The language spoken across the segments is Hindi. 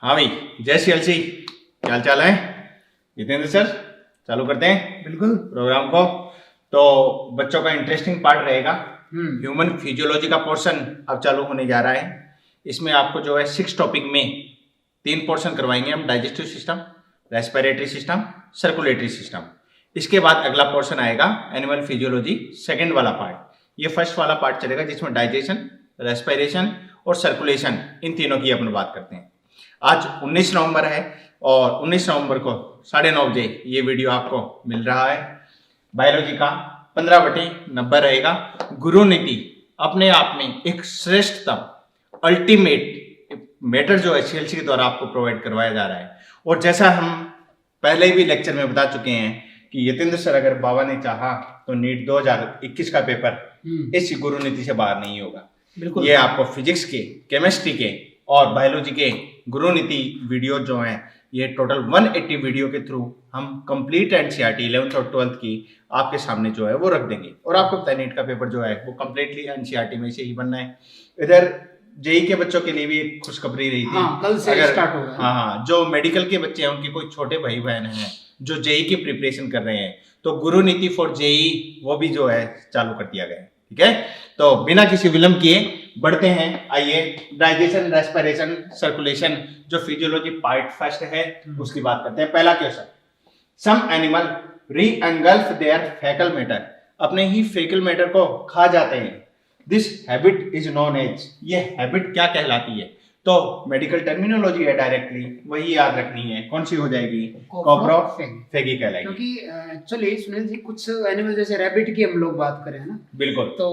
हाँ भाई, जय श्री अलसी। क्या हाल चाल है जितेंद्र सर? चालू करते हैं बिल्कुल। प्रोग्राम को। तो बच्चों का इंटरेस्टिंग पार्ट रहेगा। ह्यूमन फिजियोलॉजी का पोर्शन अब चालू होने जा रहा है। इसमें आपको जो है 6 टॉपिक में 3 पोर्शन करवाएंगे हम। Digestive system, respiratory system, circulatory system. इसके बाद अगला पोर्शन आएगा एनिमल फिजियोलॉजी, सेकेंड वाला पार्ट। ये फर्स्ट वाला पार्ट चलेगा जिसमें डाइजेशन, रेस्पिरेशन और सर्कुलेशन, इन तीनों की अपन बात करते हैं। आज 19 नवंबर है और 19 नवंबर को 9:30 बजे ये वीडियो आपको मिल रहा है। बायोलॉजी का 15/90 रहेगा। गुरु नीति अपने आप में एक श्रेष्ठतम अल्टीमेट मैटर जो है सीएलसी के द्वारा आपको प्रोवाइड करवाया जा रहा है। और जैसा हम पहले भी लेक्चर में बता चुके हैं कि यतेंद्र सर अगर बाबा ने चाहा तो नीट 2021 का पेपर इस गुरु नीति से बाहर नहीं होगा। बिल्कुल। ये आपको फिजिक्स के, केमिस्ट्री के और बायोलॉजी के गुरु नीति वीडियो जो हैं, ये टोटल 180 वीडियो के थ्रू हम कंप्लीट एनसीईआरटी 11th और 12th की आपके सामने जो है वो रख देंगे। और आपको पता है नीट का पेपर जो है वो कंप्लीटली एनसीईआरटी में से ही बनना है। इधर जेई के बच्चों के लिए भी एक खुशखबरी रही थी। हाँ, कल से स्टार्ट होगा। हाँ, जो मेडिकल के बच्चे हैं उनके कोई छोटे भाई बहन हैं जो जेई की प्रिपरेशन कर रहे हैं, तो गुरु नीति फॉर जेई वो भी जो है चालू कर दिया गया है। ठीक है, तो बिना किसी विलंब किए बढ़ते हैं। आइए, डाइजेशन, रेस्पिरेशन, सर्कुलेशन जो फिजियोलॉजी पार्ट फर्स्ट है उसकी बात करते हैं। पहला question, some animal re-engulf their faecal matter, अपने ही फेकल मैटर को खा जाते हैं। This habit is known as, ये हैबिट क्या कहलाती है? तो मेडिकल टर्मिनोलॉजी है, डायरेक्टली वही याद रखनी है। कौन सी हो जाएगी? कोप्रोफेगी कहलाएगी। क्योंकि एक्चुअली सुनील जी, कुछ एनिमल जैसे रैबिट की हम लोग बात करें ना, बिल्कुल, तो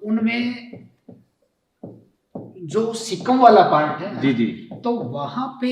उनमें जो सिकम वाला पार्ट है जी जी, तो वहां पे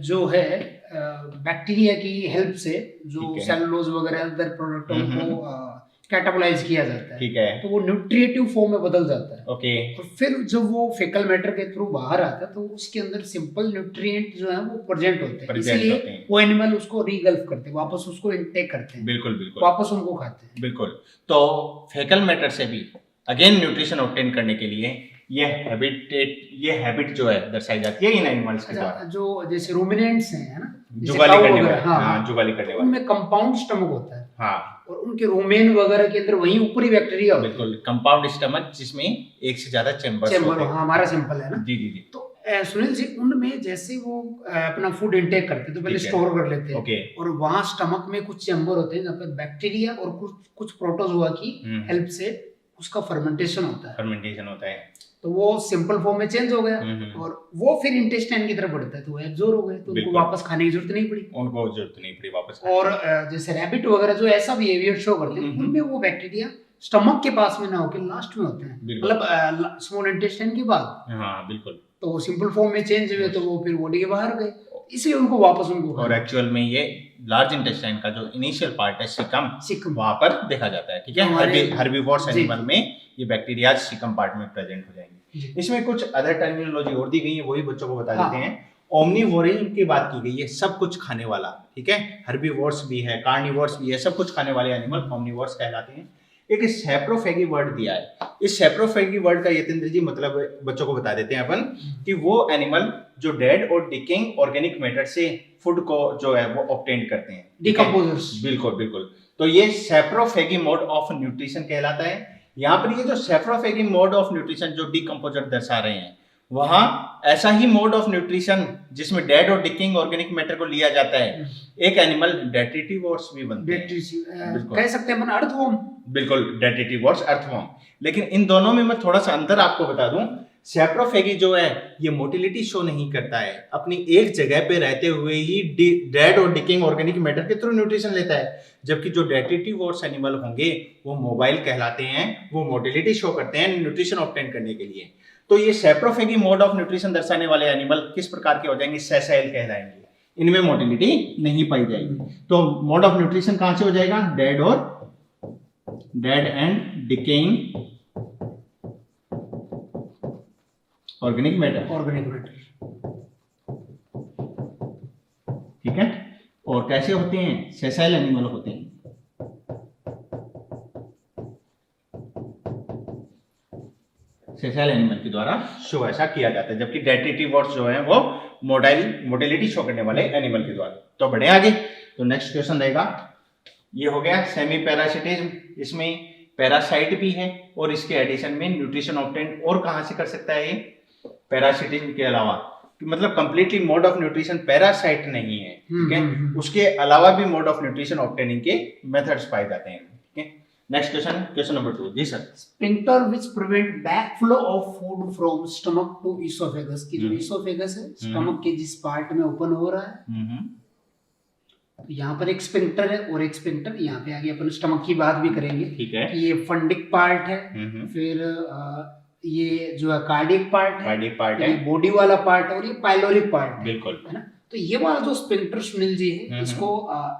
जो है बैक्टीरिया की हेल्प से जो सेलुलोज वगैरह अदर प्रोडक्टों को कैटाबोलाइज किया जाता है। ठीक है, तो वो न्यूट्रिएटिव फॉर्म में बदल जाता है। ओके। और फिर जब वो फेकल मैटर के थ्रू बाहर आता है तो उसके अंदर सिंपल न्यूट्रिएंट जो है वो प्रेजेंट होते हैं, इसलिए वो एनिमल उसको रीगल्फ करते हैं, वापस उसको इनटेक करते हैं। बिल्कुल बिल्कुल, वापस उनको खाते हैं। बिल्कुल। तो फेकल मैटर से भी अगेन न्यूट्रिशन ऑब्टेन करने के लिए ये हैबिट जो है दर्शाई जाती है इन एनिमल्स के द्वारा। जो जैसे रूमिनेंट्स हैं, है ना, जुगाली करने वाले, हाँ, जुगाली करने वाले, उनमें कंपाउंड स्टमक होता है। हाँ, और उनके रोमेन वगैरह के अंदर वही ऊपरी बैक्टीरिया होता है। बिल्कुल, कंपाउंड स्टमक जिसमें एक से ज्यादा चैम्बर्स होते हैं। हाँ, हमारा सिंपल है ना। जी जी जी। तो सुनील जी, उनमें जैसे वो अपना फूड इंटेक करते हैं तो पहले स्टोर कर लेते हैं। और वहाँ स्टमक में कुछ चैम्बर होते हैं जहाँ पे बैक्टीरिया और कुछ प्रोटोजोआ की हेल्प से उसका फर्मेंटेशन होता है। तो वो सिंपल फॉर्म में चेंज हो गया और वो फिर इंटेस्टाइन की तरफ बढ़ता है, तो वो एब्जॉर्ब हो गए, तो उनको वापस खाने की जरूरत नहीं पड़ी वापस। और जैसे रैबिट वगैरह जो ऐसा बिहेवियर शो करते हैं, उनमें वो बैक्टीरिया स्टमक के पास में ना होकर लास्ट में होते हैं, मतलब स्मॉल इंटेस्टाइन के बाद। हाँ, बिल्कुल। तो सिंपल फॉर्म में चेंज हुए तो वो फिर बॉडी के बाहर गए, इसलिए उनको वापस और एक्चुअल में ये लार्ज इंटेस्टाइन का जो इनिशियल पार्ट है सिकम वहां पर देखा जाता है। ठीक है, हर्बीवोर्स एनिमल में ये बैक्टीरिया सिकम पार्ट में प्रेजेंट हो जाएंगे। इसमें कुछ अदर टर्मिनोलॉजी और दी गई है, वही बच्चों को बता देते हैं। ओमनीवोरियन की बात की गई है, सब कुछ खाने वाला। ठीक है, हर्बीवोर्स भी है, कार्निवोर्स भी है, सब कुछ खाने वाले एनिमल ओमनीवोर्स कहलाते हैं। एक सैप्रोफेगी वर्ड दिया है। इस सैप्रोफेगी वर्ड का यतेंद्र जी मतलब बच्चों को बता देते हैं अपन कि वो एनिमल जो डेड और डिकेइंग ऑर्गेनिक मैटर से फूड को जो है वो ऑब्टेन करते हैं, डिकम्पोजर्स। बिल्कुल बिल्कुल। तो ये सैप्रोफेगी मोड ऑफ न्यूट्रिशन कहलाता है। यहाँ पर ये जो सैप्रोफेगी मोड ऑफ न्यूट्रिशन जो डिकम्पोजर दर्शा रहे हैं, वहां ऐसा ही मोड ऑफ न्यूट्रिशन जिसमें डेड और डिकेइंग ऑर्गेनिक मैटर को लिया जाता है, एक एनिमल डेट्रिटिवोर्स भी बनते हैं, कह सकते हैं अर्थवॉर्म। बिल्कुल, डेट्रिटिवोर्स, अर्थवॉर्म। लेकिन इन दोनों में मैं थोड़ा सा अंतर आपको बता दूं। सैप्रोफेगी जो है ये मोटिलिटी शो नहीं करता है, अपनी एक जगह पे रहते हुए ही डेड और डिकेइंग ऑर्गेनिक मैटर के थ्रू न्यूट्रिशन लेता है। जबकि जो डेट्रिटिवोर्स एनिमल होंगे वो मोबाइल कहलाते हैं, वो मोटिलिटी शो करते हैं न्यूट्रिशन ऑब्टेन करने के लिए। तो ये सैप्रोफेगी मोड ऑफ न्यूट्रिशन दर्शाने वाले एनिमल किस प्रकार के हो जाएंगे? सेसाइल कहलाएंगे, इनमें मोटिलिटी नहीं पाई जाएगी। तो मोड ऑफ न्यूट्रिशन कहां से हो जाएगा? Dead and decaying organic matter. ठीक है, और कैसे होते हैं? सेसाइल एनिमल होते हैं। सेशल एनिमल के द्वारा शो ऐसा किया जाता है, जबकि डेटिटिव वर्ड्स जो है वो मोटिलिटी शो करने वाले एनिमल के द्वारा। तो बढ़े आगे, तो नेक्स्ट क्वेश्चन रहेगा, ये हो गया सेमी पैरासिटिज्म, इसमें पैरासाइट भी है और इसके एडिशन में न्यूट्रिशन ऑब्टेन और कहां से कर सकता है ये पैरासिटिज्म के अलावा, मतलब completely mode of nutrition parasite नहीं है, ठीक है, उसके अलावा भी मोड ऑफ न्यूट्रिशन ऑब्टेनिंग के मेथड्स पाए जाते हैं, ठीक है। नेक्स्ट क्वेश्चन, क्वेश्चन नंबर 2 जी sir. Sphincter which prevent backflow of food from stomach to oesophagus, की जो इसोफेगस है स्टमक के जिस पार्ट में ओपन हो रहा है, तो यहाँ पर एक स्फिंक्टर है और एक स्फिंक्टर, यहाँ पे आगे अपन स्टमक की बात भी करेंगे, ठीक है, कि ये फंडिक पार्ट है, फिर ये जो है कार्डियक पार्ट है, ये बॉडी वाला पार्ट है और ये पाइलोरिक पार्ट है, बिल्कुल है ना। तो ये वाला जो स्फिंक्टर सुनील जी है, इसको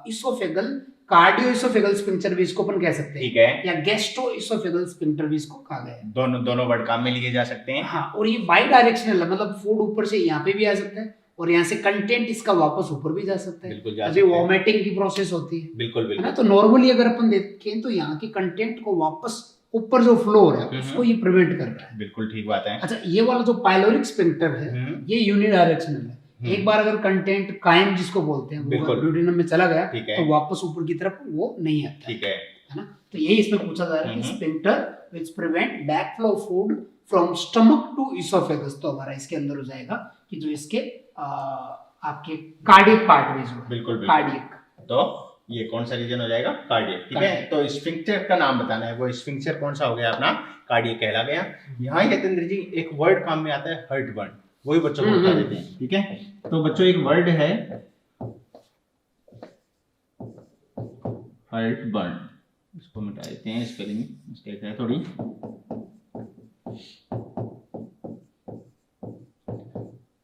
इसोफेगल कार्डियो इसोफेगल स्फिंक्टर भी इसको अपन कह सकते हैं, ठीक है, या गैस्ट्रो इसोफेगल स्फिंक्टर भी इसको कहा गया है। दोनों वर्ड काम में लिए जा सकते हैं। हाँ, और ये बाई डायरेक्शनल है, मतलब फूड ऊपर से यहाँ पे भी आ सकता है और यहाँ से कंटेंट इसका वापस ऊपर भी जा सकता है, अभी वॉमिटिंग की प्रोसेस होती है, बिल्कुल है ना। तो नॉर्मली अगर अपन देखें तो यहाँ के कंटेंट को वापस ऊपर जो फ्लो हो रहा है उसको ये प्रिवेंट कर रहा है, बिल्कुल ठीक बात है। अच्छा, ये वाला जो पाइलोरिक स्फिंक्टर है ये यूनिडायरेक्शनल है, एक बार अगर कंटेंट कायम जिसको बोलते हैं वो ड्यूडेनम में चला गया तो वापस ऊपर की तरफ वो नहीं आता, ठीक है ना। तो यही इसमें पूछा जा रहा है कि sphincter which prevent backflow of food from stomach to oesophagus, तो हमारा इसके अंदर हो जाएगा कि जो इसके आपके कार्डियक पार्ट में जो है, बिल्कुल कार्डियक, तो ये कौन सा रीजन हो जाएगा, कार्डियक, ठीक है। तो स्फिंक्टर का नाम बताना है, वो स्फिंक्टर कौन सा हो गया अपना, कार्डियक कहला गया। यहाँ यतेंद्र जी एक वर्ड काम में आता है, हर्ट बर्न, वही बच्चों को बता देते हैं, ठीक है। तो बच्चों एक वर्ड है हर्ट बर्न, इसको मिटा देते हैं, स्पेलिंग मिस्टेक है थोड़ी।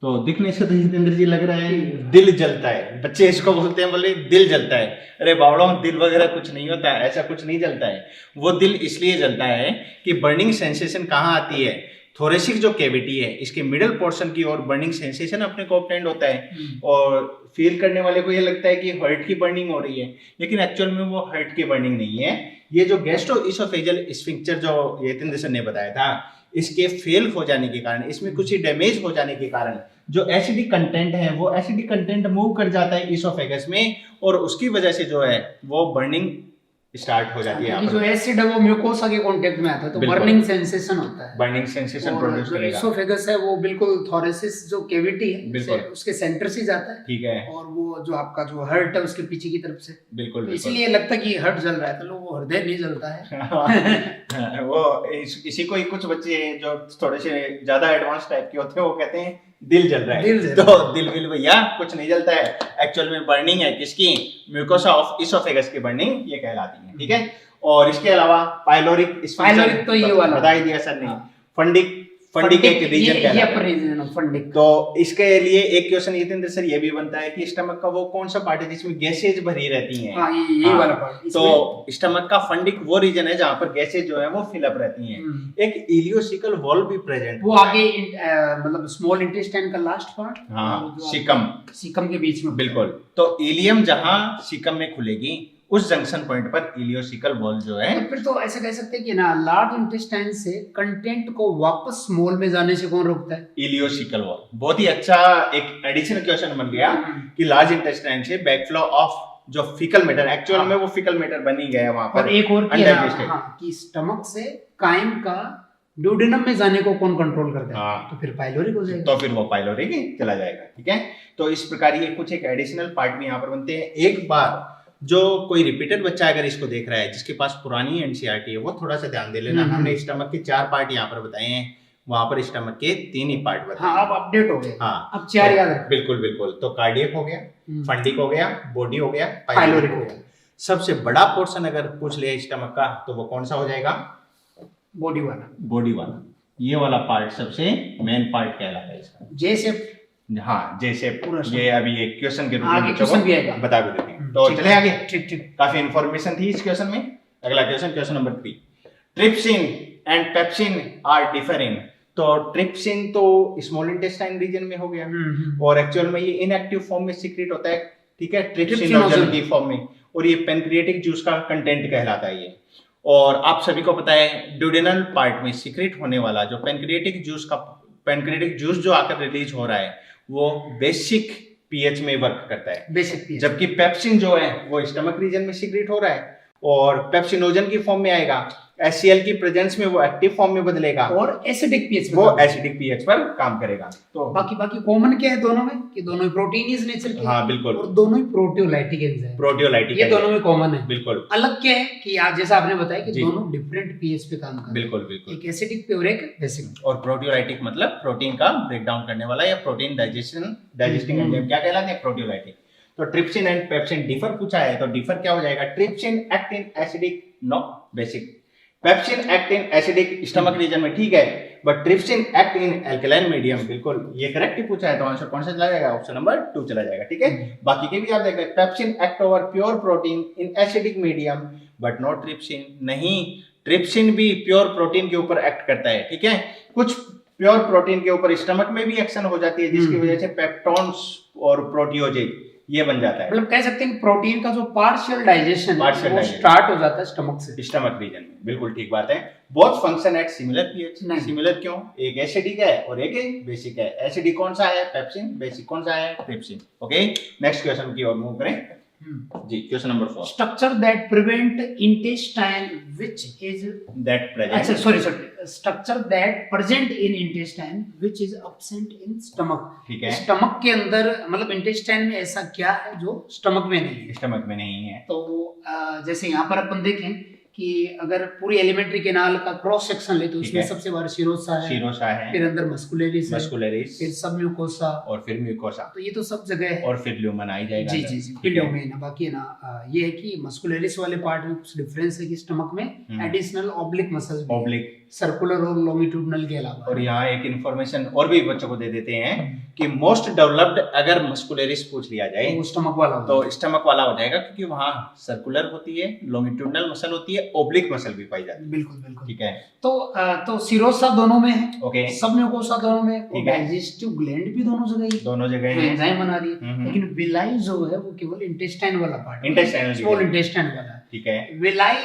तो दिखने से तो जितेंद्र जी लग रहा है दिल जलता है, बच्चे इसको बोलते हैं, बोले दिल जलता है। अरे बावड़ों, दिल वगैरह कुछ नहीं होता है, ऐसा कुछ नहीं जलता है। वो दिल इसलिए जलता है कि बर्निंग सेंसेशन कहाँ आती है, थोरेसिक जो कैविटी है इसके मिडल पोर्शन की ओर बर्निंग सेंसेशन अपने को ऑब्टेंड होता है और फील करने वाले को ये लगता है कि हर्ट की बर्निंग हो रही है, लेकिन एक्चुअल में वो हर्ट की बर्निंग नहीं है। ये जो गैस्ट्रोइसोफेजियल स्फिंक्टर जो यतेंद्र सर ने बताया था, इसके फेल हो जाने के कारण, इसमें कुछ ही डैमेज हो जाने के कारण जो एसिडिक कंटेंट है वो एसिडिक कंटेंट मूव कर जाता है इसोफेगस में और उसकी वजह से जो है वो बर्निंग स्टार्ट हो जाती है। जो एसिड है वो म्यूकोसा के कांटेक्ट में आता है तो बर्निंग सेंसेशन होता है, बर्निंग सेंसेशन प्रोड्यूस करेगा। इसोफेगस है वो बिल्कुल थोरेसिस जो कैविटी है उसके सेंटर से जाता है, ठीक है, और वो जो आपका जो हर्ट है उसके पीछे की तरफ से, बिल्कुल, इसलिए लगता है कि हर्ट जल रहा है, तो वो हृदय नहीं जलता है। वो इसी को ही कुछ बच्चे जो थोड़े से ज्यादा एडवांस टाइप के होते हैं वो कहते हैं दिल जल रहा है, तो दिल विल भैया कुछ नहीं जलता है, एक्चुअल में बर्निंग है किसकी, म्यूकोसा ऑफ इसोफेगस की बर्निंग ये कहलाती है, ठीक है। और इसके अलावा पाइलोरिक तो ये वाला बता ही दिया सर ने, फंडिक एक रीजन कहलाता है, फंडिक। तो इसके लिए एक क्वेश्चन यतेंद्र सर ये भी बनता है कि स्टमक का वो कौन सा पार्ट है जिसमें गैसेज भरी रहती हैं, ये वाला पार्ट। तो स्टमक का फंडिक वो रीजन है जहाँ पर गैसेज जो है वो फिलअप रहती हैं। एक इलियोसिकल वॉल्व भी प्रेजेंट, वो आगे मतलब स्मॉल इंटेस्टाइन का लास्ट पार्ट, हाँ, सीकम के बीच में, बिल्कुल। तो इलियम जहाँ सीकम में खुलेगी उस जंक्शन पॉइंट पर इलियोसिकल वॉल जो है, तो फिर तो ऐसा कह सकते हैं कि ना लार्ज इंटेस्टाइन से कंटेंट को वापस स्मॉल में जाने से कौन रोकता है, इलियोसिकल वॉल। बहुत ही अच्छा एक एडिशनल क्वेश्चन बन गया कि लार्ज इंटेस्टाइन से बैकफ्लो ऑफ जो फीकल मैटर, एक्चुअल में वो फीकल मैटर बन ही गया वहां पर। और एक और कि स्टमक से काइम का ड्यूडेनम में जाने को कौन कंट्रोल करता है, तो फिर पाइलोरिक हो जाएगा, तो फिर वो पाइलोरिक ही चला जाएगा, ठीक है। तो इस प्रकार ये कुछ एक एडिशनल पार्ट भी यहाँ पर बनते हैं। एक बार जो कोई रिपीटेड बच्चा अगर इसको देख रहा है जिसके पास पुरानी एनसीईआरटी है वो थोड़ा सा ध्यान दे लेना, हमने स्टमक के 4 पार्ट यहाँ पर बताए हैं, वहां पर स्टमक के 3 ही पार्ट बताए। हाँ, अब अपडेट हो गए, हाँ, अब 4 याद है, बिल्कुल। तो कार्डियक हो गया, फंडिक हो गया, बॉडी हो गया, पाइलोरिक हो गया। सबसे बड़ा पोर्शन अगर पूछ लिया स्टमक का तो वो कौन सा हो जाएगा, बॉडी वाला। ये वाला पार्ट सबसे मेन पार्ट कहलाता है इसका, जैसे हाँ, जैसे ये अभी एक क्वेश्चन के रूप में बता भी देते हैं। तो चले आगे, ठीक, काफी इंफॉर्मेशन थी इस क्वेश्चन में। अगला question number 3, trypsin and pepsin are differing. तो ट्रिप्सिन तो स्मॉल इंटेस्टाइन रीजन में हो गया और एक्चुअल में ये इनएक्टिव फॉर्म में सीक्रेट होता है, ठीक है, ट्रिप्सिनोजन की फॉर्म में, और ये पेनक्रिएटिक जूस का कंटेंट कहलाता है ये। और आप सभी को पता है ड्यूडेनल पार्ट में सीक्रेट होने वाला जो पैनक्रियाटिक जूस जो आकर रिलीज हो रहा है वो बेसिक पीएच में वर्क करता है, बेसिक पीएच। जबकि पेप्सिन जो है वो स्टमक रीजन में सीक्रेट हो रहा है और पेप्सिनोजन की फॉर्म में आएगा, HCl की प्रेजेंस में वो एक्टिव फॉर्म में बदलेगा और एसिडिक पीएच वो एसिडिक पीएच पर काम करेगा। तो बाकी कॉमन क्या है दोनों में कि दोनों ही प्रोटीनियस नेचर के। हाँ बिल्कुल, और दोनों ही प्रोटियोलाइटिक एंजाइम, प्रोटियोलाइटिक ये दोनों में कॉमन है। बिल्कुल। अलग क्या है कि आज जैसा आपने बताया कि दोनों डिफरेंट पीएच पे काम करते हैं। बिल्कुल बिल्कुल, एक एसिडिक पे और एक बेसिक। और प्रोटियोलाइटिक मतलब प्रोटीन का ब्रेक डाउन करने वाला या प्रोटीन डाइजेस्टिंग एंजाइम क्या कहलाते हैं, प्रोटियोलाइटिक। तो ट्रिप्सिन एंड पेप्सिन डिफर पूछा है तो डिफर क्या हो जाएगा, trypsin act in acidic no basic, pepsin act in acidic stomach region में, ठीक है, but trypsin act in alkaline medium. बिल्कुल ये करेक्ट ही पूछा है तो आंसर कौन सा चला जाएगा, ऑप्शन नंबर 2 चला जाएगा, ठीक है। बाकी के भी आप देख रहे हैं, pepsin act over pure protein in acidic medium but not trypsin, नहीं ट्रिप्सिन भी प्योर प्रोटीन के ऊपर एक्ट करता है, ठीक है। कुछ प्योर प्रोटीन के ऊपर स्टमक में भी एक्शन हो जाती है जिसकी वजह से पेप्टोन्स और प्रोटियोजेज ये बन जाता है। मतलब कह सकते हैं कि प्रोटीन का जो पार्शियल डाइजेशन वो स्टार्ट हो जाता है स्टमक से, स्टमक रीजन में। बिल्कुल ठीक बात है। Both function at similar pH, similar क्यों, एक एसिडिक है और एक बेसिक है। एसिडिक कौन सा है, पेप्सिन, बेसिक कौन सा है, ट्रिप्सिन। ओके, नेक्स्ट क्वेश्चन की ओर मूव करें जी। Question number 4, structure that prevent intestine which is that present, अच्छा sorry structure that present in intestine which is absent in stomach. ठीक है, स्टमक के अंदर मतलब इंटेस्टाइन में ऐसा क्या है जो स्टमक में नहीं है, स्टमक में नहीं है। तो जैसे यहाँ पर अपन देखें कि अगर पूरी एलिमेंट्री कैनाल का क्रॉस सेक्शन ले तो उसमें सबसे बाहर शिरोसा है, फिर अंदर मस्कुलरिस, फिर सब म्यूकोसा और फिर म्यूकोसा, तो ये तो सब जगह है, और फिर ल्यूमन आ जाएगा। जी जी जी, फिर ल्यूमन। बाकी है ना ये है कि मस्कुलरिस वाले पार्ट में कुछ डिफरेंस है कि स्टमक में additional oblique muscles, oblique circular और लॉन्गिट्यूडनल के अलावा। और यहाँ एक इन्फॉर्मेशन और भी बच्चों को दे देते हैं कि मोस्ट डेवलप्ड अगर मस्कुलरिस पूछ लिया जाए तो स्टमक वाला हो जाएगा, क्योंकि वहाँ सर्कुलर होती है, लॉन्गिट्यूडनल मसल होती है, ऑब्लिक मसल भी पाई जाती है। बिल्कुल बिल्कुल, ठीक है। तो सिरोसा दोनों में है, ओके, सब म्यूकोसा दोनों में, डाइजेस्टिव ग्लैंड भी दोनों जगह है, एंजाइम बना रही है। लेकिन विलाई जो है वो केवल इंटेस्टाइन वाला पार्ट, स्मॉल इंटेस्टाइन वाला, ठीक है। विलाई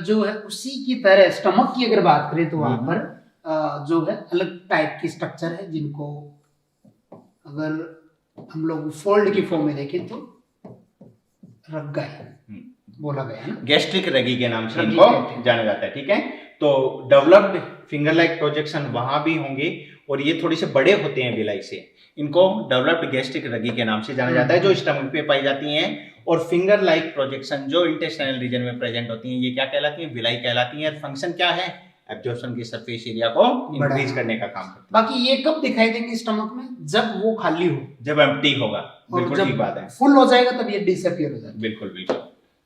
जो है उसी की तरह स्टमक की अगर बात करें तो वहां पर जो है अलग टाइप की स्ट्रक्चर है, जिनको अगर हम लोग फोल्ड की फॉर्म में देखें तो रग्गा बोला गया है ना, गैस्ट्रिक रगी के नाम से इनको जाना जाता है। ठीक है, तो डेवलप्ड फिंगर लाइक प्रोजेक्शन वहां भी होंगे और ये थोड़े से बड़े होते हैं विलाई से, इनको डेवलप्ड गैस्ट्रिक रगी के नाम से जाना जाता है, जो स्टमक पे पाई जाती हैं। और फिंगर लाइक प्रोजेक्शन जो इंटेस्टाइनल रीजन में प्रेजेंट होती हैं, ये क्या कहलाती हैं, विलाई कहलाती हैं। फंक्शन क्या है, एब्जॉर्प्शन की सरफेस एरिया को इंक्रीज करने का काम करती है। बाकी ये कब दिखाई देंगे स्टमक में, जब वो खाली हो, जब एम्प्टी होगा। बिल्कुल ठीक बात है। फुल हो जाएगा तब ये डिसअपीयर हो जाएगा। बिल्कुल बिल्कुल।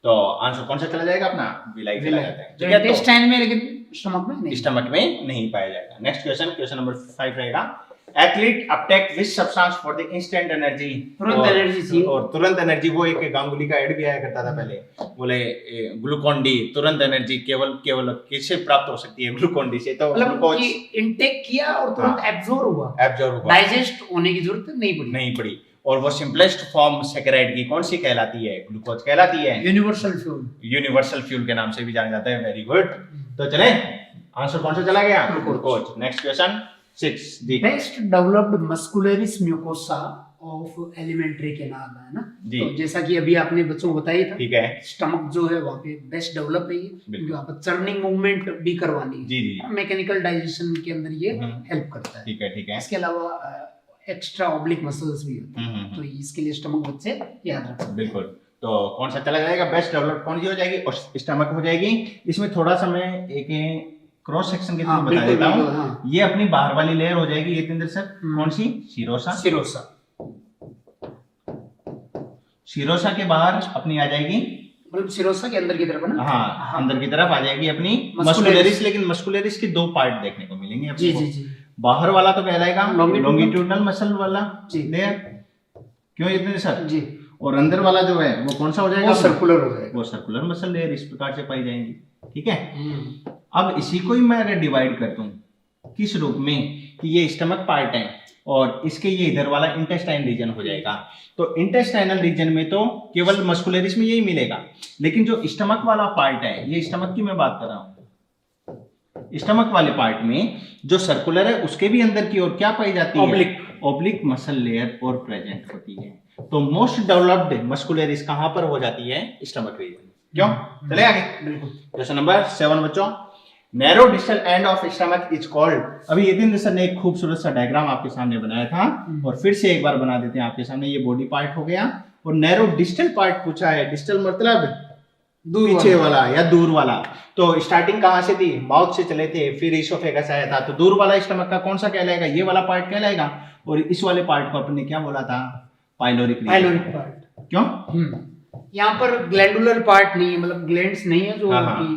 तो आंसर कौन सा चला जाएगा अपना, विलाई चला जाता है। ठीक है, इंटेस्टाइन में, लेकिन स्टमक में नहीं पाया जाएगा। नेक्स्ट क्वेश्चन नंबर 5 रहेगा, athlete Uptake which substance for the instant energy, तुरंत एनर्जी चाहिए। और तुरंत एनर्जी, वो एक गांगुली का एड भी आया करता था पहले, बोले ग्लूकोन डी, तुरंत एनर्जी केवल किससे प्राप्त हो सकती है, ग्लूकोन डी से। तो ग्लूकोज इनटेक किया और तुरंत एब्जॉर्ब हुआ, डाइजेस्ट होने की जरूरत नहीं पड़ी। और वो सिंपलेस्ट फॉर्म सैकराइड की कौन सी कहलाती है, ग्लूकोज कहलाती है। यूनिवर्सल फ्यूल के नाम से भी जाना जाता है। Very good. तो चले, आंसर कौन सा चला गया, glucose. Next question 6, the best developed muscularis mucosa of alimentary canal, है ना। तो जैसा कि अभी आपने बच्चों को बताया था, ठीक है, स्टमक जो है वहाँ पे बेस्ट डेवलप है, क्योंकि वहाँ पर चर्निंग मूवमेंट भी करवानी है, जी, मैकेनिकल डाइजेशन के अंदर ये हेल्प करता है। ठीक है। इसके अलावा एक्स्ट्रा ऑब्लिक मसल्स भी होते हैं, तो इसके लिए स्टमक बच्चे याद रख सकते हैं। बिल्कुल। तो कौन सा चला जाएगा, बेस्ट डेवलप कौन सी हो जाएगी, और स्टमक हो जाएगी। इसमें थोड़ा सा मैं एक क्रॉस सेक्शन के थ्रू बता देता हूँ। ये अपनी बाहर वाली लेयर हो जाएगी यतेंद्र सर, कौन सी, शिरोसा के बाहर अपनी आ जाएगी, मतलब शिरोसा के अंदर की तरफ ना, हाँ, अंदर की तरफ आ जाएगी अपनी मस्कुलरिस। लेकिन मस्कुलरिस के 2 पार्ट देखने को मिलेंगे अपने को। जी। बाहर वाला तो कहलाएगा लॉन्गिट्यूडनल मसल वाला लेयर, क्यों यतेंद्र सर जी, और अंदर वाला जो है वो कौन सा हो जाएगा, वो सर्कुलर हो जाएगा, वो सर्कुलर मसल लेयर इस प्रकार से पाई जाएंगी। ठीक है। अब इसी को ही मैं अगर डिवाइड करता हूँ किस रूप में, कि ये स्टमक पार्ट है, और इसके ये इधर वाला इंटेस्टाइन रीजन हो जाएगा। तो इंटेस्टाइनल रीजन में तो केवल मस्कुलरिस में यही मिलेगा, लेकिन जो स्टमक वाला पार्ट है, ये स्टमक की मैं बात कर रहा हूं, स्टमक वाले पार्ट में जो सर्कुलर है उसके भी अंदर की ओर क्या पाई जाती है, ओब्लिक मसल लेयर और प्रेजेंट होती है। तो मोस्ट डेवलप्ड मस्कुलरिस कहां पर हो जाती है, स्टमक रीजन। क्यों, चले आगे। क्वेश्चन नंबर 7 बच्चों, narrow distal end of stomach is called. अभी यतीन्द्र सर ने एक खूबसूरत सा डायग्राम आपके सामने बनाया था, और फिर से एक बार बना देते हैं आपके सामने। ये बॉडी पार्ट हो गया, और नैरो डिस्टल पार्ट पूछा है। डिस्टल मतलब पीछे वाला या दूर वाला। तो स्टार्टिंग कहां से थी, माउथ से चले थे, फिर इसोफेगस आया था। तो दूर वाला स्टमक का कौन सा कहलाएगा, ये वाला पार्ट कहलाएगा। और इस वाले पार्ट को अपने क्या बोला था, पाइलोरिक पार्ट। क्यों, यहाँ पर ग्लैंडुलर पार्ट नहीं है, मतलब ग्लैंड्स नहीं है जो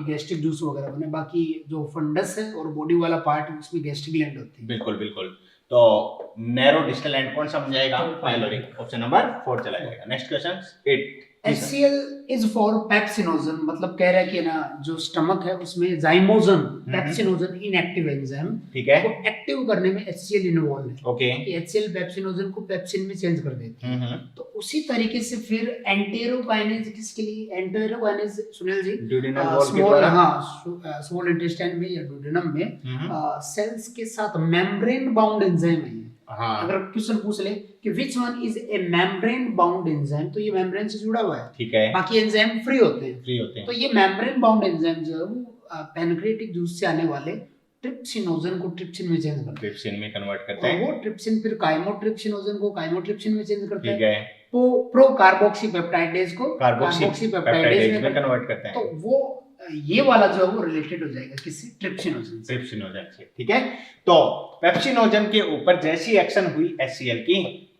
गैस्ट्रिक जूस वगैरह बने। बाकी जो फंडस है और बॉडी वाला पार्ट है उसमें गैस्ट्रिक ग्लैंड होती है। बिल्कुल बिल्कुल। तो नैरो डिस्टल एंड कौन सा बन जाएगा, पाइलोरिक। ऑप्शन नंबर 4 चला जाएगा। Next question 8, HCl is for pepsinogen, मतलब कह रहा है कि ना जो स्टमक है उसमें जाइमोजन, पेप्सिनोजन इनएक्टिव एंजाइम, ठीक है, को एक्टिव करने में HCl इन्वॉल्व है। ओके, HCl पेप्सिनोजन को पेप्सिन में चेंज कर देती है। तो उसी तरीके से फिर एंटेरोकाइनेज किसके लिए, enterokinase Sunil ji, small intestine में या डुओडेनम में सेल्स के साथ मेम्ब्रेन बाउंड एंजाइम है। अगर क्वेश्चन पूछ ले कि which one is a membrane bound enzyme, तो ये मेम्ब्रेन से जुड़ा हुआ है, ठीक है। बाकी एंजाइम फ्री होते हैं। तो ये मेम्ब्रेन बाउंड एंजाइम जो है वो पैनक्रियाटिक जूस से आने वाले ट्रिप्सिनोजन को ट्रिप्सिन में चेंज करते हैं, ट्रिप्सिन में कन्वर्ट करते हैं। वो ट्रिप्सिन फिर काइमोट्रिप्सिनोजन को काइमोट्रिप्सिन में चेंज करते हैं, ठीक है। प्रो कार्बोक्सी पेप्टाइडेज को कार्बोक्सी पेप्टाइडेज में कन्वर्ट करते हैं। तो वो ये वाला जो है वो रिलेटेड हो जाएगा किससे, ट्रिप्सिनोजन से, ठीक है। तो पेप्सिनोजन के ऊपर जैसी एक्शन हुई HCl की,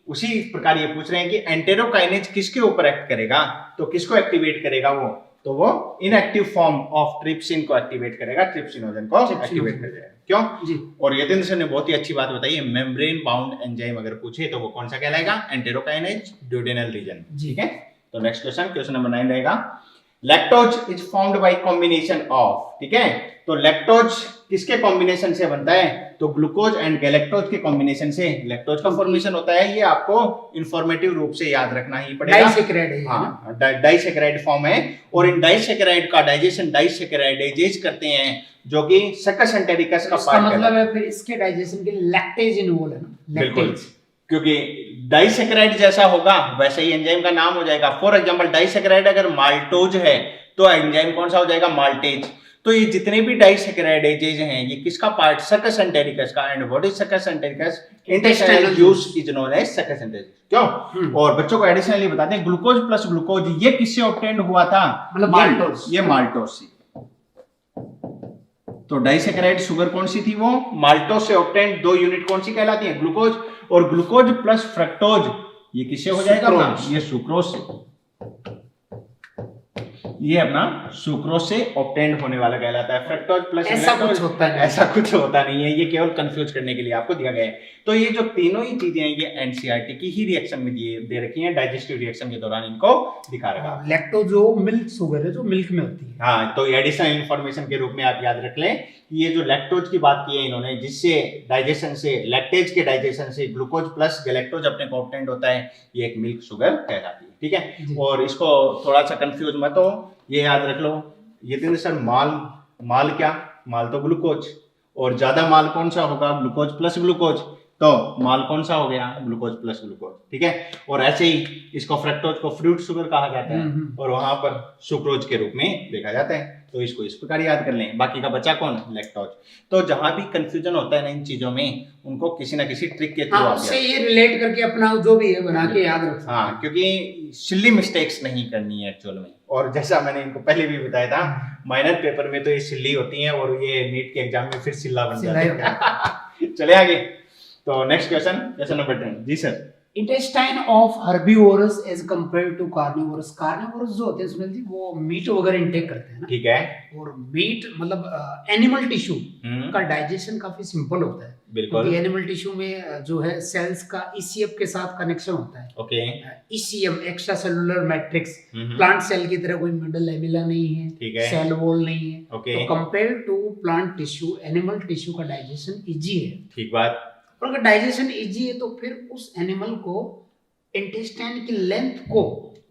उसी प्रकार ये पूछ रहे हैं कि एंटेरोकाइनेज किसके ऊपर एक्ट करेगा, तो किसको एक्टिवेट करेगा वो, तो वो इनएक्टिव फॉर्म ऑफ ट्रिप्सिन को एक्टिवेट करेगा, ट्रिप्सिनोजन को एक्टिवेट कर जाएगा। क्यों जी। और यतीन्द्र सर ने बहुत ही अच्छी बात बताई है, मेम्ब्रेन बाउंड एंजाइम अगर पूछे तो वो कौन सा कहलाएगा, एंटेरोकाइनेज ड्यूडेनल रीजन, ठीक है। तो नेक्स्ट क्वेश्चन नंबर 9 रहेगा, lactose is formed by combination of, ठीक है। तो लैक्टोज किसके कॉम्बिनेशन से बनता है, तो ग्लूकोज एंड गैलेक्टोज के कॉम्बिनेशन से लैक्टोज का फॉर्मेशन होता है। ये आपको इंफॉर्मेटिव रूप से याद रखना ही पड़ेगा, डाइसैकेराइड, हाँ डाइसैकेराइड फॉर्म है। और इन डाइसैकेराइड का डाइजेशन डाइसैकेराइडेज करते हैं, जो कि सकस एंटेरिकस का पार्ट है। मतलब है फिर इसके डाइजेशन के लिए लैक्टेज इन्वॉल्व है ना, बिल्कुल, क्योंकि डाइसैकेराइड जैसा होगा वैसे ही एंजाइम का नाम हो जाएगा। फॉर एग्जांपल डाइसैकेराइड अगर माल्टोज है तो एंजाइम कौन सा हो जाएगा, माल्टेज। तो ये जितने भी डाइसैकेराइडेजेज हैं ये किसका पार्ट, सकस एंटेरिकस का। And what is succus entericus, intestinal juice is known as succus entericus. क्यों, और बच्चों को एडिशनली बताते हैं, ग्लूकोज प्लस ग्लूकोज ये किससे ऑब्टेन्ड हुआ था, मतलब माल्टोज, ये माल्टोज से। तो डाइसैकेराइड शुगर कौन सी थी, वो माल्टोज से ऑब्टेन्ड। 2 यूनिट कौन सी कहलाती है, ग्लूकोज। और ग्लूकोज प्लस फ्रक्टोज ये किससे हो जाएगा अपना, ये सुक्रोज से, ये अपना सुक्रोज से ऑब्टेन्ड होने वाला कहलाता है। फ्रक्टोज प्लस ऐसा कुछ होता नहीं, ऐसा कुछ होता नहीं है, ये केवल कंफ्यूज करने के लिए आपको दिया गया है। तो ये जो तीनों ही चीजें हैं ये एनसीईआरटी की ही रिएक्शन में दे रखी हैं, डाइजेस्टिव रिएक्शन के दौरान इनको दिखा रखा है। लैक्टोज जो मिल्क शुगर है जो मिल्क में होती है, हाँ, तो एडिशनल इंफॉर्मेशन के रूप में आप याद रख लें, ये जो लैक्टोज की बात की है इन्होंने, जिससे डाइजेशन से, लैक्टेज के डाइजेशन से ग्लूकोज प्लस गैलेक्टोज अपने को ऑब्टेन्ड होता है, ये एक मिल्क शुगर कहलाती है, ठीक है। और इसको थोड़ा सा कंफ्यूज मत हो, ये याद रख लो, यतीन्द्र सर माल क्या, माल तो ग्लूकोज, और ज्यादा माल कौन सा होगा, ग्लूकोज प्लस ग्लूकोज। तो माल कौन सा हो गया, ग्लूकोज प्लस ग्लूकोज, ठीक है। और ऐसे ही इसको फ्रक्टोज को फ्रूट शुगर कहा जाता है, और वहां पर सुक्रोज के रूप में देखा जाता है। तो इसको इस प्रकार याद कर लें। बाकी का बचा कौन, लैक्टोज। तो जहां भी कंफ्यूजन होता है ना इन चीजों में, उनको किसी ना किसी ट्रिक के थ्रू उससे ये रिलेट करके अपना जो भी है बना के याद रखो। हाँ, क्योंकि सिली मिस्टेक्स नहीं करनी है एक्चुअल में। और जैसा मैंने इनको पहले भी बताया था, माइनर पेपर में तो ये सिल्ली होती है और ये नीट के एग्जाम में फिर सिल्ला बन जाता है। चले आगे। तो नेक्स्ट क्वेश्चन नंबर 10 जी sir. Intestine of herbivorous as compare to carnivorous. Carnivorous जो होते हैं सुनील जी, वो मीट वगैरह इंटेक करते हैं ना, ठीक है। और मीट मतलब एनिमल टिश्यू का डाइजेशन काफी सिंपल होता है, बिल्कुल। एनिमल टिश्यू में जो है सेल्स का ईसीएफ के साथ कनेक्शन होता है, okay. ECM extra cellular matrix, plant cell की तरह कोई मिडल लैमेला नहीं है, ठीक है, सेल वॉल नहीं है, ओके। तो compare to plant tissue animal tissue का डाइजेशन इजी है, ठीक बात। और अगर डाइजेशन इजी है तो फिर उस एनिमल को इंटेस्टाइन की लेंथ को,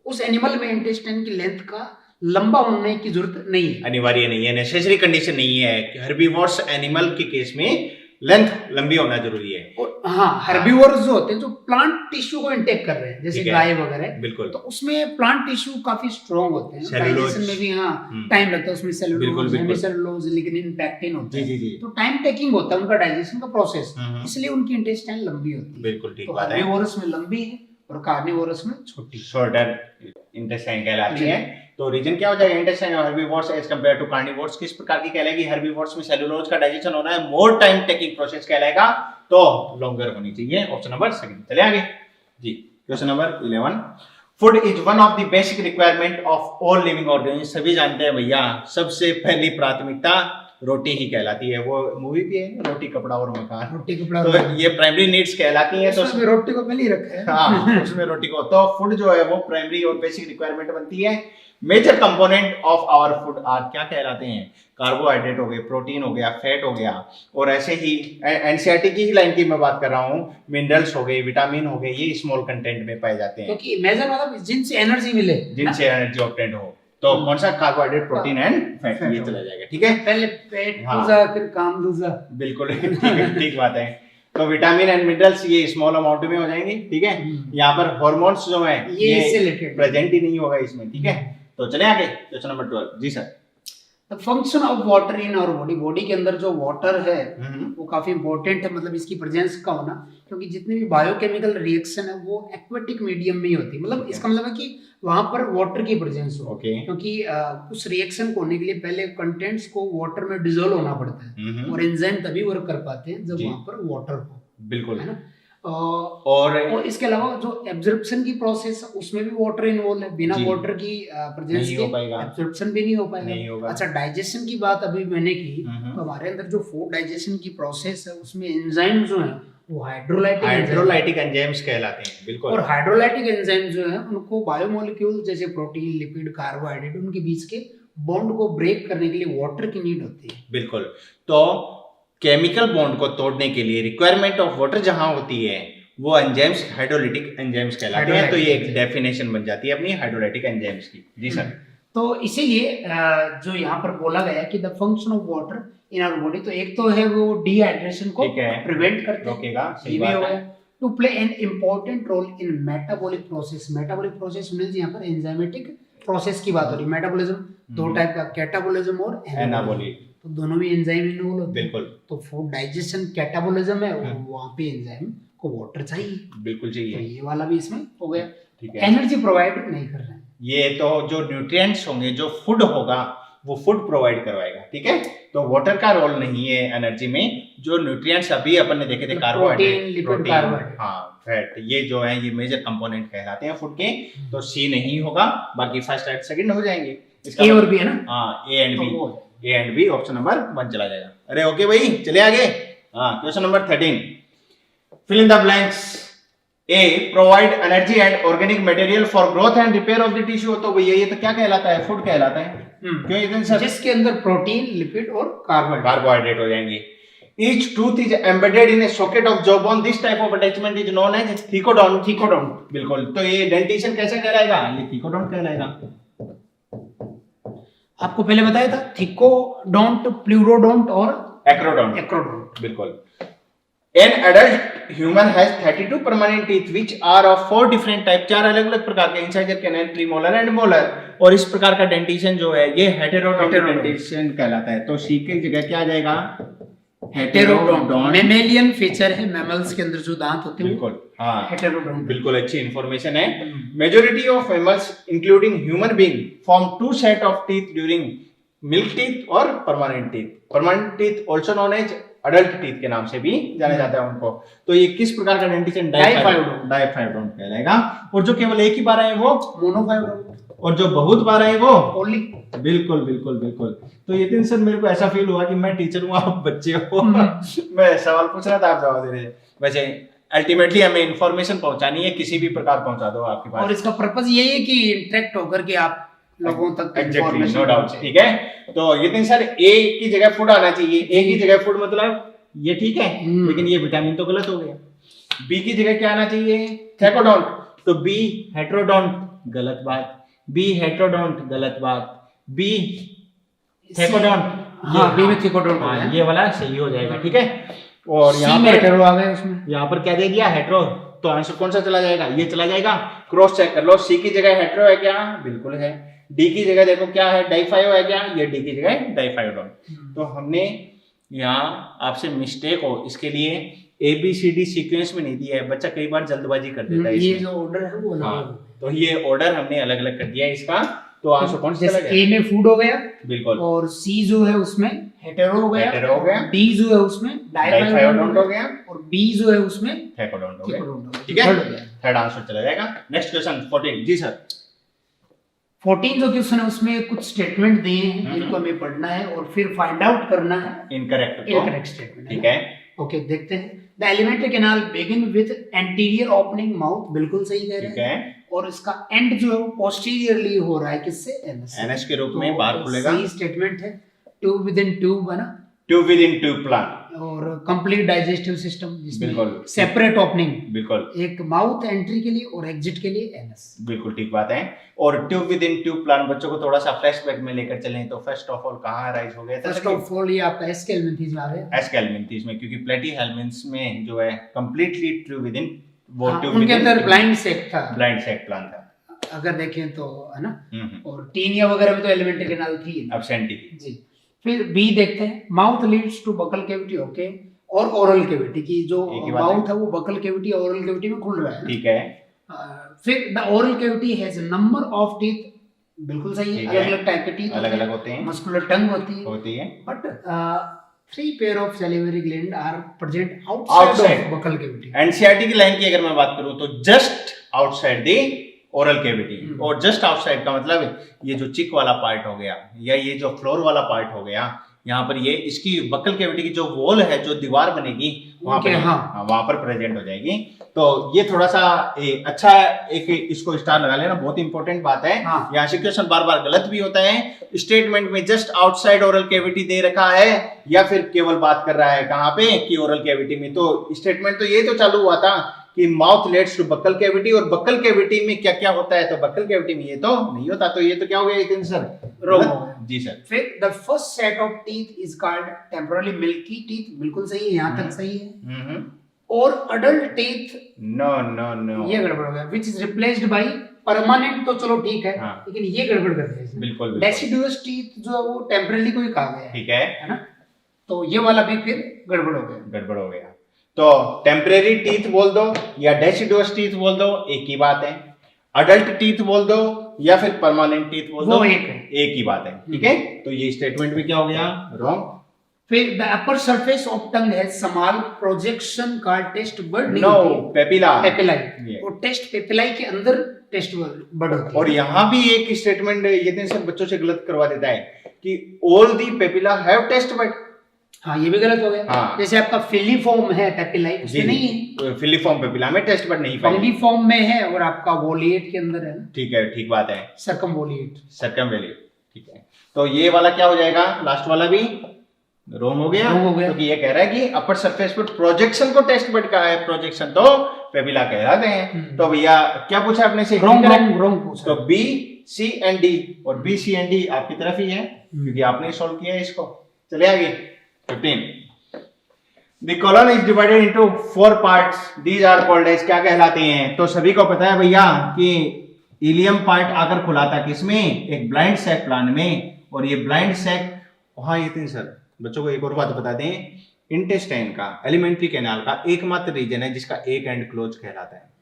उस एनिमल में इंटेस्टाइन की लेंथ का लंबा होने की जरूरत नहीं है, अनिवार्य नहीं है, नेसेसरी कंडीशन नहीं है कि हर्बीवोर्स एनिमल के केस में लेंथ लंबी होना जरूरी है। और हाँ, हर्बीवोर्स जो होते हैं जो प्लांट टिश्यू को इंटेक कर रहे हैं जैसे गाय वगैरह, बिल्कुल, तो उसमें प्लांट टिश्यू काफी स्ट्रॉन्ग होते हैं, डाइजेशन में भी हाँ टाइम लगता है, उसमें सेलुलोज, हेमिसेलुलोज, लिग्निन, पैक्टिन होते हैं, तो टाइम टेकिंग होता है उनका डाइजेशन का प्रोसेस, इसलिए उनकी इंटेस्टाइन लंबी होती है। बिल्कुल ठीक बात है। हर्बीवोरस में लंबी है और कार्निवोरस में छोटी, शॉर्टर इंटेस्टाइन कहलाती है। तो रीजन क्या हो जाएगा इंटेस्टाइन और herbivores as compare to carnivores, किस प्रकार की कहलाएगी? हर्बीवोर्स में सेलुलोज का डाइजेशन होना है, मोर टाइम टेकिंग प्रोसेस कहलाएगा, तो लॉन्गर होनी चाहिए। Option number second. चले आगे जी, question number 11। Food is one of the basic requirement of all living organism. सभी जानते हैं भैया, सबसे पहली प्राथमिकता रोटी ही कहलाती है। वो मूवी भी है, रोटी कपड़ा और मकान, रोटी कपड़ा, तो ये प्राइमरी नीड्स कहलाती हैं। तो उसमें रोटी को पहले ही रखा है, हाँ उसमें रोटी को, तो फूड जो है वो प्राइमरी और बेसिक रिक्वायरमेंट बनती है। Major component of our food are क्या कहलाते हैं? कार्बोहाइड्रेट हो गए, प्रोटीन हो गया, फैट हो गया, और ऐसे ही एनसीईआरटी की ही लाइन की मैं बात कर रहा हूँ, मिनरल्स हो गए, विटामिन हो गए, ये स्मॉल कंटेंट में पाए जाते हैं, क्योंकि मेजर मतलब जिनसे एनर्जी मिले, जिनसे एनर्जी ऑब्टेन हो। तो कौन सा? कार्बोहाइड्रेट, प्रोटीन एंड फैट, ये चला जाएगा। ठीक है, पहले पेट दूजा फिर काम दूजा, बिल्कुल ठीक बात है। तो विटामिन एंड मिनरल्स ये स्मॉल अमाउंट में हो जाएंगे। ठीक है, यहाँ पर हार्मोन्स जो है ये प्रेजेंट ही नहीं होगा इसमें। ठीक है, तो चले आगे क्वेश्चन नंबर 12। जी sir. The function of water in our body, body के अंदर जो वाटर है वो काफी इंपॉर्टेंट है, मतलब इसकी प्रेजेंस का होना, क्योंकि जितनी भी बायोकेमिकल रिएक्शन है वो एक्वेटिक मीडियम में ही होती है, मतलब इसका मतलब है कि वहां पर वाटर की प्रेजेंस हो, क्योंकि उस रिएक्शन को होने के लिए पहले कंटेंट्स को वाटर में डिसॉल्व होना पड़ता है, और एंजाइम तभी वर्क कर पाते हैं जब वहां पर वाटर हो। बिल्कुल, है ना। और इसके अलावा जो एब्जॉर्प्शन की प्रोसेस है उसमें भी वाटर इन्वॉल्व है, बिना वाटर की प्रेजेंस के एब्जॉर्प्शन भी नहीं हो पाएगा। अच्छा, डाइजेशन की बात अभी मैंने की, तो हमारे अंदर जो फूड डाइजेशन की प्रोसेस है उसमें एंजाइम जो है वो हाइड्रोलाइटिक एंजाइम्स कहलाते हैं। बिल्कुल, और हाइड्रोलाइटिक एंजाइम जो है उनको बायोमोलिक्यूल जैसे प्रोटीन, लिपिड, कार्बोहाइड्रेट, उनके बीच के बॉन्ड को ब्रेक करने के लिए वाटर की नीड होती है। बिल्कुल, तो केमिकल बॉन्ड को तोड़ने के लिए रिक्वायरमेंट ऑफ वाटर जहां होती है वो एंजाइम्स हाइड्रोलाइटिक एंजाइम्स कहलाते हैं। तो ये एक डेफिनेशन बन जाती है अपनी हाइड्रोलाइटिक एंजाइम्स की। जी सर। तो इसीलिए जो यहाँ पर बोला गया कि the function of water in our body, तो एक तो है वो डिहाइड्रेशन को प्रिवेंट करते हैं, to play an important role in metabolic process. Metabolic process means यहाँ पर एंजाइमेटिक प्रोसेस की बात हो रही है। मेटाबॉलिज्म दो टाइप का, कैटाबॉलिज्म और एनाबॉलिक, तो दोनों में एंजाइम इन्वॉल्व होते हैं। बिल्कुल, तो फूड डाइजेशन कैटाबॉलिज्म है, वहां पे एंजाइम को वाटर चाहिए। बिल्कुल चाहिए, तो ये वाला भी इसमें हो गया। ठीक है, एनर्जी प्रोवाइड नहीं कर रहे हैं, ये तो जो न्यूट्रिएंट्स होंगे, जो फूड होगा वो फूड प्रोवाइड करवाएगा। ठीक है, तो वाटर का रोल नहीं है एनर्जी में। जो न्यूट्रिएंट्स अभी अपन ने देखे थे, कार्बोहाइड्रेट, प्रोटीन, हाँ फैट, ये जो है ये मेजर कंपोनेंट कहलाते हैं फूड के। तो सी नहीं होगा, बाकी फर्स्ट एंड सेकंड हो जाएंगे। ए और बी है ना, हाँ A and B option number 1 चला जाएगा। अरे ओके भाई, चले आगे। हाँ, question number 13, fill in the blanks. A, provide energy and organic material for growth and repair of the tissue. तो भैया ये तो क्या कहलाता है? फूड कहलाता है। क्यों? इतने जिसके अंदर प्रोटीन, लिपिड और कार्बोहाइड्रेट हो जाएंगे। Each tooth is embedded in a socket of jawbone. This type of attachment is known as thecodont. बिल्कुल, तो ये डेंटिशन कैसे कहलाएगा? ये थीकोडोंट कहलाएगा। आपको पहले बताया था थिकोडोंट, प्लूरोडोंट और एक्रोडोंट। बिल्कुल। An adult human has 32 permanent teeth which are of 4 different type, 4 अलग-अलग प्रकार के, incisor, canine, premolar and molar. और इस प्रकार का डेंटिशन जो है ये हेटेरोडोंटिक डेंटिशन कहलाता है। तो सी की जगह क्या आ जाएगा? हेटेरोडोंट। मैमेलियन फीचर है, मैमल्स के अंदर जो दांत होते हैं। बिल्कुल, हाँ हेटेरोडोंट। बिल्कुल, अच्छी इंफॉर्मेशन है। Majority of mammals including human being form 2 set of teeth during milk teeth और permanent teeth. Permanent teeth also known as adult teeth के नाम से भी जाना जाता है उनको। तो ये किस प्रकार का डेंटिशन? डाइफाइडोंट कहलाएगा। और जो केवल एक ही बार है वो मोनोफाइडोंट, और जो बहुत बार है वो पॉली। बिल्कुल। तो ये दिन सर मेरे को ऐसा फील हुआ कि मैं टीचर हूँ, आप बच्चे हो। मैं सवाल पूछ रहा था, आप जवाब दे रहे। वैसे अल्टीमेटली हमें इंफॉर्मेशन पहुंचानी है, किसी भी प्रकार पहुंचा दो आपके पास, और इसका पर्पस यही है कि इंटरेक्ट होकर के आप लोगों तक इंफॉर्मेशन, नो डाउट। ठीक है, तो ये दिन सर ए की जगह फूड आना चाहिए। ए की जगह फूड मतलब ये ठीक है, लेकिन ये विटामिन तो गलत हो गया। बी की जगह क्या आना चाहिए? थैकोडोंट। तो बी हेट्रोडोंट, गलत बात। बी हेट्रोडोंट, गलत बात। बी थैकोडोंट, हाँ, बी में थैकोडोंट हो गया। ये वाला सही हो जाएगा, ठीक है। और यहाँ पर हेटेरो आ गया उसमें, यहाँ पर क्या दे दिया? हेट्रो। तो आंसर कौन सा चला जाएगा? ये चला जाएगा। क्रॉस चेक कर लो, सी की जगह हेट्रो है क्या? बिल्कुल है। डी की जगह देखो क्या है? डाइफाइव है क्या? ये डी की जगह डाइफाइडोन। तो हमने यहाँ आपसे मिस्टेक हो इसके लिए ABCD सीक्वेंस में नहीं दिया है, बच्चा कई बार जल्दबाजी कर देता है। ये जो ऑर्डर है वो हाँ, तो ये ऑर्डर हमने अलग अलग कर दिया है इसका। तो आंसर कौन सा चला गया? ए में फूड हो गया, बिल्कुल, और सी जो है उसमें हेटेरो हो गया, हेटेरो हो गया। डी जो है उसमें डाइफाइडोन हो गया, और बी जो है उसमें थैकोडोन हो थैकोडोन। गया, ठीक है। थर्ड आंसर चला जाएगा। Next question 14। जी सर। 14 जो क्वेश्चन है उसमें कुछ स्टेटमेंट दिए हैं, इनको हमें पढ़ना है और फिर फाइंड आउट करना है इनकरेक्ट स्टेटमेंट, ठीक है। ओके, देखते हैं। The alimentary canal begin with anterior opening mouth, बिल्कुल सही कह रहे हैं। और इसका एंड जो है वो पोस्टीरियरली हो रहा है, किससे? एनएस के रूप में बाहर खुलेगा। सही स्टेटमेंट है। ट्यूब विद इन ट्यूब है ना, tube with in tube plan, और कंप्लीट डाइजेस्टिव सिस्टम बिल्कुल सेपरेट ओपनिंग, बिल्कुल एक माउथ एंट्री के लिए और एग्जिट के लिए एनएस, बिल्कुल ठीक बात है। और tube with in tube plan, बच्चों को थोड़ा सा फ्लैशबैक में लेकर चलें तो फर्स्ट ऑफ ऑल कहाँ राइज हो गया था? फर्स्ट ऑफ ऑल ये आपका एस केल्विन में आ गया, एस केल्विन में, क्योंकि प्लेटीहेल्मिन्थ में जो है कंप्लीटली ट्यूब विद इन, वो ट्यूब उनके अंदर ब्लाइंड सेक था, ब्लाइंड सेक प्लान था अगर देखें तो, है ना। और टीनिया वगैरह में तो एलिमेंट्री कैनाल थी, एब्सेंटी थी जी। फिर बी देखते हैं। Mouth leads to buccal cavity, okay, और ओरल कैविटी की जो माउथ है वो बकल कैविटी और ओरल कैविटी में खुल रहा है, ठीक है। फिर the oral cavity has number of teeth, बिल्कुल सही है। अलग अलग टाइप के टीथ अलग अलग होते हैं, मस्कुलर टंग होती है, but 3 pair of salivary gland are present outside of buccal cavity. NCERT की लाइन की अगर मैं बात करूं तो just outside the oral cavity, और जस्ट आउटसाइड का मतलब ये जो चिक वाला पार्ट हो गया या ये जो फ्लोर वाला पार्ट हो गया, यहाँ पर ये इसकी बकल कैविटी की जो वॉल है, जो दीवार बनेगी वहां पर, वहां पर प्रेजेंट हो जाएगी। तो ये थोड़ा सा अच्छा एक इसको स्टार लगा लेना, बहुत इंपॉर्टेंट बात है। यहाँ से क्वेश्चन बार बार गलत भी होता है। स्टेटमेंट में जस्ट आउटसाइड ओरल कैविटी दे रखा है या फिर केवल बात कर रहा है कहाँ पे कि ओरल कैविटी में। तो स्टेटमेंट तो ये तो चालू हुआ था कि mouth leads to buccal cavity, और बकल कैविटी में क्या क्या होता है, तो बकल कैविटी में ये तो नहीं होता। तो ये तो क्या हो गया इतने सर? रॉन्ग जी सर। फिर the first set of teeth is called temporarily milky teeth, बिल्कुल सही है, यहाँ तक सही है। और adult teeth, no no no, ये गड़बड़ हो गया। Which is replaced by permanent, तो चलो ठीक है, लेकिन ये गड़बड़ कर दिया इसने। बिल्कुल डेसिडुअस टीथ जो है वो टेम्परेरी को ही कहा गया है, ठीक है ना। तो ये वाला भी फिर गड़बड़ हो गया। तो टेम्परेरी टीथ बोल दो या डेसिडुअस टीथ बोल दो, एक ही बात है। अडल्ट टीथ बोल दो या फिर परमानेंट टीथ बोल दो, एक ही बात है, ठीक है। तो ये स्टेटमेंट भी क्या हो गया? रॉन्ग। फिर the upper surface of tongue has small projection called taste bud, no, papillae, और टेस्ट पेपिलाई के अंदर टेस्ट बड होती है। और यहाँ भी एक स्टेटमेंट ये सब बच्चों से गलत करवा देता है कि all the papilla have taste bud. हाँ, ये भी गलत हो गया। जैसे आपका फिलीफॉर्म है पेपिलाई, उसमें नहीं है। फिलीफॉर्म पेपिला में टेस्ट बड नहीं, फंगीफॉर्म में है, और आपका वोलिएट के अंदर है ना। ठीक है, ठीक बात है। सर्कमवोलिएट, ठीक है। तो ये वाला क्या हो जाएगा? लास्ट वाला भी रॉन्ग हो गया, क्योंकि ये कह रहा है कि अपर सरफेस पर प्रोजेक्शन को टेस्ट बड का है, प्रोजेक्शन तो पेपिला कहलाते हैं। तो भैया क्या पूछा आपने से? रॉन्ग। तो बी, सी एंड डी, और बी, सी एंड डी आपकी तरफ ही है क्योंकि आपने सॉल्व किया है इसको। चले आगे 15। The colon is divided into 4 parts. These are called as, क्या कहलाते हैं? तो सभी को पता है भैया कि इलियम पार्ट आकर खुला था किसमें? एक ब्लाइंड सैक प्लान में, और ये ब्लाइंड सैक वहां ये थी सर। बच्चों को एक और बात बता दें, इंटेस्टाइन का, एलिमेंट्री कैनाल का एकमात्र रीजन है जिसका एक एंड क्लोज कहलाता है।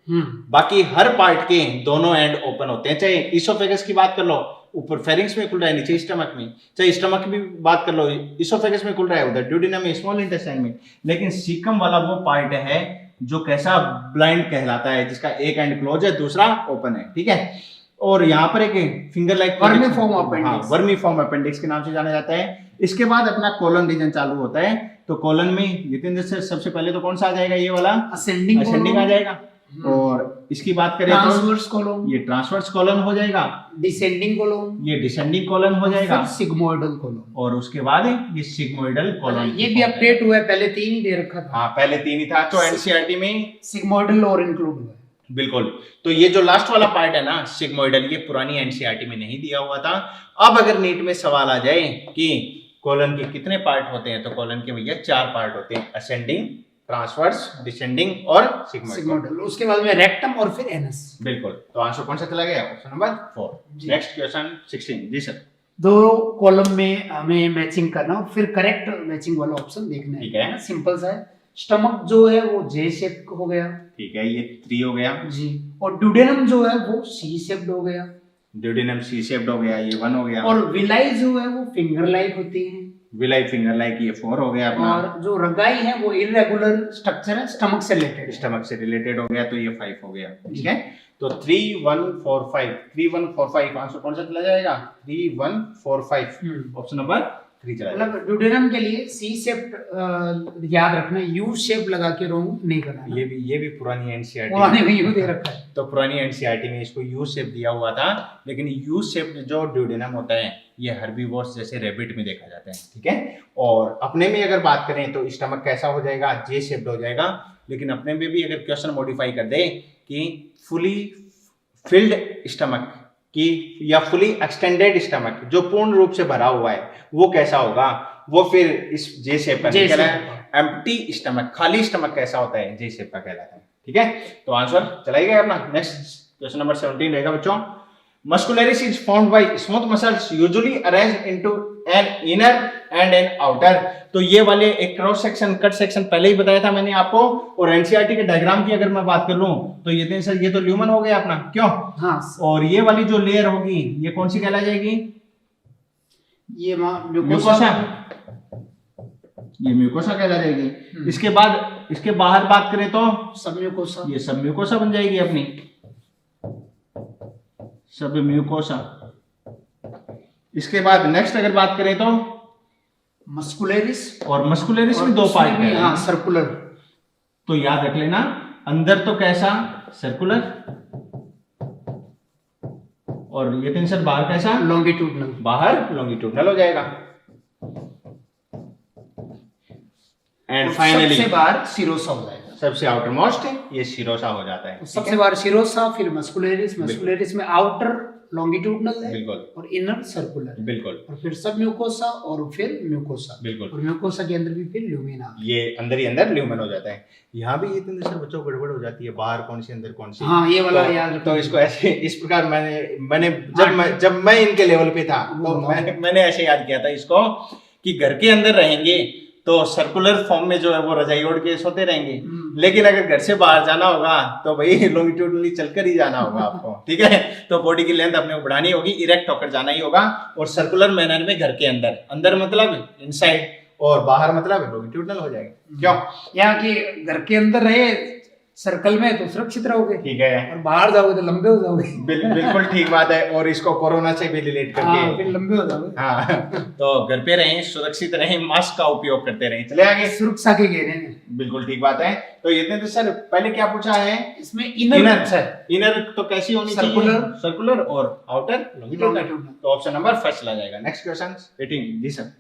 बाकी हर पार्ट के दोनों एंड ओपन होते हैं। चाहे इसोफेगस की बात कर लो, ऊपर फेरिंग्स में खुल रहा है, नीचे स्टमक में। चाहे स्टमक की बात कर लो, इसोफेगस में खुल रहा है, उधर ड्यूडेनम में, स्मॉल इंटेस्टाइन में। लेकिन सीकम वाला वो पार्ट है जो कैसा? ब्लाइंड कहलाता है, जिसका एक एंड क्लोज है, दूसरा ओपन है, ठीक है। और यहाँ पर एक फिंगर लाइक वर्मीफॉर्म अपेंडिक्स के नाम से जाना जाता है। इसके बाद अपना कोलन रीजन चालू होता है। तो कोलन में जितेंद्र से सबसे पहले तो कौन सा आ जाएगा? ये वाला असेंडिंग आ जाएगा। और इसकी बात करें ट्रांसवर्स कॉलम, ये ट्रांसवर्स कॉलन हो जाएगा, डिसेंडिंग कॉलम, ये डिसेंडिंग कॉलन हो जाएगा, सिग्मोइडल कॉलम, और उसके बाद ये सिग्मोइडल कॉलन। ये भी अपडेट हुआ है, पहले 3 ही दे रखा था। हाँ, पहले 3 ही था, तो एनसीईआरटी में सिग्मोइडल और इंक्लूड हुआ है। बिल्कुल। तो ये जो लास्ट वाला पार्ट है ना सिग्मोइडल, ये पुरानी एनसीईआरटी में नहीं दिया हुआ था। अब अगर नीट में सवाल आ जाए कि कॉलन के कितने पार्ट होते हैं, तो कॉलन के भैया 4 पार्ट होते हैं, असेंडिंग, ट्रांसवर्स, डिसेंडिंग और सिग्मोइडल। उसके बाद में रेक्टम और फिर एनस। बिल्कुल। तो आंसर कौन सा चला गया? Option number 4। Next question 16। जी सर। 2 कॉलम में हमें मैचिंग करना और फिर करेक्ट मैचिंग वाला ऑप्शन देखना है। ठीक है, सिंपल सा है। स्टमक जो है वो जे शेप हो गया, ठीक है, ये 3 हो गया जी। और ड्यूडेनम जो है वो सी शेप्ड हो गया, ड्यूडेनम सी शेप्ड हो गया, ये 1 हो गया। और विलाई जो है वो फिंगर लाइक होती है, विलाई फिंगर लाइक, ये 4 हो गया अपना। और जो रगाई है वो इरेगुलर स्ट्रक्चर है, स्टमक से रिलेटेड, स्टमक से रिलेटेड हो गया, तो ये 5 हो गया। ठीक है, तो 3 1 4 5, 3 1 4 5 आंसर कौन सा चला जाएगा? 3 1 4 5, ऑप्शन नंबर 3 चला जाएगा। मतलब ड्यूडेनम के लिए सी शेप याद रखना, यू शेप लगा के रॉन्ग नहीं करना। ये भी पुरानी एनसीईआरटी पुराने में यू दे रखा है, तो पुरानी एनसीईआरटी में इसको यू शेप दिया हुआ था, लेकिन यू शेप जो ड्यूडेनम होता है ये हर्बीवोर्स जैसे रैबिट में देखा जाता है। ठीक है, और अपने में अगर बात करें तो स्टमक कैसा हो जाएगा? जे शेप्ड हो जाएगा। लेकिन अपने में भी अगर क्वेश्चन मॉडिफाई कर दे कि फुली फिल्ड स्टमक की या फुली एक्सटेंडेड स्टमक, जो पूर्ण रूप से भरा हुआ है, वो कैसा होगा? वो फिर इस जे शेप का कहलाता है। एम्प्टी स्टमक, खाली स्टमक कैसा होता है? जे शेप का कहलाता है। ठीक है, तो आंसर चला गया अपना। नेक्स्ट क्वेश्चन नंबर 17 रहेगा बच्चों। Muscularis is formed by smooth muscles usually arranged into an inner and an outer। तो ये वाले एक क्रॉस सेक्शन, कट सेक्शन पहले ही बताया था मैंने आपको। और एनसीईआरटी के डायग्राम की अगर मैं बात कर लूं तो ये सर, ये तो ल्यूमन हो गया अपना, क्यों? हाँ। और ये वाली जो लेयर होगी ये कौन सी कहला जाएगी? ये म्यूकोसा, ये म्यूकोसा कहला जाएगी। इसके बाद इसके बाहर बात करें तो सबम्यूकोसा, ये सबम्यूकोसा बन जाएगी अपनी, सब म्यूकोसा। इसके बाद नेक्स्ट अगर बात करें तो मस्कुलरिस, और मस्कुलरिस में 2 पार्ट है। हाँ, सर्कुलर। तो याद रख लेना, अंदर तो कैसा? सर्कुलर, और ये टेंशन बाहर कैसा? लॉन्गिट्यूडनल, बाहर लॉन्गिट्यूडनल हो जाएगा। एंड फाइनली सबसे बाहर सिरोसा हो जाएगा, सबसे आउटर मोस्ट ये सिरोसा हो जाता है। सबसे बाहर सिरोसा, फिर मस्कुलरिस, मस्कुलरिस में आउटर लॉन्गिट्यूडनल है, बिल्कुल, और इनर सर्कुलर, बिल्कुल, और फिर सब म्यूकोसा और फिर म्यूकोसा, बिल्कुल, और म्यूकोसा के अंदर भी फिर ल्यूमिना, ये अंदर ही अंदर ल्यूमन हो जाता है। यहाँ भी ये सर बच्चों गड़बड़ हो जाती है, बाहर कौन सी अंदर कौन सी। हाँ, ये वाला याद रखो। तो इसको ऐसे इस प्रकार मैंने जब मैं इनके लेवल पे था तो मैंने ऐसे याद किया था इसको कि घर के अंदर रहेंगे तो सर्कुलर फॉर्म में जो है वो रजाई ओढ़ के सोते रहेंगे, लेकिन अगर घर से बाहर जाना होगा तो भाई लॉन्गिट्यूडनली चलकर ही जाना होगा आपको। ठीक है, तो बॉडी की लेंथ अपने को बढ़ानी होगी, इरेक्ट होकर जाना ही होगा, और सर्कुलर मैनर में घर के अंदर, अंदर मतलब इनसाइड और बाहर मतलब लॉन्गिट्यूडनल हो जाएगा। क्यों? यहाँ की घर के अंदर रहे सर्कल में तो सुरक्षित रहोगे, ठीक है, और बाहर जाओगे तो लंबे हो जाओगे। बिल्कुल ठीक बात है, और इसको कोरोना से भी रिलेट करके फिर लंबे हो जाओगे। हाँ, तो घर पे रहें, सुरक्षित रहें, मास्क का उपयोग करते रहें। चले आगे, सुरक्षा के घेरे में। बिल्कुल ठीक बात है। तो इतने तो सर पहले क्या पूछा है इसमें? इनर सर, इनर तो कैसी होनी चाहिए? सर्कुलर और आउटर लॉन्गिट्यूडनल। तो ऑप्शन नंबर फर्स्ट चला जाएगा। Next question 18। जी sir.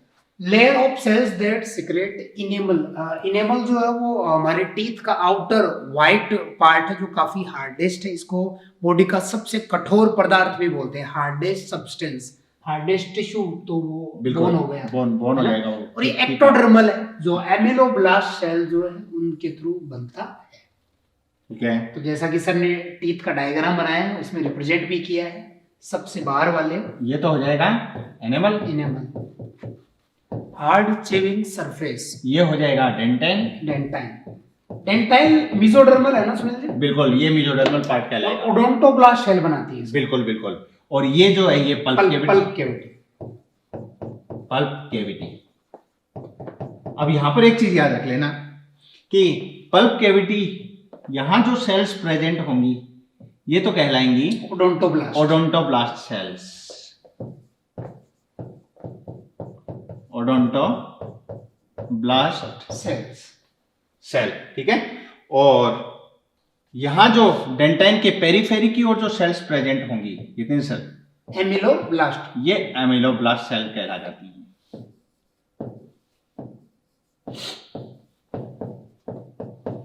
Layer of cells that secrete enamel. Enamel जो है वो हमारे टीथ का आउटर व्हाइट पार्ट है जो काफी हार्डेस्ट है, इसको बॉडी का सबसे कठोर पदार्थ भी बोलते हैं, हार्डेस्ट सब्सटेंस, हार्डेस्ट टिश्यू, तो वो बोन हो गया, बोन हो जाएगा वो। और ये एक्टोडर्मल है जो एमिलोब्लास्ट सेल जो है उनके थ्रू बनता है। ठीक है, तो जैसा कि सर ने टीथ का डायग्राम बनाया है उसमें रिप्रेजेंट भी किया है, सबसे बाहर वाले ये तो हो जाएगा एनेमल, हार्ड चेविंग सरफेस ये हो जाएगा डेंटाइन मेसोडर्मल है ना सुनील जी? बिल्कुल, ये मेसोडर्मल पार्ट कहलाएगा। ओडोंटोब्लास्ट सेल बनाती है, बिल्कुल बिल्कुल। और ये जो है ये पल्प कैविटी। अब यहां पर एक चीज याद रख लेना कि पल्प कैविटी, यहां जो सेल्स प्रेजेंट होंगी ये तो कहलाएंगी ओडोंटोब्लास्ट सेल्स, ओडोंटोब्लास्ट सेल। ठीक है, और यहाँ जो डेंटाइन के पेरिफेरी की ओर जो सेल्स प्रेजेंट होंगी कितने सर, एमिलोब्लास्ट, ये एमिलोब्लास्ट सेल कहला जाती है।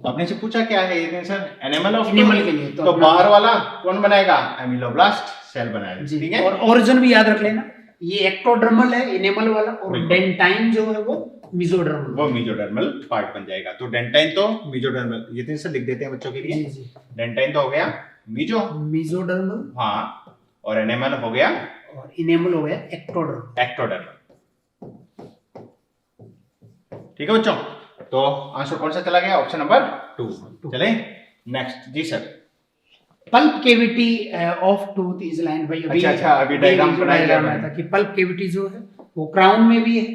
आपने से पूछा क्या है ये सर, एनिमल ऑफ एनिमल के लिए तो बाहर वाला कौन बनाएगा, एमिलोब्लास्ट सेल बनाएगा, ठीक है। और ओरिजिन भी याद रख लेना, ये एक्टोडर्मल है एनिमल वाला, और डेंटाइन जो है वो मेसोडर्मल, वो मेसोडर्मल पार्ट बन जाएगा। तो डेंटाइन तो मेसोडर्मल, ये से लिख देते हैं बच्चों के लिए। जी जी, डेंटाइन तो हो गया मेसोडर्मल, हाँ, और एनिमल हो गया, और एनिमल हो गया एक्टोडर्मल। एक्टोडर्मल, ठीक है बच्चों। तो आंसर कौन सा चला गया, ऑप्शन नंबर 2। चले नेक्स्ट जी sir. Pulp cavity of tooth is lined by, अच्छा अभी डायग्राम बनाया था कि पल्प केविटी जो है वो क्राउन में भी है,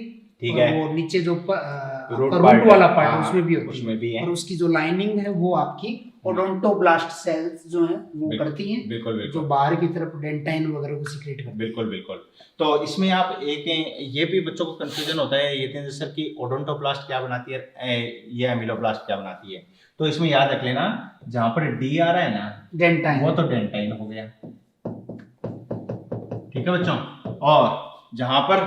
ठीक है, वो नीचे जो रूट वाला पार्ट है उसमें भी होती है, उसमें भी है, और उसकी जो लाइनिंग है वो आपकी ओडोंटोब्लास्ट सेल्स जो है वो करती हैं, बिल्कुल बिल्कुल, जो बाहर की तरफ डेंटाइन वगैरह को सीक्रेट करती है। बिल्कुल बिल्कुल। तो इसमें आप एक ये भी बच्चों को कंफ्यूजन होता है ये सर कि ओडोंटोब्लास्ट क्या बनाती है, ये एमिलोब्लास्ट क्या बनाती है। तो इसमें याद रख लेना, जहां पर डी आ रहा है ना डेंटाइन, वो तो डेंटाइन हो गया, ठीक है बच्चों। और जहां पर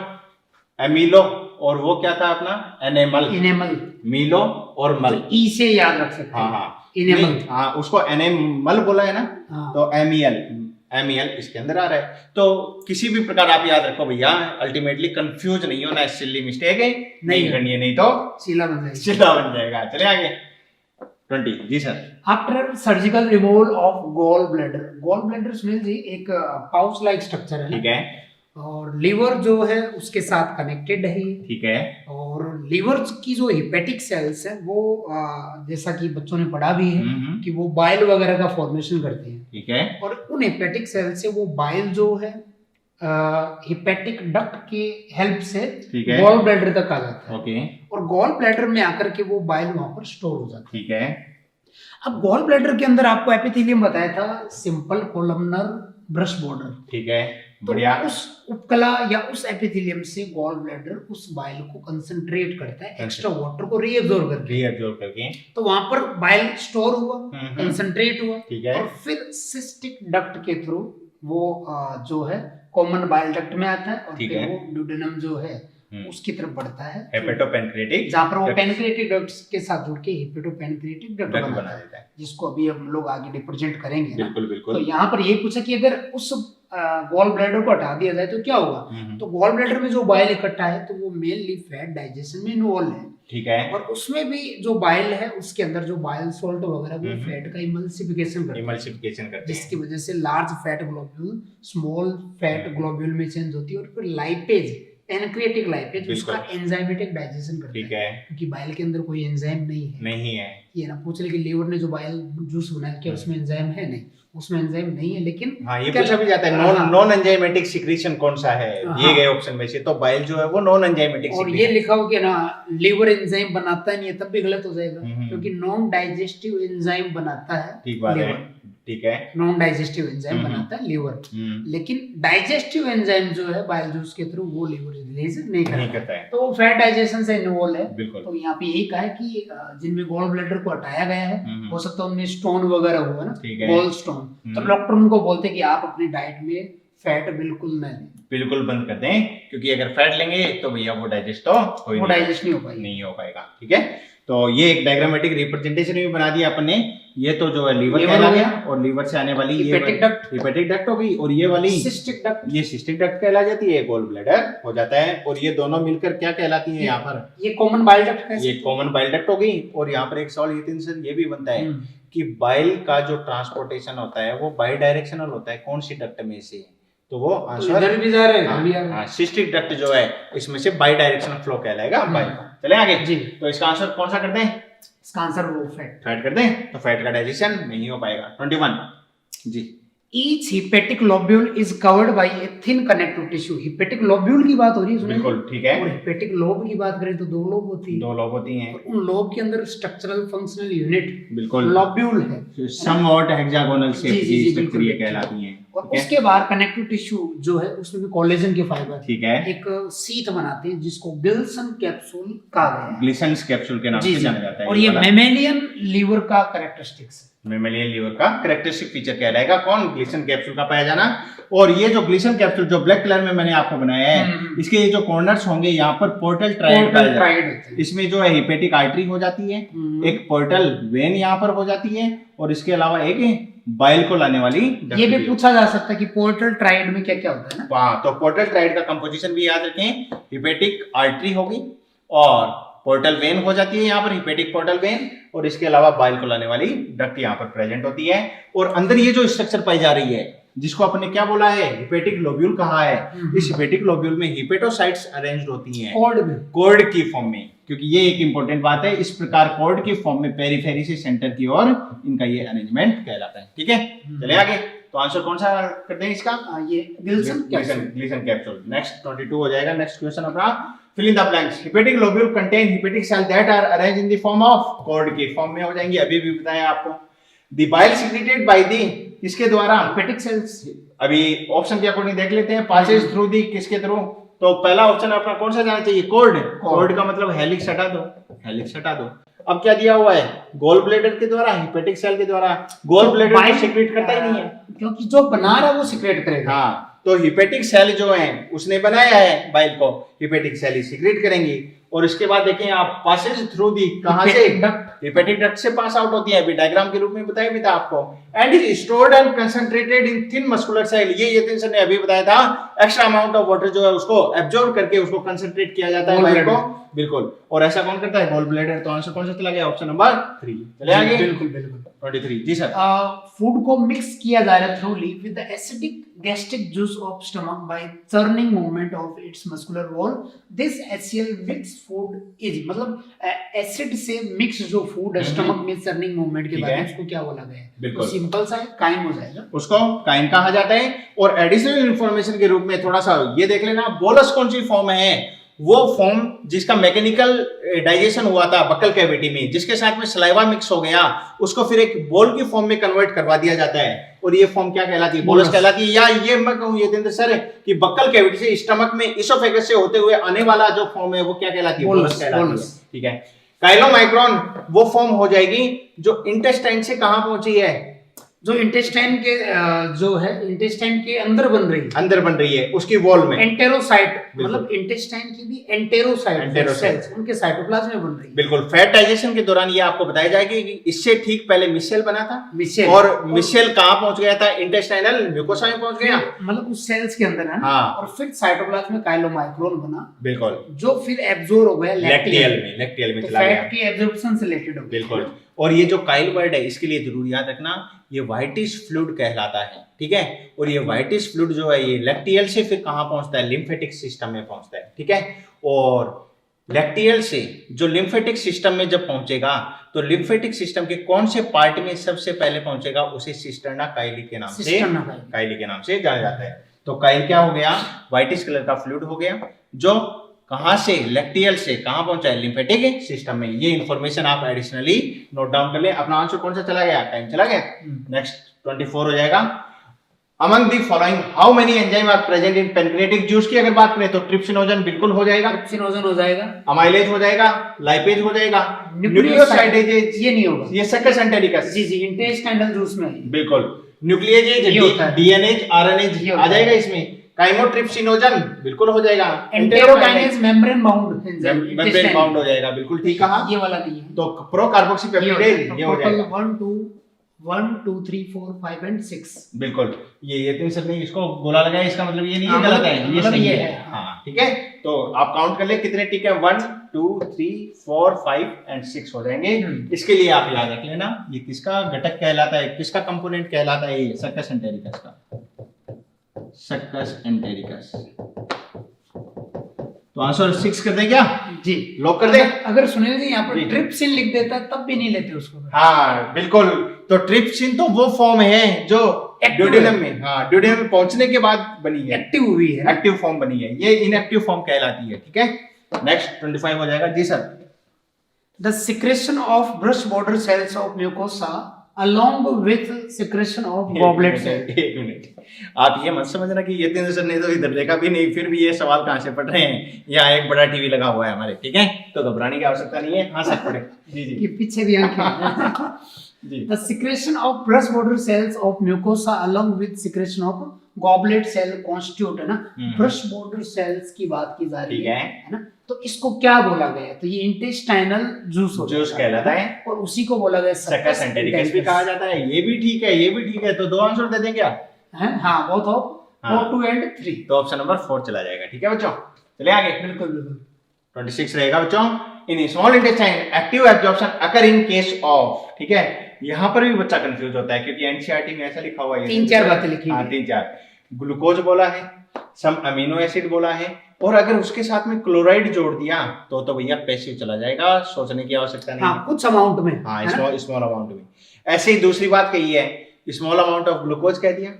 एमिलो और वो क्या था अपना एनेमल, एनेमल, मिलो और मल, तो ई से याद रख सकते हैं। हाँ एनेमल, हाँ, उसको एनेमल बोला है ना, हाँ। तो एमियल इसके अंदर आ रहा है। तो किसी भी प्रकार आप याद रखो भैया, अल्टीमेटली कंफ्यूज नहीं होना, सिली मिस्टेक है नहीं करनी है, नहीं तो सीला बन जाएगा, सीधा बन जाएगा। चले आगे 20 जी sir. After surgical removal of gall bladder Sunil ji एक पाउच लाइक स्ट्रक्चर है, ठीक है, और लीवर जो है उसके साथ कनेक्टेड है, ठीक है, और लीवर की जो हिपेटिक सेल्स है वो जैसा कि बच्चों ने पढ़ा भी है कि वो बाइल वगैरह का फॉर्मेशन करते हैं, ठीक है, और उन हिपेटिक सेल से वो बाइल जो है हिपेटिक डक्ट की हेल्प से गॉल ब्लैडर तक आ जाता है, ओके, और गॉल ब्लैडर में आकर के वो बाइल वहां पर स्टोर हो जाता है, ठीक है। अब गॉल ब्लैडर के अंदर आपको एपिथेलियम बताया था, सिंपल कोलमनर ब्रश बॉर्डर, ठीक है, तो बढ़िया। उस उपकला या उस एपिथेलियम से गॉल ब्लैडर उस बाइल को कंसंट्रेट करता है, एक्स्ट्रा वाटर को रीअब्सॉर्ब करके, तो वहां पर बाइल स्टोर हुआ, कंसंट्रेट हुआ, ठीक है, और फिर सिस्टिक डक्ट के थ्रू वो जो है कॉमन बाइल डक्ट में आता है, और फिर वो ड्यूडेनम जो है उसकी तरफ बढ़ता है, हेपेटोपेनक्रिएटिक, जहां पर वो पेनक्रिएटिक डक्ट के साथ जुड़ के हेपेटोपेनक्रिएटिक डक्ट बना देता है, जिसको अभी हम लोग आगे रिप्रेजेंट करेंगे। बिल्कुल बिल्कुल। तो यहाँ पर यही पूछा कि अगर उस गॉल ब्लैडर को हटा दिया जाए तो क्या होगा, तो गॉल ब्लैडर में जो बाइल इकट्ठा है तो वो मेनली फैट डाइजेशन में इन्वॉल्व है, ठीक है, और उसमें भी जो बाइल है उसके अंदर जो बाइल सॉल्ट वगैरह वो फैट का इमल्सिफिकेशन करता है, जिसकी वजह से large fat globule small fat globule में चेंज होती है, और फिर लाइपेज पैनक्रिएटिक लाइपेज उसका एंजाइमेटिक डाइजेशन करता है, क्योंकि बाइल के अंदर कोई एंजाइम नहीं है। ये ना पूछ ले कि लीवर ने जो बाइल जूस बनाया क्या उसमें एंजाइम है, नहीं, उसमें एंजाइम नहीं है, लेकिन हाँ ये पूछा भी जाता है नॉन एंजाइमेटिक सिक्रीशन कौन सा है, ये गए ऑप्शन में से, तो बाइल जो है वो नॉन एंजाइमेटिक, और ये लिखा हो कि ना लीवर एंजाइम बनाता है नहीं है, तब भी गलत हो जाएगा, क्योंकि नॉन डाइजेस्टिव एंजाइम बनाता है, ठीक बात है, ठीक है, नॉन डाइजेस्टिव एंजाइम बनाता है लीवर, लेकिन डाइजेस्टिव एंजाइम जो है बाइल जूस के थ्रू वो लीवर रिलीज नहीं करता है, तो वो फैट डाइजेशन से इन्वॉल्व है। तो यहाँ पे यही कहा है कि जिनमें गॉल ब्लैडर को हटाया गया है, हो सकता है उनमें स्टोन वगैरह हुआ ना, गॉल स्टोन, तो डॉक्टर उनको बोलते हैं कि आप अपनी डाइट में फैट बिल्कुल न लें, बिल्कुल बंद कर दें, क्योंकि अगर फैट लेंगे तो भैया वो डाइजेस्ट नहीं हो पाएगा, ठीक है। तो ये एक डायग्रामेटिक रिप्रेजेंटेशन भी बना दिया अपन ने, ये तो जो है लीवर कहला गया, और लीवर से आने वाली ये हिपेटिक डक्ट हो गई, और ये वाली सिस्टिक डक्ट कहला जाती है, गॉल ब्लैडर हो जाता है, और ये दोनों मिलकर क्या कहलाती है यहाँ पर, ये कॉमन बाइल डक्ट है, ये कॉमन बाइल डक्ट हो गई। और यहाँ पर एक सवाल ये भी बनता है कि बाइल का जो ट्रांसपोर्टेशन होता है वो बाई डायरेक्शनल होता है, कौन सी डक्ट में से, तो वो आंसर इधर भी जा रहे हैं, सिस्टिक डक्ट जो है इसमें से बाई डायरेक्शनल फ्लो कहलाएगा बाइल। चले आगे जी, तो इसका आंसर कौन सा कर दें, इसका आंसर वो फैट कर दें, तो फैट का डाइजेशन नहीं हो पाएगा। 21 जी। Each hepatic lobule is covered by a thin connective tissue. hepatic lobule की बात हो रही है, बिल्कुल ठीक है, और hepatic lobe की बात करें तो दो लोब होती हैं, और उन लोब के अंदर स्ट्रक्चरल फंक्शनल यूनिट बिल्कुल लोब्यूल है, समवॉट हेक्सागोनल शेप की स्ट्रक्चर ये कहलाती हैं, और उसके बाहर कनेक्टिव टिश्यू जो है उसमें भी कोलेजन के फाइबर ठीक है, एक सीट बनाते हैं जिसको गिल्सन कैप्सूल कहा गया है। ग्लिसन कैप्सूल के नाम से जाना जाता है। और ये मेमेलियन लीवर का कैरेक्टरिस्टिक्स है। मेमेलियन लीवर का कैरेक्टरिस्टिक फीचर कहलाएगा कौन? ग्लिसन कैप्सूल का पाया जाना। और ये जो ग्लिसन कैप्सूल जो ब्लैक कलर में मैंने आपको बनाया है, इसके ये जो कॉर्नर्स होंगे यहाँ पर पोर्टल ट्रायड पाया जाता है। इसमें जो है हिपेटिक आर्टरी हो जाती है, एक पोर्टल वेन यहाँ पर हो जाती है, और इसके अलावा एक बाइल को लाने वाली ये भी पूछा जा सकता है कि पोर्टल ट्रायड में क्या क्या होता है ना। हाँ, तो पोर्टल ट्रायड का कंपोजिशन भी याद रखें। हिपेटिक आर्टरी होगी और पोर्टल वेन हो जाती है यहाँ पर, हिपेटिक पोर्टल वेन, और इसके अलावा बाइल को लाने वाली डक्ट यहाँ पर प्रेजेंट होती है। और अंदर ये जो स्ट्रक्चर पाई जा रही है जिसको अपने क्या बोला है, हिपेटिक लोब्यूल कहा है, इस हिपेटिक लोब्यूल में हिपेटोसाइट्स अरेंज्ड होती हैं कॉर्ड की फॉर्म में, क्योंकि ये एक इंपॉर्टेंट बात है। इस प्रकार कॉर्ड की फॉर्म में पेरिफेरी से सेंटर की ओर इनका ये अरेंजमेंट कहलाता है। ठीक है, चले आगे। तो आंसर कौन सा करते हैं इसका? ये ग्लिसन कैप्सूल। नेक्स्ट 22 हो जाएगा। नेक्स्ट क्वेश्चन अपना, fill in the blanks. Hepatic lobule contain hepatic cells that are arranged in the form of cord की फॉर्म में हो जाएंगी। अभी भी बताया आपको। The bile secreted by the किसके द्वारा? hepatic cells। अभी ऑप्शन के अकॉर्डिंग देख लेते हैं। passes through the किसके थ्रू? तो पहला ऑप्शन अपना कौन सा जाना चाहिए? कॉर्ड। कॉर्ड का मतलब हेलिक्स हटा दो, हेलिक्स हटा दो। अब क्या दिया हुआ है? गोल ब्लैडर के द्वारा, हिपेटिक सेल के द्वारा। गोल ब्लैडर तो सीक्रेट करता ही नहीं है, क्योंकि जो बना रहा है वो सीक्रेट करेगा। हाँ, तो हिपेटिक सेल जो है उसने बनाया है बाइल को, हिपेटिक सेल ही सीक्रेट करेंगी। और इसके बाद देखें आप, पासेज थ्रू दी, कहां से? हिपेटिक डक्ट से पास आउट होती है। अभी डायग्राम के रूप में बताया भी था आपको। And is stored and concentrated in thin muscular cell. ये यतिन सर ने अभी बताया था, एक्स्ट्रा अमाउंट ऑफ वाटर जो है उसको एब्जॉर्ब करके उसको कंसंट्रेट किया जाता है बाइल को। बिल्कुल। और ऐसा कौन करता है? Gall bladder. तो आंसर कौन सा चला गया? Option number 3। चले आगे। बिल्कुल बिल्कुल। 23 जी सर। फूड को मिक्स किया जा रहा है थ्रूली with the acidic gastric juice of stomach by churning movement of its muscular wall. This HCl mixed food is मतलब एसिड से मिक्स जो फूड है स्टमक में चर्निंग मूवमेंट के बाद उसको क्या बोला गया है? बिल्कुल सिंपल सा है, काइम हो जाएगा। उसको काइम कहा जाता है। और एडिशनल इंफॉर्मेशन के रूप में थोड़ा सा ये देख लेना, बोलस कौन सी फॉर्म है? वो फॉर्म जिसका मैकेनिकल डाइजेशन हुआ था बक्कल कैविटी में, जिसके साथ में सलाइवा मिक्स हो गया, उसको फिर एक बोल की फॉर्म में कन्वर्ट करवा दिया जाता है। और ये फॉर्म क्या कहलाती है? बोलस कहलाती है। या ये मैं कहूं यतेंद्र सर कि बक्कल कैविटी से स्टमक में इसोफेगस से होते हुए आने वाला जो फॉर्म है वो क्या कहलाती है? बोलस कहलाती है। ठीक है। काइलोमाइक्रोन वो फॉर्म हो जाएगी जो इंटेस्टाइन से कहां पहुंची है? जो इंटेस्टाइन के जो है इंटेस्टाइन के अंदर बन रही है, अंदर बन रही है उसकी वॉल में। एंटेरोसाइट मतलब इंटेस्टाइन की भी एंटेरोसाइट सेल्स उनके साइटोप्लाज्म में बन रही है। बिल्कुल। फैट डाइजेशन के दौरान ये आपको बताया जाएगा कि इससे ठीक पहले मिसेल बना था। मिसेल और मिसेल कहां पहुंच गया था? इंटेस्टाइनल म्यूकोसा में पहुंच गया, मतलब उस सेल्स के अंदर है ना। हाँ। और फिर साइटोप्लाज्म में काइलोमाइक्रोन बना। बिल्कुल। जो फिर एब्जॉर्ब हो गया लैक्टियल में चला गया। फैट की एब्जॉर्प्शन से रिलेटेड हो। बिल्कुल। और ये जो काइल वर्ड है इसके लिए जरूर याद रखना, ये व्हाइटिश फ्लूइड कहलाता है। ठीक है। और ये व्हाइटिश फ्लूइड जो है ये लैक्टियल से फिर कहां पहुंचता है? लिम्फेटिक सिस्टम में पहुंचता है। ठीक है। और लैक्टियल से जो लिम्फेटिक सिस्टम में जब पहुंचेगा तो लिम्फेटिक सिस्टम के कौन से पार्ट में सबसे पहले पहुंचेगा? उसे सिस्टर्ना काइली के नाम से जाना जाता है। तो काइल क्या हो गया? व्हाइटिश कलर का फ्लूइड हो गया जो कहां से? लैक्टियल से कहां पहुंचा है? लिम्फेटिक सिस्टम में। ये इंफॉर्मेशन आप एडिशनली नोट डाउन कर ले। अपना आंसर कौन सा चला गया? टाइम चला गया। नेक्स्ट 24 हो जाएगा। Among the following how many enzyme are present in pancreatic juice की अगर बात करें तो ट्रिप्सिनोजन बिल्कुल हो जाएगा, ट्रिप्सिनोजन हो जाएगा, अमाइलेज हो जाएगा, लाइपेज हो जाएगा, न्यूक्लियोसाइडेज ये नहीं होगा, ये सक्कस एंटेरिकस जी इंटेस्टाइनल जूस में बिल्कुल। न्यूक्लियेज, डीएनएज, आरएनएज आ जाएगा इसमें। काइमोट्रिप्सिनोजन बिल्कुल हो जाएगा। एंटेरोकाइनेज मेम्ब्रेन बाउंड हो जाएगा। बिल्कुल ठीक कहा। ये वाला नहीं है। तो प्रो कार्बोक्सीपेप्टिडेज ये हो जाएगा। 1 2 3 4 5 एंड 6 बिल्कुल। ये तीन सर ने इसको गोला लगाया, इसका मतलब ये नहीं है गलत है, ये सही है। हाँ ठीक है। तो आप काउंट कर ले कितने टिक है? 1 2 3 4 5 एंड 6 हो जाएंगे। इसके लिए आप याद रख लेना ये किसका घटक कहलाता है, किसका कंपोनेंट कहलाता है? ये सक्कस एंटेरिकस का, सक्कस एंटेरिकस। तो आंसर 6 कर दे क्या जी? लॉक कर दे। अगर सुनील जी यहाँ पर ट्रिप्सिन लिख देता तब भी नहीं लेते उसको। हाँ बिल्कुल। तो ट्रिप्सिन तो वो फॉर्म है जो ड्यूडेनम में, हाँ ड्यूडेनम में पहुंचने के बाद बनी है, एक्टिव हुई है, एक्टिव फॉर्म बनी है। ये इनएक्टिव फॉर्म कहलाती है। ठीक है। नेक्स्ट 25 हो जाएगा जी sir. The secretion of brush border cells of mucosa along with secretion of goblet cell। एक मिनट, आप ये मत समझना कि यतीन्द्र सर ने तो इधर देखा भी नहीं फिर भी ये सवाल कहाँ से पढ़ रहे हैं। यहाँ एक बड़ा टीवी लगा हुआ है हमारे, ठीक है, तो घबराने की आवश्यकता नहीं है, हाँ सर पढ़े जी जी। कि पीछे भी आंखें। The secretion of brush border cells of mucosa along with secretion of goblet cell constitute, है ना, brush border cells की बात की जा रही है ना, तो इसको क्या बोला गया? तो ये इंटेस्टाइनल जूस कहलाता है और उसी को बोला गया सकस एंटेरिकस भी कहा जाता है। ये भी ठीक है, ये भी ठीक है, तो दो आंसर दे दें क्या? हाँ, both of 4, 2 and 3, तो ऑप्शन नंबर 4 चला जाएगा। ठीक है बच्चों, चले आगे। बिल्कुल बिल्कुल। 26 रहेगा बच्चों, in small intestine active absorption occur in case of, ठीक है, यहाँ पर भी बच्चा कंफ्यूज होता है क्योंकि एनसीईआरटी में ऐसा लिखा हुआ है, 3-4 बातें लिखी हाँ 3-4, ग्लूकोज बोला है, सम अमीनो एसिड बोला है, और अगर उसके साथ में क्लोराइड जोड़ दिया तो भैया पैसिव चला जाएगा, सोचने की आवश्यकता नहीं। हाँ, कुछ अमाउंट में, हाँ स्मॉल अमाउंट में। ऐसे ही दूसरी बात कही है, स्मॉल अमाउंट ऑफ ग्लूकोज कह दिया,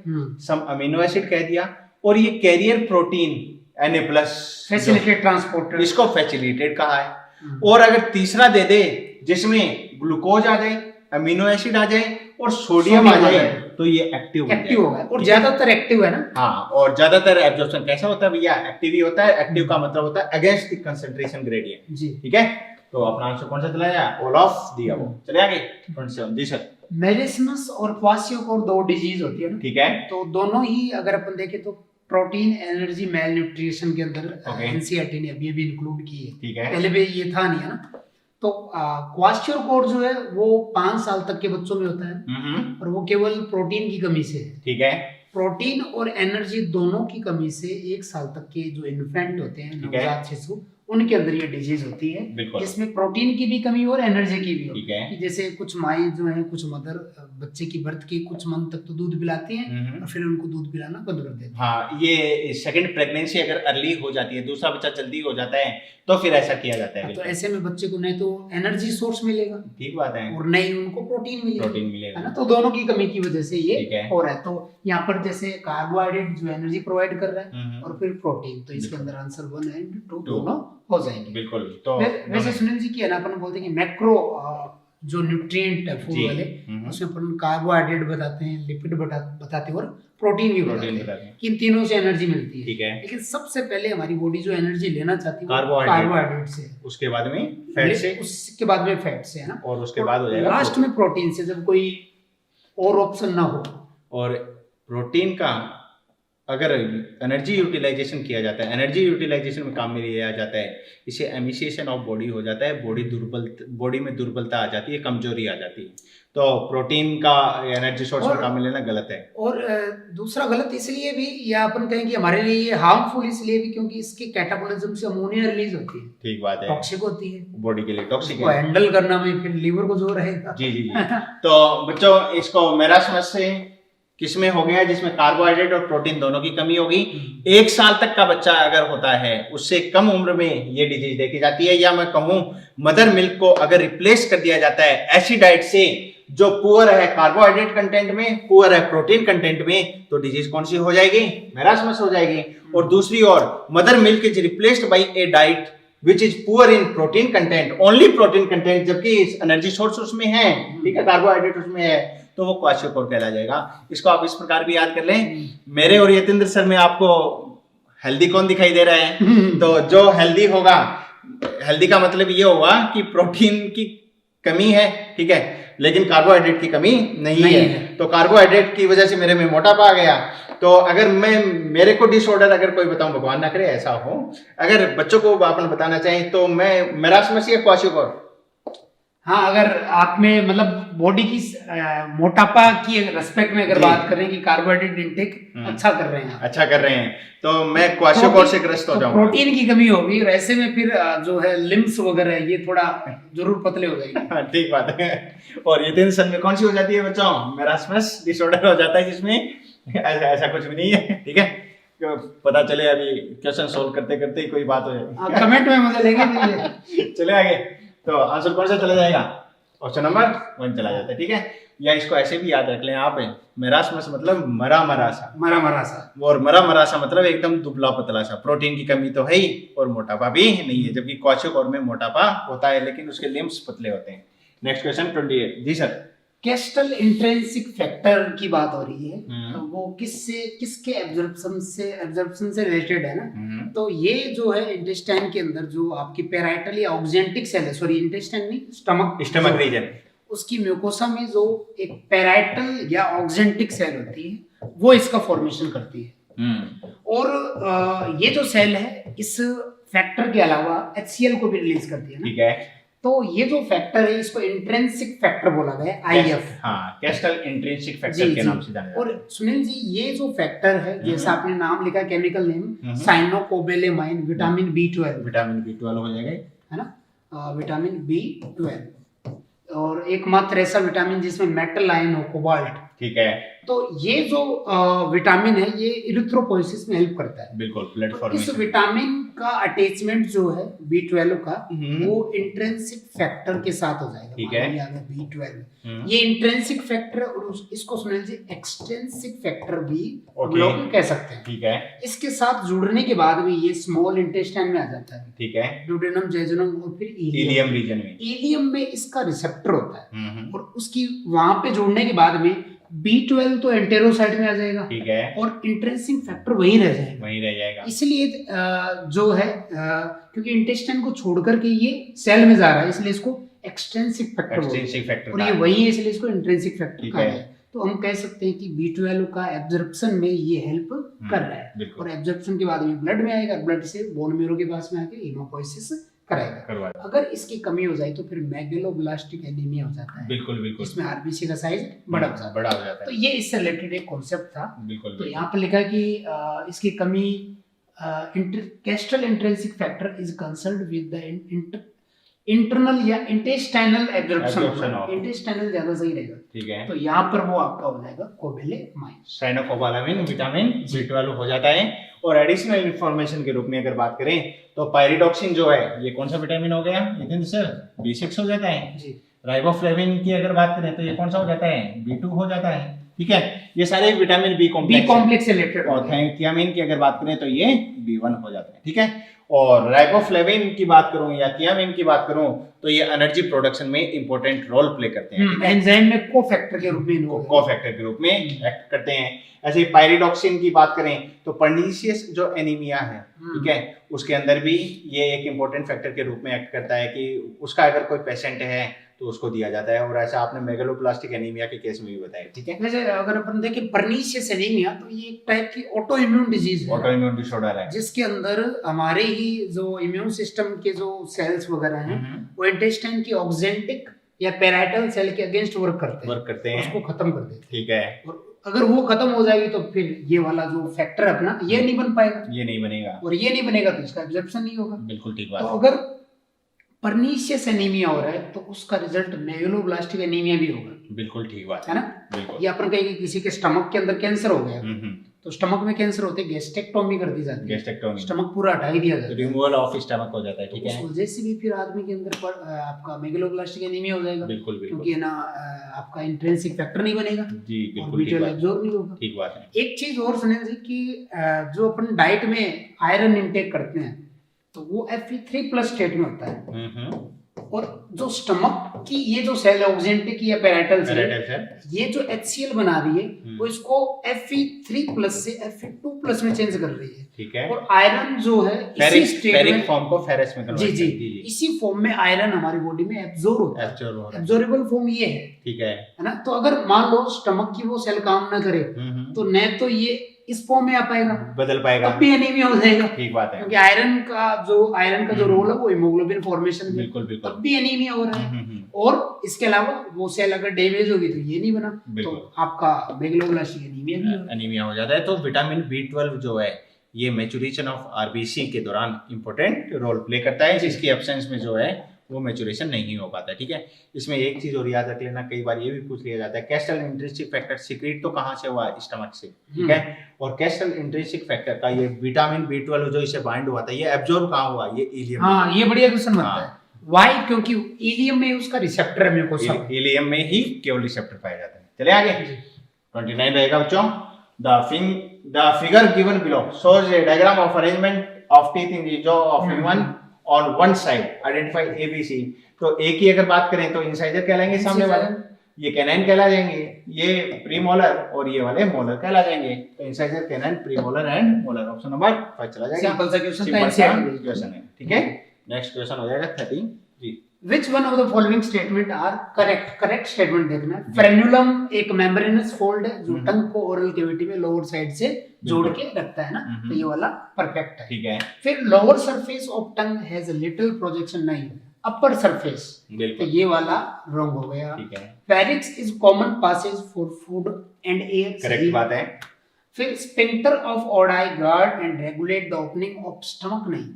सम अमीनो एसिड कह दिया, और ये carrier protein Na+ facilitate transporter, इसको फैसिलिटेट कहा है। और अगर तीसरा दे दे जिसमें ग्लूकोज आ जाए, अमीनो एसिड आ जाए और सोडियम आ जाए तो ये एक्टिव होगा, और ज्यादातर एक्टिव है ना। हाँ, और ज्यादातर एब्जॉर्प्शन कैसा होता है भैया? एक्टिव ही होता है। एक्टिव का मतलब होता है अगेंस्ट द कंसंट्रेशन ग्रेडियंट जी, ठीक है। तो अपना आंसर कौन सा चला जाए? ऑल ऑफ दिया वो। चले आगे 27 जी सर। मेलिस्मस और क्वाशियोकोर 2 डिजीज होती है ना, ठीक है, तो दोनों ही अगर अपन देखें तो प्रोटीन एनर्जी मेल न्यूट्रिशन के अंदर एनसीईआरटी ने अभी इंक्लूड की है, ठीक है, पहले भी ये था नहीं है ना। तो क्वाशियोकोर जो है वो 5 साल तक के बच्चों में होता है और वो केवल प्रोटीन की कमी से है, ठीक है। प्रोटीन और एनर्जी दोनों की कमी से 1 साल तक के जो इन्फेंट होते हैं, नवजात शिशु, उनके अंदर ये डिजीज होती है, जिसमें प्रोटीन की भी कमी और एनर्जी की भी होती है। जैसे कुछ माएँ जो है, कुछ मदर बच्चे की बर्थ के कुछ मंथ तक तो दूध पिलाती हैं और फिर उनको दूध पिलाना बंद कर देती है। हाँ, ये सेकंड प्रेगनेंसी अगर अर्ली हो जाती है, दूसरा बच्चा जल्दी हो जाता है, तो फिर ऐसा किया जाता है। तो ऐसे में बच्चे को नहीं तो एनर्जी सोर्स मिलेगा, ठीक बात है, और नहीं उनको प्रोटीन मिलेगा, है ना। तो दोनों की कमी की वजह से ये हो रहा है। तो यहाँ पर जैसे कार्बोहाइड्रेट जो एनर्जी प्रोवाइड कर रहा है और फिर प्रोटीन, तो इसके अंदर आंसर 1 and 2 दोनों हो जाएंगे। बिल्कुल। तो वैसे सुनील जी की अपन बोलते हैं कि मैक्रो जो न्यूट्रिएंट है फूड वाले, उसमें अपन कार्बोहाइड्रेट बताते हैं, लिपिड बताते हैं और प्रोटीन भी बताते हैं कि इन तीनों से एनर्जी मिलती है, ठीक है। लेकिन सबसे पहले हमारी बॉडी जो एनर्जी लेना चाहती है कार्बोहाइड्रेट से, उसके बाद में फैट से, उसके बाद में फैट से, है ना, और उसके बाद हो जाएगा लास्ट में प्रोटीन से, जब कोई और ऑप्शन ना हो। और प्रोटीन का अगर एनर्जी यूटिलाइजेशन किया जाता है, एनर्जी यूटिलाइजेशन में काम में लिया जाता है, इसे एमिसिएशन ऑफ बॉडी हो जाता है, बॉडी में दुर्बलता आ जाती है, कमजोरी आ जाती है। तो प्रोटीन का एनर्जी सोर्स में काम में लेना गलत है। और दूसरा गलत इसलिए भी, या अपन कहें कि हमारे लिए ये हार्मफुल इसलिए भी क्योंकि इसके कैटाबॉलिज्म से अमोनिया रिलीज होती है, ठीक बात है, टॉक्सिक होती है, बॉडी के लिए टॉक्सिक है, हैंडल करना में फिर लीवर को जोर रहेगा। जी जी जी। तो बच्चों इसको मेरा समझ से किसमें हो गया, जिसमें कार्बोहाइड्रेट और प्रोटीन दोनों की कमी होगी। 1 साल तक का बच्चा अगर होता है, उससे कम उम्र में ये डिजीज देखी जाती है, या मैं कहूं मदर मिल्क को अगर रिप्लेस कर दिया जाता है ऐसी डाइट से जो पुअर है कार्बोहाइड्रेट कंटेंट में, पुअर है प्रोटीन कंटेंट में, तो डिजीज कौन सी हो जाएगी? मेरास्मस हो जाएगी। और दूसरी ओर mother milk is replaced by a diet which is poor in protein content, only protein content, जबकि एनर्जी सोर्स उसमें है, ठीक है, कार्बोहाइड्रेट उसमें है, तो वो क्वाशियोकोर कहला जाएगा। इसको आप इस प्रकार भी याद कर लें। मेरे और यतीन्द्र सर में आपको हेल्दी कौन दिखाई दे रहा है? तो जो हेल्दी होगा, हेल्दी का मतलब ये होगा कि प्रोटीन की कमी है, ठीक है, लेकिन कार्बोहाइड्रेट की कमी नहीं है। तो कार्बोहाइड्रेट की वजह से मेरे में मोटापा आ गया। तो अगर मेरे को डिसऑर्डर अगर कोई बताऊं, भगवान ना करे ऐसा हो, अगर बच्चों को अपन बताना चाहें तो मैं मेरास्मस या क्वाशियोकोर? हाँ, अगर आप में मतलब बॉडी की मोटापा की रेस्पेक्ट में अगर बात करें कि कार्बोहाइड्रेट इंटेक अच्छा कर रहे हैं, तो मैं क्वाशियोकोर से ग्रस्त हो जाऊंगा। प्रोटीन की कमी होगी और ऐसे में फिर जो है लिम्स वगैरह ये थोड़ा जरूर पतले हो जाएंगे। ठीक बात है। और यतीन्द्र सर में कौन सी हो जाती है बच्चों? मेरास्मस डिसऑर्डर हो जाता है, जिसमें ऐसा कुछ भी नहीं है, ठीक है। पता चले अभी क्वेश्चन सोल्व करते करते ही कोई बात हो जाए, कमेंट में मजा लेंगे। चले आगे। तो आंसर कौन सा चला जाएगा? ऑप्शन नंबर 1 चला जाता है, ठीक है। या इसको ऐसे भी याद रख लें आप, मेरास्मस मतलब मरा मरा सा, और मरा मरा सा मतलब एकदम दुबला पतला सा, प्रोटीन की कमी तो है ही और मोटापा भी नहीं है, जबकि क्वाशियोकोर में मोटापा होता है लेकिन उसके लिम्स पतले होते हैं। नेक्स्ट क्वेश्चन 28 जी सर। कैस्टल इंट्रिंसिक फैक्टर की बात हो रही है, तो वो किसके एब्जॉर्प्शन से रिलेटेड है ना। तो ये जो है इंटेस्टाइन के अंदर जो आपकी पैराइटल या ऑक्जेंटिक सेल है, सॉरी इंटेस्टाइन नहीं, स्टमक रीजन, उसकी म्यूकोसा में जो एक पैराइटल या ऑक्जेंटिक सेल होती है वो इसका फॉर्मेशन करती है। और ये जो सेल है इस फैक्टर के अलावा HCl को भी रिलीज करती है ना। ठीक है। तो ये जो फैक्टर है इसको इंट्रिंसिक फैक्टर बोला गया है, IF। हाँ, कैस्टल इंट्रिंसिक फैक्टर के नाम से जाना जाता है। और सुनील जी ये जो फैक्टर है, जैसा आपने नाम लिखा केमिकल नेम साइनोकोबैलेमाइन, विटामिन B12 हो जाएगा, है ना, विटामिन B12, और एकमात्र ऐसा विटामिन जिसमें मेटल आयन हो, कोबाल्ट। ठीक है। तो ये जो विटामिन है ये इरिथ्रोपोइसिस में हेल्प करता है। बिल्कुल, ब्लड तो फॉर्मेशन। इस विटामिन का अटैचमेंट जो है B12 का वो इंट्रिंसिक फैक्टर के साथ हो जाएगा। ठीक है। B12 ये इंट्रिंसिक फैक्टर, और इसको सुन लीजिए एक्सट्रिंसिक फैक्टर भी लोग कह सकते हैं। ठीक है। इसके साथ जुड़ने के बाद भी ये स्मॉल इंटेस्टाइन में आ जाता है। ठीक है। ड्यूडेनम, जेजुनम और फिर इलियम रीजन में। इलियम में इसका रिसेप्टर होता है, और उसकी वहां पे जुड़ने के बाद में B12 तो एंटेरोसाइट में आ जाएगा। ठीक है। और इंट्रिंसिक फैक्टर वहीं रह जाएगा। इसलिए जो है क्योंकि इंटेस्टाइन को छोड़ करके ये सेल में जा रहा है, इसलिए इसको एक्सट्रिंसिक फैक्टर और ये वही है, इसलिए इसको इंट्रिंसिक फैक्टर कहा है। तो हम कह सकते हैं कि B12 का एब्जॉर्प्शन में ये हेल्प कर रहा है, और एब्जॉर्प्शन के बाद में ब्लड में आएगा, ब्लड से बोन मैरो के पास में आके हीमोपोइसिस कराएगा। अगर इसकी कमी हो जाए तो फिर मेगलोब्लास्टिक एनीमिया हो जाता है। बिल्कुल। इसमें आरबीसी का साइज बड़ा हो जाता है। तो ये इससे रिलेटेड एक कॉन्सेप्ट था। तो यहाँ पर लिखा कि इसकी कमी, castle intrinsic factor is concerned with the internal या इंटेस्टाइनल एब्जॉर्प्शन। इंटेस्टाइनल ज्यादा सही रहेगा। ठीक है। तो यहाँ पर वो आपका हो जाएगा कोबैलेमाइन, साइनोकोबालामिन, विटामिन B12 हो जाता है। और एडिशनल इंफॉर्मेशन के रूप में अगर बात करें तो पायरिडॉक्सिन जो है ये कौन सा विटामिन हो गया, सर B6 हो जाता है जी। राइबोफ्लेविन की अगर बात करें तो ये कौन सा हो जाता है, B2 हो जाता है। ठीक है। ये सारे विटामिन बी कॉम्प्लेक्स से रिलेटेड। और थियामिन की अगर बात करें तो ये B1 हो जाता है। ठीक है। और राइबोफ्लेविन की बात करूं या थियामिन की बात करूं तो ये एनर्जी प्रोडक्शन में इंपॉर्टेंट रोल प्ले करते हैं। एंजाइम में कोफैक्टर के रूप में एक्ट करते हैं। ऐसे ही पायरिडॉक्सिन की बात करें तो पर्नीशियस जो एनीमिया है, ठीक है, उसके अंदर भी ये एक इंपॉर्टेंट फैक्टर के रूप में एक्ट करता है कि उसका अगर कोई पेशेंट है तो उसको दिया जाता है। और ऐसा आपने मेगलोब्लास्टिक एनीमिया के केस में भी बताया। ठीक है। वैसे अगर अपन देखें पर्नीशियस एनीमिया तो ये एक टाइप की ऑटो इम्यून डिजीज है, ऑटो इम्यून डिसऑर्डर है, जिसके अंदर हमारे ही जो इम्यून सिस्टम के जो सेल्स वगैरह हैं वो इंटेस्टाइन की ऑक्जेंटिक या पैराइटल सेल के अगेंस्ट वर्क करते हैं, उसको खत्म कर देते हैं। ठीक है। और अगर वो खत्म हो जाएगी तो फिर ये वाला जो फैक्टर अपना ये नहीं बन पाएगा, ये नहीं बनेगा, और ये नहीं बनेगा तो इसका एब्जॉर्प्शन नहीं होगा। बिल्कुल ठीक बात। तो अगर पर्नीशियस एनीमिया हो रहा है तो उसका रिजल्ट मेगलोब्लास्टिक एनीमिया भी होगा। बिल्कुल ठीक बात है ना। बिल्कुल। ये अपन कहेंगे किसी के स्टमक के अंदर कैंसर हो गया तो स्टमक में कैंसर होते गैस्ट्रेक्टोमी कर दी जाती है, स्टमक पूरा हटा ही दिया जाता है, रिमूवल ऑफ स्टमक हो जाता है। ठीक है। उस वजह से भी फिर आदमी के अंदर आपका मेगलोब्लास्टिक एनीमिया हो जाएगा। बिल्कुल बिल्कुल। क्योंकि ना आपका इंट्रिंसिक फैक्टर नहीं बनेगा जी, बिल्कुल ठीक बात, एब्जॉर्ब नहीं होगा। ठीक बात है। एक चीज और सुने जी कि जो अपन डाइट में आयरन इंटेक करते हैं तो वो Fe3+ स्टेट में होता है, और जो स्टमक की ये जो सेल है ऑक्जेंटिक या पैराइटल सेल, ये जो HCl बना रही है वो इसको Fe3+ से Fe2+ में चेंज कर रही है। ठीक है। और आयरन जो है इसी स्टेट में फॉर्म को फेरस में कन्वर्ट करती है। जी, इसी फॉर्म में आयरन हमारी बॉडी में एब्जॉर्ब होता है, एब्जॉर्बेबल फॉर्म ये है। ठीक है ना। तो अगर मान लो स्टमक की वो सेल काम ना करे तो न तो ये इस फॉर्म में आ पाएगा, बदल पाएगा, तब भी एनीमिया हो जाएगा। ठीक बात है। क्योंकि आयरन का जो रोल है वो हीमोग्लोबिन फॉर्मेशन में, बिल्कुल बिल्कुल, तब भी एनीमिया हो रहा है। और इसके अलावा वो सेल अगर डैमेज होगी तो ये नहीं बना तो आपका मेगलोब्लास्टिक एनीमिया हो जाता है। तो विटामिन B12 जो है ये मैच्योरेशन ऑफ आरबीसी के दौरान इंपॉर्टेंट रोल प्ले करता है, जिसकी एब्सेंस में जो है वो मैच्योरेशन नहीं हो पाता। ठीक है। इसमें एक चीज और याद रख लेना, कई बार ये भी पूछ लिया जाता है कैस्टल इंट्रिंसिक फैक्टर सीक्रेट तो कहाँ से हुआ, स्टमक से। ठीक है। और कैस्टल इंट्रिंसिक फैक्टर का ये विटामिन B12 जो इसे बाइंड हुआ था ये एब्जॉर्ब कहाँ हुआ, ये इलियम। हाँ, ये बढ़िया क्वेश्चन बनता है। व्हाई? क्योंकि इलियम में उसका रिसेप्टर है, इलियम में ही केवल रिसेप्टर पाया जाता है। चले आगे 29 रहेगा बच्चों। The figure given below shows a diagram of arrangement of teeth in the jaw of human on one side. Identify ABC. तो एक ही अगर बात करें तो इंसाइजर कहलाएंगे सामने वाले, ये कैनाइन कहला जाएंगे, ये प्रीमोलर और ये वाले मोलर कहला जाएंगे। तो incisor canine, premolar and molar. Option number 5 चला जाएगा। सिंपल सा क्वेश्चन था, क्वेश्चन है, ठीक है। नेक्स्ट क्वेश्चन हो जाएगा 13 जी। Which one of the following statement are correct? Correct statement देखना है। फ्रेन्युलम एक मेम्ब्रेनस फोल्ड है जो टंग को ओरल कैविटी में लोअर साइड से जोड़ के रखता है ना, तो ये वाला परफेक्ट है, ठीक है। फिर lower surface of tongue has a little projection, नहीं, अपर सरफेस, तो ये वाला रॉन्ग हो गया, ठीक है। Pharynx is common passage for food and air, correct बात है। फिर sphincter of Oddi guard and regulate the opening of stomach, नहीं,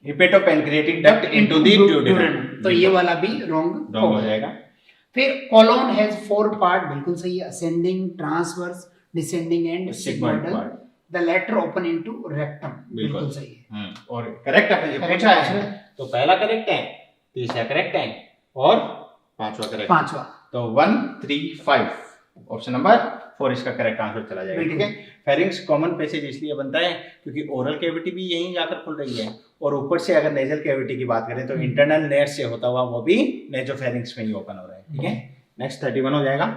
hepatopancreatic duct into the duodenum, तो ये वाला भी रॉन्ग हो जाएगा। फिर कोलोन हैज 4 पार्ट, बिल्कुल सही है, ascending, transverse, descending and sigmoidal, the latter open into rectum, बिल्कुल सही है। और करेक्ट आपने जो पूछा है, तो पहला करेक्ट है, तीसरा करेक्ट है और पांचवा करेक्ट, पांचवा, तो 1 3 5 ऑप्शन नंबर 4 इसका करेक्ट आंसर चला जाएगा, ठीक है। फेरिंक्स कॉमन पैसेज इसलिए बनता है क्योंकि ओरल कैविटी भी यहीं जाकर खुल रही है, और ऊपर से अगर नेजल कैविटी की बात करें तो इंटरनल नेयर से होता हुआ वो भी नेजोफेरिंक्स में ही ओपन हो रहा है, ठीक है। नेक्स्ट 31 हो जाएगा।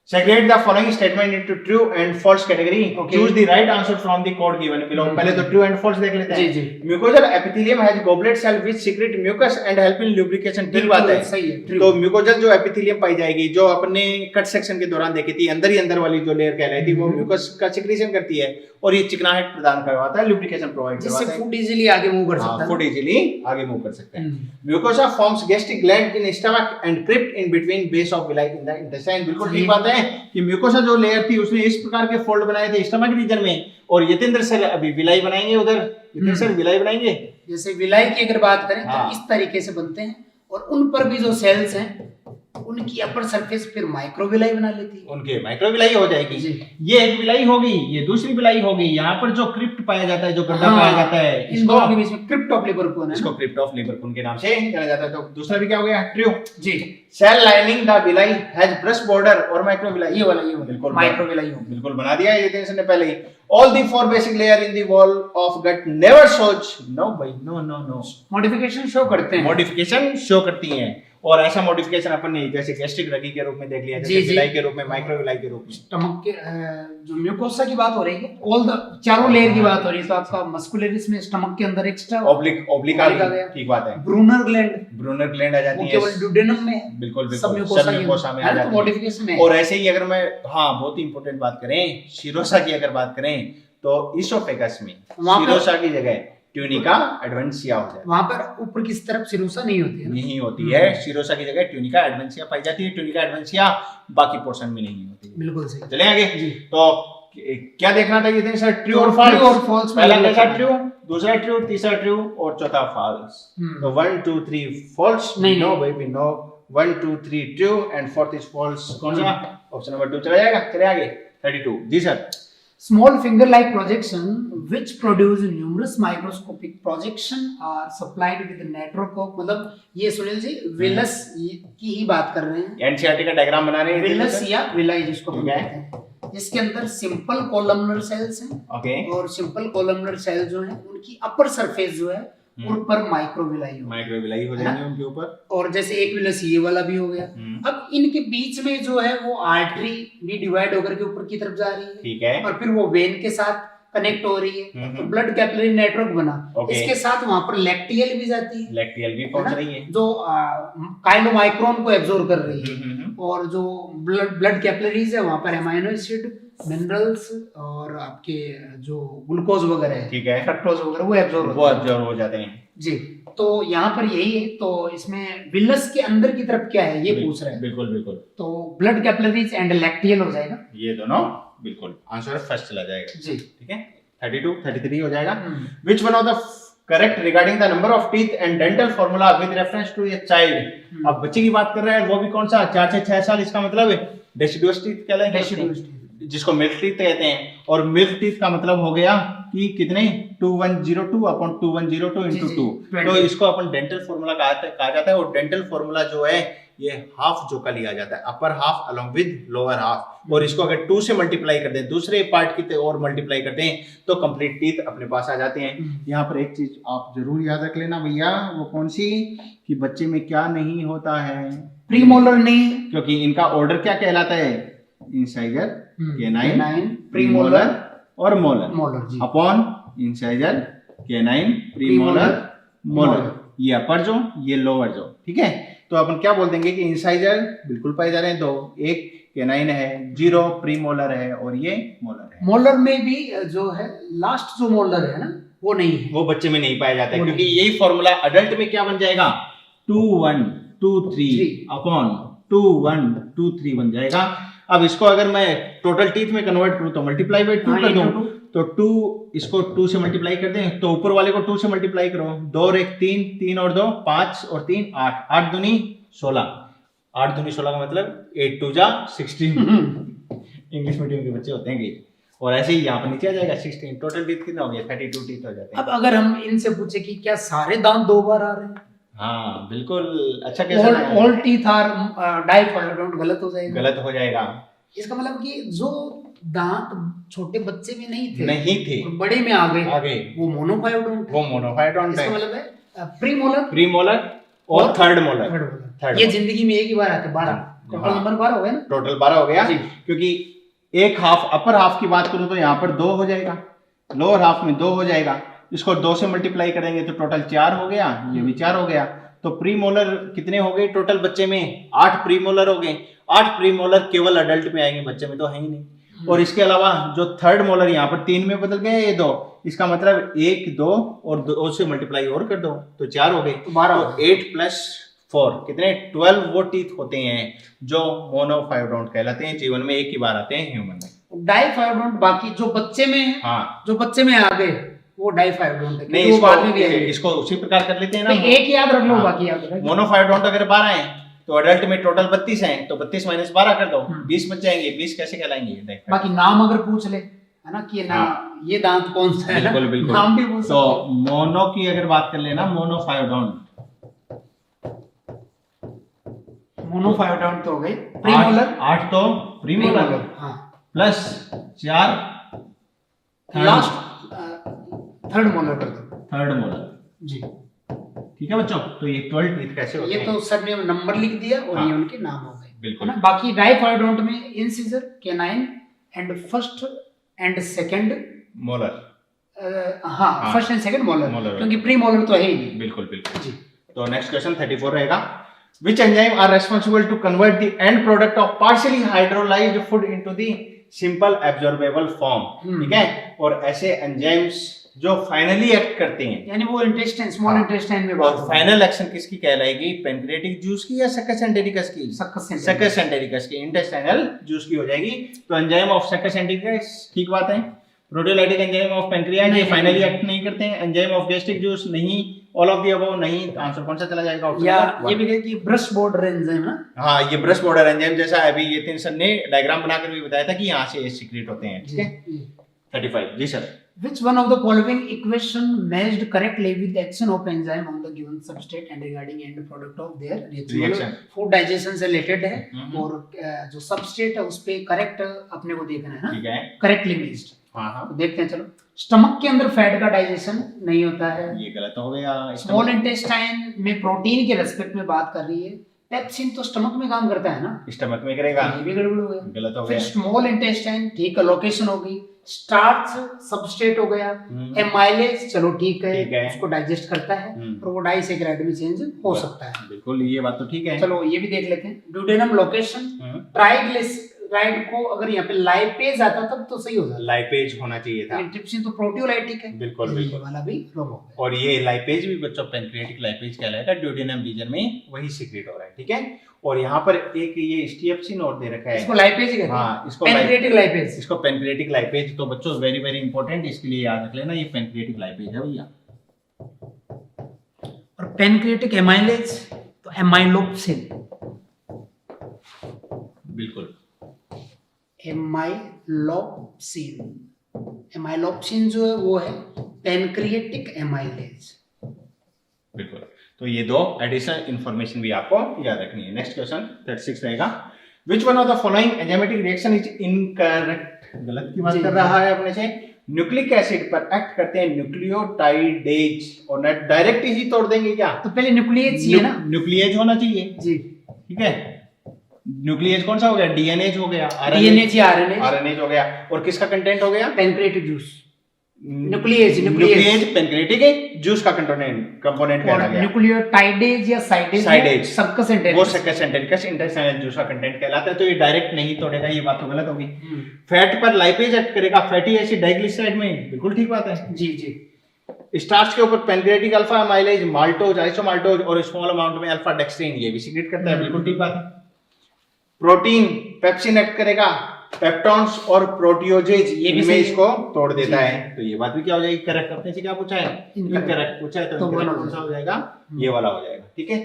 Segregate the following statement into true and false category. Okay. Choose the right answer from the code given below. पहले तो true and false देख लेते हैं। जी। Mucosal epithelium has goblet cell which secrete mucus and help in lubrication. ठीक बात है। सही है, true। तो म्यूकोजल जो एपिथेलियम पाई जाएगी, जो अपने कट सेक्शन के दौरान देखी थी, अंदर ही अंदर वाली जो लेयर कहलाती है, वो म्यूकस का सिक्रीशन करती है और ये चिकनाहट प्रदान करवाता है, लुब्रिकेशन प्रोवाइड करवाता है, जिससे फूड इजीली आगे मूव कर सकता है। फूड इजीली आगे मूव कर सकते हैं। Mucosa forms gastric gland in stomach and crypt in between base of villi in the intestine. बिल्कुल ठीक बात है कि म्यूकोसा जो लेयर थी उसने इस प्रकार के फोल्ड बनाए थे स्टमक रीजन में, और यतेंद्र सर अभी विलाई बनाएंगे, उधर यतेंद्र सर विलाई बनाएंगे। जैसे विलाई की अगर बात करें तो इस तरीके से बनते हैं, और उन पर भी जो सेल्स हैं उनकी अपर सरफेस फिर माइक्रोविलाई बना लेती है, उनके माइक्रोविलाई हो जाएगी। ये एक विलाई होगी, ये दूसरी विलाई होगी। यहाँ पर जो क्रिप्ट पाया जाता है, जो गड्ढा पाया जाता है, इन दोनों के बीच में क्रिप्ट ऑफ लिबरपून है, इसको क्रिप्ट ऑफ लिबरपून के नाम से जाना जाता है। तो दूसरा भी क्या हो गया? ट्रू जी। Cell lining the villi has brush border और माइक्रोविलाई, ये वाला बिल्कुल माइक्रोविलाई हो, बिल्कुल बना दिया ये टेंशन ने पहले ही। All the 4 basic layer in the wall of gut never shows, no भाई, no no no, modification show करते हैं, मॉडिफिकेशन शो करती हैं। और ऐसा मॉडिफिकेशन अपन ने जैसे गैस्ट्रिक रगी के रूप में देख लिया, जैसे विलाई के रूप में, माइक्रोविलाई के रूप में। स्टमक के जो म्यूकोसा की बात हो रही है, ऑल द चारों लेयर की बात हो रही है, तो आपका मस्कुलरिस में स्टमक के अंदर एक्स्ट्रा ओब्लिक आ गया, ठीक बात है। ब्रूनर ग्लैंड आ जाती है, केवल ड्यूडेनम में, बिल्कुल सब म्यूकोसा में आ जाती है, तो मॉडिफिकेशन है। और ऐसे ही अगर मैं बहुत ही इंपॉर्टेंट बात करें, शिरोसा की अगर बात करें, तो इसोफेगस में शिरोसा की जगह ट्यूनिका एडवेंसिया हो जाए, वहां पर ऊपर की तरफ शिरोसा नहीं होती है, नहीं होती है। शिरोसा की जगह ट्यूनिका एडवेंसिया पाई जाती है। ट्यूनिका एडवेंसिया बाकी पोर्शन में नहीं होती है, बिल्कुल सही। चले आगे जी। तो क्या देखना था ये सर? ट्रू और फॉल्स। पहला कैसा? ट्रू, दूसरा ट्रू, तीसरा ट्रू और चौथा फॉल्स। तो 1 2 3 false, no baby no, 1 2 3 true and fourth is false. कौन सा? ऑप्शन नंबर 2 चला जाएगा। चले आगे 32 जी sir. Small finger-like projection which produce numerous microscopic projection are supplied with network of, मतलब ये सुनील जी विलस की ही बात कर रहे हैं, एनसीईआरटी का डायग्राम बना रहे हैं, विलस या विलाई जिसको हम कहते हैं, जिसके अंदर सिंपल कोलमनर सेल्स हैं, और सिंपल कोलमनर सेल जो हैं उनकी अपर सरफेस जो है उन पर माइक्रोविलाई हो जाएंगे उनके ऊपर। और जैसे एक विलस ये वाला भी हो गया। अब इनके बीच में जो है वो आर्टरी भी डिवाइड होकर के ऊपर की तरफ जा रही है, ठीक है, और फिर वो वेन के साथ कनेक्ट हो रही है, तो ब्लड कैपिलरी नेटवर्क बना। इसके साथ वहां पर लैक्टियल भी जाती है, लैक्टियल भी पहुंच रही है, जो काइलोमाइक्रोन को एब्जॉर्ब कर रही है, और जो ब्लड कैपिलरीज है वहां पर अमाइनो एसिड, मिनरल्स और आपके जो ग्लूकोज वगैरह है, ठीक है, फ्रक्टोज वगैरह, वो एब्जॉर्ब हो जाते हैं जी। तो यहाँ पर यही है। तो इसमें विलस के अंदर की तरफ क्या है ये पूछ रहे हैं। बिल्कुल बिल्कुल। तो ब्लड कैपिलरीज एंड लैक्टियल हो जाएगा ये दोनों, बिल्कुल आंसर फर्स्ट चला जाएगा जी, ठीक है। 32 33 हो जाएगा। Which one of the correct regarding the number of teeth and dental formula with reference to a child. अब बच्चे की बात कर रहे हैं, वो भी कौन सा? 4 से 6 साल। इसका मतलब है डेसिडुअस टीथ कहलाएंगे, जिसको मिल्क टीथ कहते हैं। और मिल्क टीथ का मतलब हो गया कि कितने? 2102 अपॉन 2102 into 2। तो इसको अपन डेंटल फार्मूला कहा जाता है। और डेंटल फार्मूला जो है ये हाफ जो का लिया जाता है, upper half along with lower half. और इसको अगर 2 से मल्टीप्लाई कर दें, दूसरे पार्ट की और मल्टीप्लाई करते हैं तो कंप्लीट टीथ अपने पास आ जाते हैं। यहाँ पर एक चीज आप जरूर याद रख लेना भैया, वो कौन सी, कि बच्चे में क्या नहीं होता है, प्रीमोलर नहीं, क्योंकि इनका ऑर्डर क्या कहलाता है, इंसाइजर, कैनाइन, प्रीमोलर और molar, upon incisor, canine, premolar, molar, ये अपर जो, ये लोअर जो। ठीक है, तो अपन क्या बोल देंगे कि इंसाइजर बिल्कुल पाए जा रहे हैं 2, एक कैनाइन है, 0 प्रीमोलर है और ये मोलर है। मोलर में भी जो है लास्ट जो मोलर है ना वो नहीं है, वो बच्चे में नहीं पाया जाता है, क्योंकि यही फॉर्मूला अडल्ट में क्या बन जाएगा, 2 1 2 3 अपॉन 2 1 2 3 बन जाएगा। अब इसको अगर मैं टोटल टीथ में कन्वर्ट करूं तो मल्टीप्लाई बाय 2 कर दूं, तो 2 इसको 2 से मल्टीप्लाई कर दें तो ऊपर वाले को 2 से मल्टीप्लाई करो, 2 और 1 3, 3 और 2 5 और 3 8, 8 दूनी 16, 8 दूनी 16 का मतलब 8 2 जा 16। इंग्लिश मीडियम के बच्चे होते हैं कि, और ऐसे ही यहाँ पर नीचे आ जाएगा 16, टोटल टीथ कितना हो गया, 32 टीथ हो जाते हैं। अब अगर हम इनसे पूछे कि क्या सारे दांत 2 बार आ रहे हैं, हाँ बिल्कुल, अच्छा कैसे ऑल टीथ आर डाइफॉल्ट, गलत हो जाएगा, गलत हो जाएगा। इसका मतलब कि जो दांत छोटे बच्चे में नहीं थे और बड़े में आ गए वो मोनोफायोडोंट, इसका मतलब है प्रीमोलर और थर्ड मोलर। ये जिंदगी में एक ही बार आते, 12 टोटल नंबर 12 हो गया ना, टोटल 12 हो गया, क्योंकि एक हाफ अपर हाफ की बात करूं तो यहाँ पर 2 हो जाएगा, लोअर हाफ में 2 हो जाएगा, इसको 2 से मल्टीप्लाई करेंगे तो टोटल 4 हो गया, ये भी 4 हो गया। तो प्रीमोलर कितने हो गए टोटल बच्चे में, 8 प्रीमोलर हो गए। 8 प्रीमोलर केवल अडल्ट में आएंगे, बच्चे में तो है ही नहीं। और इसके अलावा जो थर्ड मोलर यहाँ पर 3 में बदल गए, ये 2, इसका मतलब 1 2 और 2 से मल्टीप्लाई और कर दो तो 4 हो गए, तो 8 प्लस 4 कितने, 12 वो टीथ होते हैं जो मोनोफायोडोंट कहलाते हैं, जीवन में एक ही बार आते हैं ह्यूमन में। डाइफायोडोंट बाकी जो बच्चे में है, हाँ जो बच्चे में आ गए वो डाइफायोडोंट है, नहीं, वो बाद में भी आएंगे, इसको उसी प्रकार कर लेते हैं ना, एक याद रख लो, बाकी याद रख। मोनोफायोडोंट अगर 12 है तो अडल्ट में टोटल 32 हैं, तो 32 माइनस 12 कर दो, 20 बच जाएंगे, 20 कैसे कहलाएंगे। बाकी नाम अगर पूछ ले है ना कि ना ये दांत कौन सा है, बिल्कुल बिल्कुल नाम भी पूछ सकते। तो मोनो की अगर बात कर लेना, मोनोफायोडोंट तो हो गए प्रीमोलर, 8 तो प्रीमोलर, हाँ, प्लस 4 लास्ट थर्ड मोलर कर दो, थर्ड मोलर जी। ठीक है बच्चों, तो ये 12 टीथ कैसे होते हैं, ये तो सर ने नंबर लिख दिया और ये उनके नाम हो गए, बिल्कुल। बाकी डाइफायोडोंट में incisor, canine and first and second molar, हाँ फर्स्ट एंड सेकंड मोलर, क्योंकि प्री मोलर तो है ही नहीं। बिल्कुल बिल्कुल जी। तो नेक्स्ट क्वेश्चन 34 रहेगा, which enzyme are responsible to convert the end product of partially hydrolyzed food into the simple absorbable form। ठीक है, और ऐसे एंजाइम्स जो फाइनली एक्ट करते हैं, यानी वो इंटेस्टाइन, स्मॉल इंटेस्टाइन में, और फाइनल एक्शन किसकी कहलाएगी, पेनक्रियाटिक जूस की या सक्कस एंटेरिकस की, सक्कस एंटेरिकस की, इंटेस्टाइनल जूस की हो जाएगी। तो एंजाइम ऑफ सक्कस एंटेरिकस, ठीक बात है। प्रोटीयोलाइटिक एंजाइम ऑफ पेनक्रियाज ये फाइनली एक्ट नहीं करते हैं। एंजाइम ऑफ गैस्ट्रिक जूस नहीं, ऑल ऑफ द अबव नहीं। आंसर कौन सा चला जाएगा? या ये भी कहे कि ब्रश बॉर्डर एंजाइम ना, हाँ ये ब्रश बॉर्डर एंजाइम जैसा अभी ये तीन सर ने डायग्राम बनाकर भी बताया था कि यहाँ से ये सीक्रेट होते हैं। ठीक है 35 जी sir. Which one of the following equation matched correctly with the action of enzyme on the given substrate and regarding end product of their reaction? Food digestion से रिलेटेड है और जो सबस्ट्रेट है उस पे करेक्ट अपने को देखना है ना, ठीक है करेक्टली मेज्ड। हाँ हाँ तो देखते हैं, चलो। स्टमक के अंदर फैट का डाइजेशन नहीं होता है, ये गलत हो गया। स्मॉल इंटेस्टाइन में प्रोटीन के रेस्पेक्ट में बात कर रही है। पेप्सिन तो स्टमक में काम करता है ना, स्टमक में करेगा, ये भी गड़बड़ हो गया, गलत हो फिर गया। स्मॉल इंटेस्टाइन ठीक है, लोकेशन हो गई। स्टार्च सबस्ट्रेट हो गया। एमाइलेज चलो ठीक है, उसको डाइजेस्ट करता है और वो डाइसैकेराइड में चेंज हो सकता है। बिल्कुल ये बात तो ठीक है। चलो ये भी देख लेते हैं। ड्यूडेनम लोकेशन, ट्राइग्लिसराइड को अगर यहाँ पे लाइपेज आता तब तो सही हो जाता, लाइपेज होना चाहिए था। ट्रिप्सिन तो प्रोटियोलाइटिक है, बिल्कुल बिल्कुल, वाला भी रॉन्ग हो गया। और ये लाइपेज भी बच्चों पेनक्रियाटिक लाइपेज कहलाएगा, ड्यूडेनम रीजन में वही सीक्रेट हो रहा है। ठीक है, और यहाँ पर एक ये स्टिएप्सिन और दे रखा है, इसको लाइपेज कहते हैं। हाँ इसको पेनक्रियाटिक लाइपेज, इसको पेनक्रियाटिक लाइपेज। तो बच्चों वेरी वेरी इंपॉर्टेंट, इसके लिए याद रख लेना ये पेनक्रियाटिक लाइपेज है भैया। और पेनक्रियाटिक एमाइलेज तो एमाइलोप्सिन, बिल्कुल एमाइलोप्सिन। एमाइलोप्सिन जो है वो है पेनक्रियाटिक एमाइलेज। बिल्कुल। तो ये दो एडिशनल इंफॉर्मेशन भी आपको याद रखनी है। नेक्स्ट क्वेश्चन 36 रहेगा, which one of the following enzymatic reaction is incorrect, गलत की बात कर रहा है अपने से। न्यूक्लिक एसिड पर एक्ट करते हैं न्यूक्लियोटाइडेज, और डायरेक्ट ही तोड़ देंगे क्या? तो पहले न्यूक्लियेज चाहिए ना, न्यूक्लियेज होना चाहिए जी, ठीक है। न्यूक्लियेज कौन सा हो गया? डीएनएज हो गया, डीएनएज या आरएनएज हो गया, और किसका कंटेंट हो गया? Pancreatic juice. Nuclease pancreatic juice का कंपोनेंट कहलाता है। न्यूक्लियोटाइडेज या साइडेज सक्कस एंटेरिकस इंटेस्टाइनल जूस का कंटेंट कहलाता है। तो ये डायरेक्ट नहीं तोड़ेगा, ये बात तो गलत होगी। फैट पर लाइपेज एक्ट करेगा, फैटी एसिड डाइग्लिसराइड में, बिल्कुल ठीक बात है जी जी। स्टार्च के ऊपर पैनक्रियाटिक अल्फा अमाइलेज, माल्टोज, आइसोमाल्टोज और स्मॉल अमाउंट में अल्फा डेक्स्ट्रीन, ये भी सीक्रेट करता है, बिल्कुल ठीक बात है। प्रोटीन पेप्सिन एक्ट करेगा, पेप्टॉन्स और प्रोटियोजेज इनमें इसको तोड़ देता है। तो ये बात भी क्या हो जाएगी? करेक्ट। अपने से क्या पूछा है? इनकरेक्ट पूछा है, तो कौन सा हो जाएगा? ये वाला हो जाएगा, ठीक है।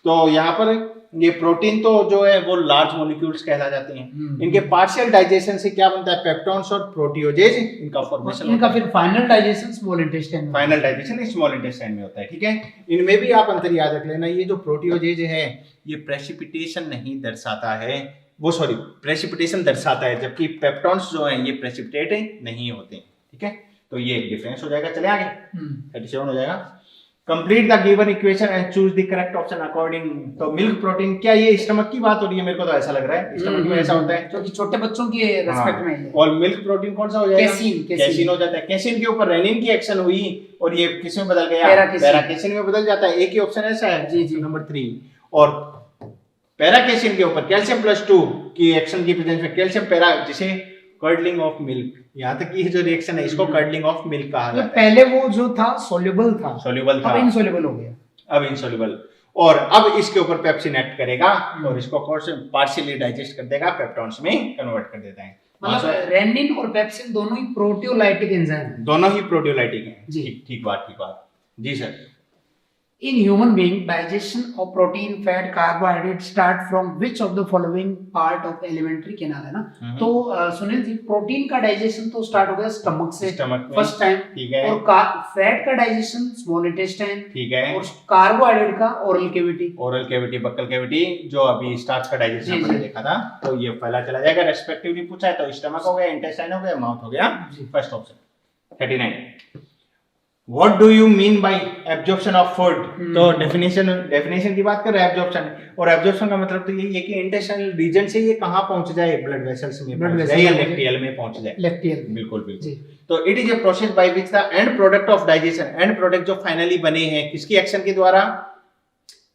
तो यहाँ पर ये प्रोटीन तो जो है वो लार्ज मॉलिक्यूल्स कहला जाते हैं। इनके पार्शियल डाइजेशन से क्या बनता है? पेप्टॉन्स और प्रोटियोजेज, इनका फॉर्मेशन, इनका फिर फाइनल डाइजेशन स्मॉल इंटेस्टाइन में, फाइनल डाइजेशन स्मॉल इंटेस्टाइन में होता है, ठीक है। इनमें भी आप अंतर याद रख लेना, ये जो प्रोटियोजेज है ये प्रेसिपिटेशन नहीं दर्शाता है, वो सॉरी प्रेसिपिटेशन दर्शाता है, जबकि पेप्टॉन्स जो हैं ये प्रेसिपिटेट नहीं होते, ठीक है। तो ये एक डिफरेंस हो जाएगा। चले आगे 37 हो जाएगा, complete the given equation and choose the correct option according. तो मिल्क प्रोटीन, क्या ये स्टमक की बात हो रही है? मेरे को तो ऐसा लग रहा है स्टमक में ऐसा होता है, क्योंकि छोटे बच्चों के रेस्पेक्ट में है। और मिल्क प्रोटीन कौन सा हो जाएगा? कैसीन हो जाता है। कैसीन के ऊपर रेनिन की एक्शन हुई और ये किस में बदल गया? पैराकेसिन में बदल जाता है। एक ही ऑप्शन ऐसा है जी जी, नंबर 3। और पैराकेसिन के ऊपर कैल्शियम +2 की एक्शन की प्रेजेंस में कैल्शियम पैरा, जिसे कर्डलिंग ऑफ मिल्क, यहाँ तक की जो रिएक्शन है इसको कर्डलिंग ऑफ मिल्क कहा जाता है। पहले वो जो था सोल्यूबल था, अब इनसोल्यूबल हो गया, अब इनसोल्यूबल, और अब इसके ऊपर पेप्सिन एक्ट करेगा और इसको पार्शियली डाइजेस्ट कर देगा, पेप्टॉन्स में कन्वर्ट कर देता है। मतलब रेनिन और पेप्सिन दोनों ही प्रोटियोलाइटिक एंजाइम हैं, दोनों ही प्रोटियोलाइटिक हैं जी। ठीक बात जी sir. In human being, digestion of protein, fat, carbohydrate start from which of the following part of alimentary canal है ना? तो सुनील जी, प्रोटीन का डाइजेशन तो स्टार्ट हो गया स्टमक से, फर्स्ट टाइम, ठीक है। और फैट का डाइजेशन स्मॉल इंटेस्टाइन, ठीक है। और कार्बोहाइड्रेट का ओरल कैविटी, बक्कल कैविटी, जो अभी स्टार्च का डाइजेशन हमने देखा था। तो ये पहला चला जाएगा, रेस्पेक्टिवली पूछा है तो स्टमक हो गया, इंटेस्टाइन हो गया, माउथ हो गया, first option. 39, What do you mean by absorption of food? तो डेफिनेशन की बात कर रहे हैं एब्जॉर्प्शन, और एब्जॉर्प्शन का मतलब तो ये है कि इंटेस्टाइनल रीजन से ये कहाँ पहुंच जाए? ब्लड वेसल्स में पहुंच जाए या लेक्टियल में पहुंच जाए। लेक्टियल, बिल्कुल। तो it is a process by which the end product of digestion, and product जो फाइनली बने हैं किसकी एक्शन के द्वारा?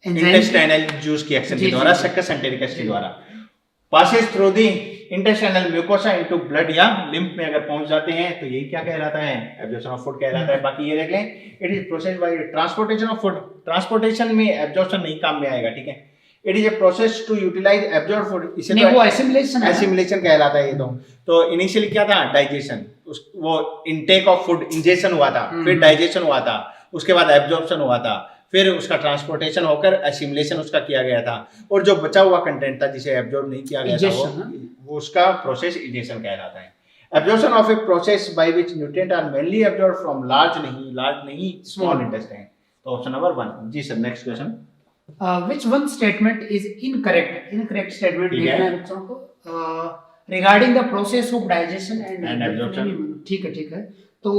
इंटेस्टाइनल जूस की एक्शन के द्वारा, सक्कस एंटेरिकस के द्वारा, passes through the intestinal mucosa into blood या लिम्फ में अगर पहुंच जाते हैं तो ये क्या कहलाता है? एब्जॉर्प्शन ऑफ फूड कहलाता है। बाकी ये देख लें, it is process by transportation of food, transportation में एब्जॉर्प्शन नहीं काम में आएगा, ठीक है। It is a process to utilize absorb food, इसे नहीं, वो एसिमिलेशन कहलाता है ये तो इनिशियली क्या था? डाइजेशन, वो इनटेक ऑफ फूड, इंजेक्शन हुआ था, फिर डाइजेशन हुआ था, उसके बाद एब्जॉर्प्शन हुआ था, फिर उसका ट्रांसपोर्टेशन होकर एसिमिलेशन उसका किया गया था, और जो बचा हुआ कंटेंट था जिसे एब्जॉर्ब नहीं किया गया था वो उसका प्रोसेस इजेशन कहलाता है। Absorption of a process by which nutrient are mainly absorb from large नहीं स्मॉल इंटेस्टाइन। तो ऑप्शन नंबर 1 जी sir. Next question, which one statement is incorrect statement देखना है बच्चों को regarding the process of digestion and absorption. ठीक है। तो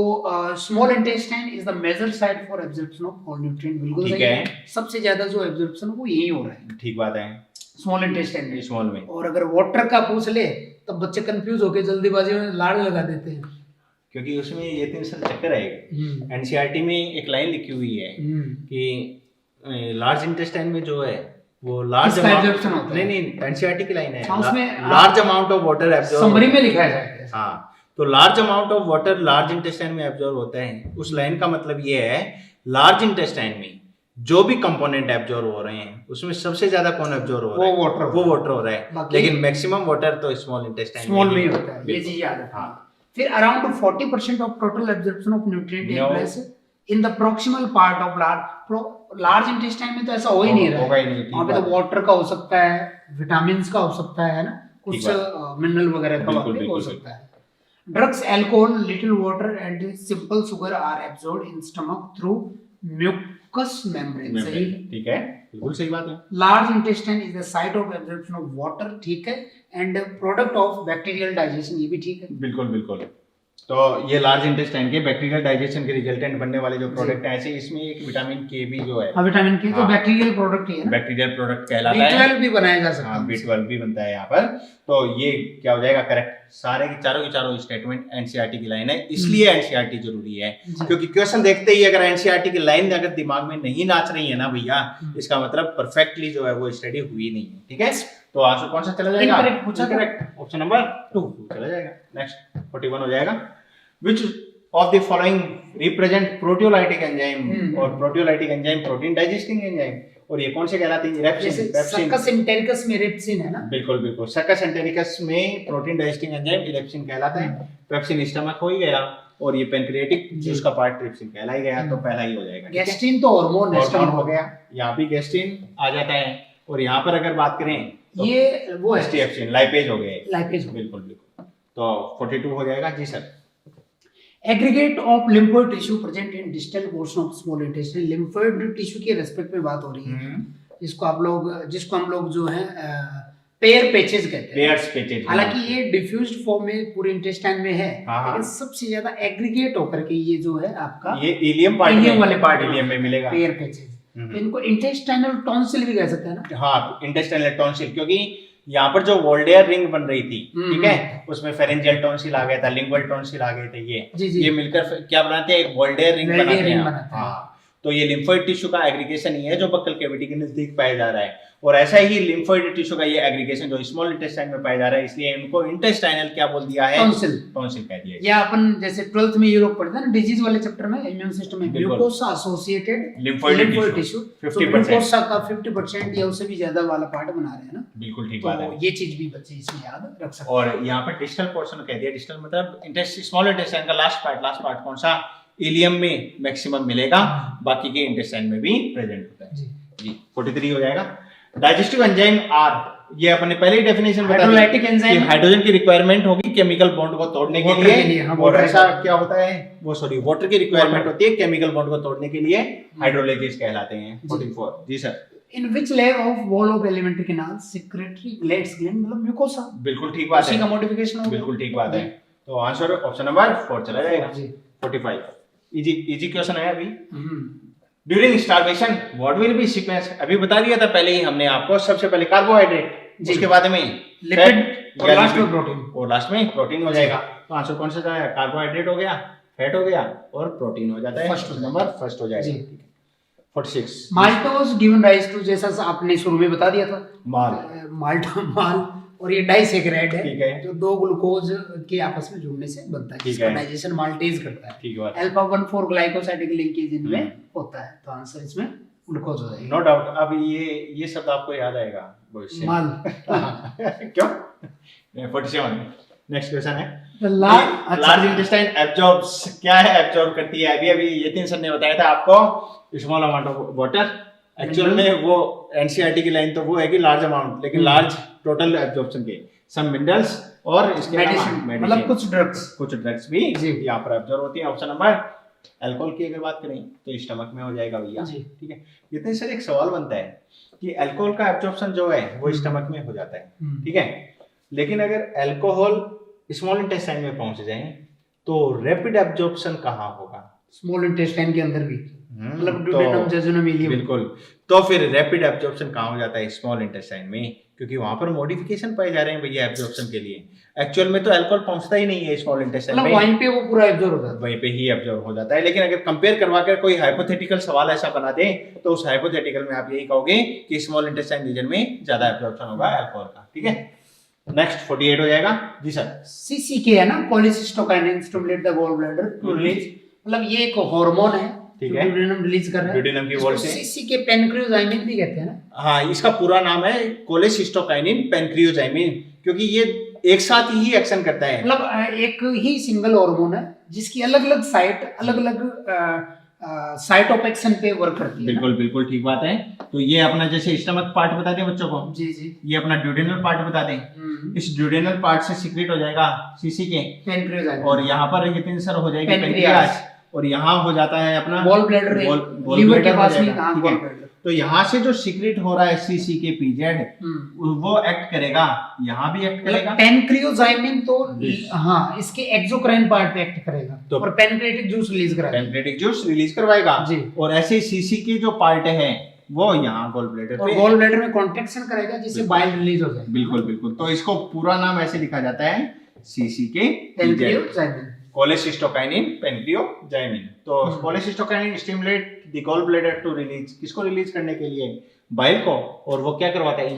small intestine is the major site for absorption of all nutrient, बिल्कुल सही है। सबसे ज्यादा जो एब्जॉर्प्शन वो यही हो रहा है, ठीक बात है, स्मॉल इंटेस्टाइन में, स्मॉल में। और अगर वाटर का पूछ ले तब बच्चे कंफ्यूज होकर जल्दीबाजी में लाड़ लगा देते हैं, क्योंकि उसमें ये 3 साल चक्कर आएगा। एनसीईआरटी में एक लाइन लिखी हुई है कि लार्ज इंटेस्टाइन में जो है वो लार्ज एब्जॉर्प्शन होता है। नहीं, एनसीईआरटी की लाइन है, उसमें large amount of water absorb, summary में लिखा है। हाँ, तो large amount of water large intestine में एब्जॉर्ब होता है। उस लाइन का मतलब ये है लार्ज इंटेस्टाइन में जो भी कंपोनेंट एब्जॉर्ब हो रहे हैं उसमें सबसे ज्यादा कौन एब्जॉर्ब हो रहा है? वो वाटर हो रहा है, लेकिन मैक्सिमम वाटर तो स्मॉल इंटेस्टाइन में ही होता है, ये चीज याद रखना। फिर around 40% of total absorption of nutrient take place in the proximal part of large intestine में। तो ऐसा हो ही नहीं रहा है, वहां पे तो वाटर का हो सकता है, विटामिन्स का हो सकता है ना, कुछ मिनरल वगैरह का हो सकता है। Drugs, alcohol, little water and simple sugar are absorbed in stomach through mucus membrane, सही है, ठीक है, बिल्कुल सही बात है। Large intestine is the site of absorption of water, ठीक है, end product of bacterial digestion, ये भी ठीक है। बिल्कुल बिल्कुल। तो ये लार्ज इंटेस्टाइन के बैक्टीरियल डाइजेशन के रिजल्टेंट बनने वाले जो प्रोडक्ट हैं, ऐसे इसमें एक विटामिन के भी जो है, हाँ विटामिन के तो बैक्टीरियल प्रोडक्ट ही है ना, बैक्टीरियल प्रोडक्ट कहलाता है। B12 भी बनाया जा सकता है, हाँ B12 भी बनता है यहाँ पर। तो ये क्या हो जाएगा करेक्ट, सारे की चारों स्टेटमेंट एनसीईआरटी की लाइन है, इसलिए एनसीईआरटी जरूरी है, क्योंकि क्वेश्चन देखते ही अगर एनसीईआरटी की लाइन अगर दिमाग में नहीं नाच रही है ना भैया, इसका मतलब परफेक्टली जो है वो स्टडी हुई नहीं है, ठीक है। तो आंसर कौन सा चला जाएगा, करेक्ट ऑप्शन नंबर 2 चला जाएगा। नेक्स्ट 41 हो जाएगा, which of the following represent proteolytic enzyme, और proteolytic enzyme protein digesting enzyme, और ये कौन से कहलाते हैं, रेप्सिन, सक्कस एंटेरिकस में रेप्सिन है ना, बिल्कुल बिल्कुल, सक्कस एंटेरिकस में प्रोटीन डाइजेस्टिंग एंजाइम रेप्सिन कहलाता है। पेप्सिन स्टमक हो ही गया, और ये पेनक्रियाटिक जूस का पार्ट ट्रिप्सिन कहला ही गया, तो पहला ही हो जाएगा। गैस्ट्रिन तो हार्मोन है, हो गया, यहाँ भी गैस्ट्रिन आ जाता है, और यहाँ पर अगर बात करें तो ये वो एस्टिएप्सिन, लाइपेज हो गए, लाइपेज, बिल्कुल बिल्कुल। तो 42 हो जाएगा जी sir. Aggregate of lymphoid tissue present in distal portion of small intestine, lymphoid tissue के रेस्पेक्ट में बात हो रही है, जिसको हम लोग जो है पेयर पैचेस कहते हैं, पेयर्स पैचेस। हालांकि ये डिफ्यूज्ड फॉर्म में पूरे इंटेस्टाइन में है, लेकिन सबसे ज्यादा एग्रीगेट होकर के ये जो है आपका ये इलियम पार्ट, इलियम वाले पार्ट इलियम में मिलेगा, पेयर पैचेस। तो इनको इंटेस्टाइनल टॉन्सिल भी कह सकते हैं ना, हाँ इंटेस्टाइनल टॉन्सिल, क्योंकि यहाँ पर जो वोल्डेयर रिंग बन रही थी, ठीक है, उसमें फेरेंजियल टॉन्सिल आ गया था, लिंगुअल टॉन्सिल आ गए थे, ये मिलकर क्या बनाते हैं, एक वोल्डेयर रिंग बनाते हैं। हाँ, तो ये लिम्फोइड टिश्यू का एग्रीगेशन ही है जो बक्कल कैविटी के नजदीक पाया जा रहा है, और ऐसा ही लिम्फोइड टिश्यू का ये एग्रीगेशन जो स्मॉल इंटेस्टाइन में पाया जा रहा है, इसलिए इनको इंटेस्टाइनल क्या बोल दिया है, टॉन्सिल कह दिया। या अपन जैसे 12th में ये लोग पढ़ते हैं ना डिजीज वाले चैप्टर में, इम्यून सिस्टम में ग्लूकोसा एसोसिएटेड लिम्फोइड टिश्यू, 50% ग्लूकोसा का 50% या उससे भी ज्यादा वाला पार्ट बना रहे हैं ना, बिल्कुल ठीक बात है। ये चीज भी बच्चे इसमें याद रख सकते हैं। और यहाँ पर डिस्टल पोर्शन कह दिया, डिस्टल मतलब स्मॉल इंटेस्टाइन का लास्ट पार्ट कौन सा, इलियम में मैक्सिमम मिलेगा, बाकी के इंटेस्टाइन में भी प्रेजेंट होता है जी। 43 हो जाएगा। डाइजेस्टिव एंजाइम आर, ये अपने पहले ही डेफिनेशन बता दी, हाइड्रोजन की रिक्वायरमेंट होगी केमिकल बॉन्ड को तोड़ने के लिए, और ऐसा क्या होता है वो वाटर की रिक्वायरमेंट होती है केमिकल बॉन्ड को तोड़ने के लिए, हाइड्रोलाइजेज कहलाते हैं। 44 जी sir. In which layer of wall of alimentary canal secretory glands gland मतलब म्यूकोसा, बिल्कुल ठीक बात है, उसी का मॉडिफिकेशन होगा, बिल्कुल ठीक बात है। तो आंसर ऑप्शन नंबर 4 चला जाएगा। 45 इजी क्वेश्चन है अभी। During starvation what will be sequence, अभी बता दिया था पहले ही हमने आपको, सबसे पहले कार्बोहाइड्रेट, उसके बाद में लिपिड, और लास्ट में प्रोटीन, और लास्ट में प्रोटीन हो जाएगा। तो आंसर कौन सा जाएगा, कार्बोहाइड्रेट हो गया, फैट हो गया, और प्रोटीन हो जाता है, फर्स्ट हो जाएगा। 46 माल्टोज गिवन राइज टू, जैसा आपने शुरू में बता दिया था, माल, और ये डाइसेकेराइड है जो दो ग्लूकोज के आपस में जुड़ने से बनता है, जिसका डाइजेशन माल्टेज करता है। अल्फा 1,4 ग्लाइकोसाइडिक लिंकेज इनमें होता है, तो आंसर इसमें ग्लूकोज हो जाएगा, नो डाउट। अब ये शब्द आपको याद आएगा भविष्य माल क्यों। 47 नेक्स्ट क्वेश्चन है, लार्ज इंटेस्टाइन एब्जॉर्ब्स, क्या है एब्जॉर्ब करती है, अभी यतिन सर ने बताया था आपको, small amount of water, actual में वो एनसीईआरटी की लाइन तो वो है कि लार्ज अमाउंट, लेकिन लार्ज टोटल एब्जॉर्प्शन के सम मिनरल्स और इसके मेडिसिन मतलब कुछ ड्रग्स भी यहाँ पर एब्जॉर्ब होती है। ऑप्शन नंबर अल्कोहल की अगर बात करें तो स्टमक में हो जाएगा भैया, ठीक है। इतने सर एक सवाल बनता है कि अल्कोहल का एब्जॉर्प्शन जो है वो स्टमक में हो जाता है, ठीक है, लेकिन अगर अल्कोहल स्मॉल इंटेस्टाइन में पहुंच जाए तो रैपिड एब्जॉर्प्शन कहाँ होगा, स्मॉल इंटेस्टाइन के अंदर भी, मतलब ड्यूडेनम जेजुनम इलियम, बिल्कुल। तो फिर रैपिड एब्जॉर्प्शन कहाँ हो जाता है, स्मॉल इंटेस्टाइन में, क्योंकि वहां पर मॉडिफिकेशन पाए जा रहे हैं भैया एब्जॉर्प्शन के लिए। एक्चुअल में तो अल्कोहल पहुंचता ही नहीं है स्मॉल इंटेस्टाइन में, वहीं पे वो पूरा एब्जॉर्ब हो जाता है, वहीं पे ही एब्जॉर्ब हो जाता है। लेकिन अगर कंपेयर करवा कर कोई हाइपोथेटिकल सवाल ऐसा बना दे तो उस हाइपोथेटिकल में आप यही कहोगे कि स्मॉल इंटेस्टाइन रीजन में ज्यादा एब्जॉर्प्शन होगा अल्कोहल का, ठीक है। नेक्स्ट 48 हो जाएगा जी सर। सीसीके है ना, cholecystokinin stimulate the gall bladder to release, मतलब ये एक हार्मोन है, ठीक है, ड्यूडेनम रिलीज कर रहा है, ड्यूडेनम की वॉल से। सीसीके पेनक्रियोजाइमिन भी कहते हैं ना, हाँ, इसका पूरा नाम है कोलेसिस्टोकाइनिन पेनक्रियोजाइमिन, क्योंकि ये एक साथ ही एक्शन करता है, मतलब एक ही सिंगल हार्मोन है जिसकी अलग-अलग साइट अलग-अलग साइट ऑफ एक्शन पे वर्क करती है। बिल्कुल बिल्कुल ठीक बात है। तो ये अपना जैसे स्टमक पार्ट बता दें बच्चों को, जी जी, ये अपना ड्यूडेनल पार्ट बता दें, इस ड्यूडेनल पार्ट से सीक्रेट हो जाएगा सीसीके, पेनक्रियोजाइमिन, और यहाँ पर यतिन सर हो जाएगी पेनक्रियाज, और यहाँ हो जाता है अपना गॉल ब्लैडर, लीवर के पास में कहाँ गॉल ब्लैडर। तो यहाँ से जो सीक्रेट हो रहा है सीसी के पीजेड वो एक्ट करेगा, यहाँ भी एक्ट करेगा। पेनक्रियोजाइमिन तो हाँ इसके एक्सोक्राइन पार्ट पे एक्ट करेगा तो और पेनक्रेटिक जूस रिलीज कराएगा, पेनक्रेटिक जूस रिलीज करवाएगा जी। और ऐसे सीसी के जो पार्ट है वो यहाँ गॉल ब्लैडर और गॉल ब्लैडर में कॉन्ट्रैक्शन करेगा जिससे बाइल रिलीज हो जाए। बिल्कुल बिल्कुल। तो इसको पूरा नाम ऐसे लिखा जाता है सीसी के पेनक्रियोजाइमिन, कोलेसिस्टोकाइनिन पेनक्रियोजाइमिन। तो cholecystokinin stimulate the gall bladder to release, किसको रिलीज करने के लिए, बाइल को। और वो क्या करवाता है,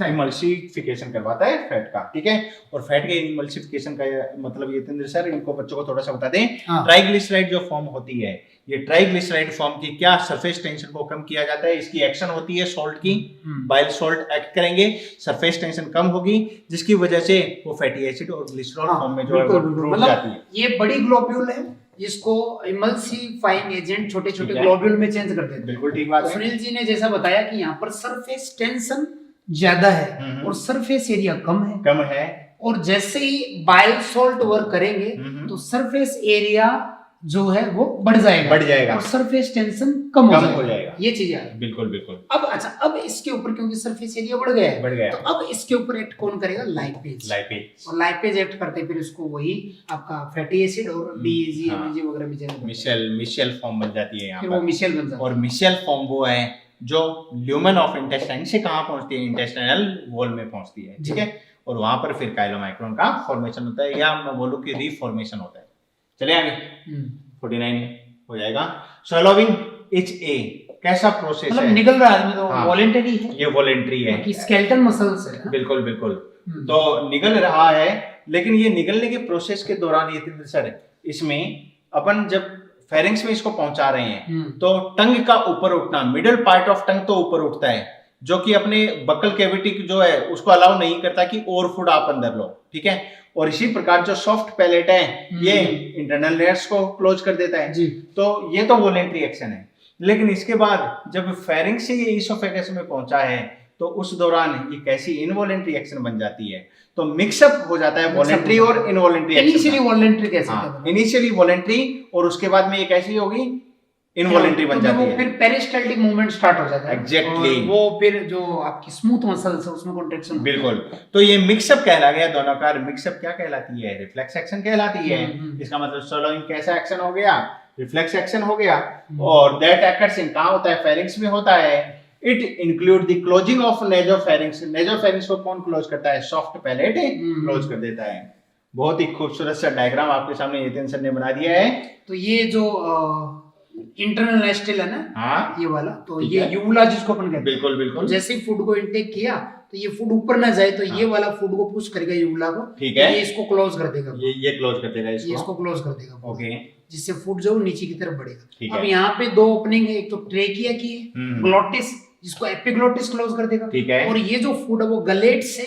इमल्सिफिकेशन करवाता है फैट का, ठीक है। और फैट के इमल्सिफिकेशन का मतलब ये थे सर, इनको बच्चों को थोड़ा सा बता दें। ट्राइग्लिसराइड जो फॉर्म होती है, ये ट्राइग्लिसराइड फॉर्म की क्या सरफेस टेंशन को कम किया जाता है, इसकी एक्शन होती है सॉल्ट की, बाइल सॉल्ट एक्ट करेंगे, सरफेस टेंशन कम होगी, जिसकी वजह से वो फैटी एसिड और ग्लिसरॉल फॉर्म में जो है टूट जाती है। ये बड़ी ग्लोब्यूल है जिसको इमल्सिफाइंग एजेंट छोटे छोटे ग्लोब्यूल में चेंज कर देते हैं। बिल्कुल ठीक बात है। सुनील जी ने जैसा बताया कि यहाँ पर सरफेस टेंशन ज्यादा है और सरफेस एरिया कम है और जैसे ही बाइल सॉल्ट वर्क करेंगे तो सरफेस एरिया जो है वो बढ़ जाएगा और सरफेस टेंशन कम हो जाएगा। ये चीजें है। बिल्कुल बिल्कुल। अब अच्छा, अब इसके ऊपर क्योंकि सरफेस एरिया बढ़ गया है तो अब इसके ऊपर एक्ट कौन करेगा, लाइपेज। और लाइपेज एक्ट करते फिर इसको वही आपका फैटी एसिड और डीएजी एमएजी वगैरह में मिशेल फॉर्म बन जाती है यहाँ पर, वो मिशेल बन जाता है। और मिशेल फॉर्म वो है जो ल्यूमेन ऑफ इंटेस्टाइन से कहाँ पहुंचती है, इंटेस्टाइनल वॉल में पहुंचती है, ठीक है। और वहां पर फिर काइलोमाइक्रोन का फॉर्मेशन होता है, या मैं बोलूं कि रीफॉर्मेशन होता है। चले आगे 49 हो जाएगा। स्वैलोविंग इज ए कैसा प्रोसेस है, निकल रहा है तो वॉलंटरी है, ये वॉलंटरी है कि स्केलेटल मसल्स है। बिल्कुल बिल्कुल। तो निकल रहा है, लेकिन ये निकलने के प्रोसेस के दौरान ये सर इसमें अपन जब फेरिंग्स में इसको पहुंचा रहे हैं तो टंग का ऊपर उठना, मिडिल पार्ट ऑफ टंग तो ऊपर उठता है, जो कि अपने बकल कैविटी जो है उसको अलाउ नहीं करता कि और फूड आप अंदर लो, ठीक है। और इसी प्रकार जो सॉफ्ट पैलेट है ये इंटरनल लेयर्स को क्लोज कर देता है जी। तो ये तो वॉलंटरी एक्शन है, लेकिन इसके बाद जब फेरिंग्स से ये इसोफेगस में पहुंचा है तो उस दौरान ये कैसी इनवॉलंटरी एक्शन बन जाती है, तो मिक्सअप हो जाता है वॉलंटरी और इनवॉलंटरी एक्शन। इनिशियली वॉलंटरी कैसे, इनिशियली वॉलंटरी और उसके बाद में ये कैसी होगी, इनवॉलंटरी बन जाती है। फिर पेरिस्टाल्टिक मूवमेंट स्टार्ट हो जाता है। एग्जैक्टली। वो फिर जो आपकी स्मूथ मसल्स है उसमें कॉन्ट्रैक्शन। बिल्कुल। तो ये मिक्सअप कहला गया दोनों का। मिक्सअप क्या कहलाती है, रिफ्लेक्स एक्शन कहलाती है। इसका मतलब स्वैलोइंग कैसा एक्शन हो गया, रिफ्लेक्स एक्शन हो गया। और दैट अकर्स इन कहां होता है, फेरिंग्स में होता है। It include the closing of nasopharynx. Nasopharynx को कौन क्लोज करता है, सॉफ्ट पैलेट क्लोज कर देता है। बहुत ही खूबसूरत सा डायग्राम आपके सामने यतिन सर ने बना दिया है। तो ये जो इंटरनल नेस्टल है ना, हाँ, ये वाला, तो ये यूवुला जिसको अपन कहते हैं। बिल्कुल बिल्कुल। तो जैसे ही फूड को इंटेक किया तो ये फूड ऊपर ना जाए तो ये वाला फूड को पुश करेगा यूवुला को, ठीक है। ये इसको क्लोज कर देगा, ये क्लोज कर देगा इसको, ये इसको क्लोज कर देगा, ओके। जिससे फूड जो नीचे की तरफ बढ़ेगा। अब यहाँ पे दो ओपनिंग है, एक तो ट्रेकिया की है, ग्लोटिस जिसको एपिग्लोटिस क्लोज कर देगा, ठीक है। और ये जो फूड है वो गलेट से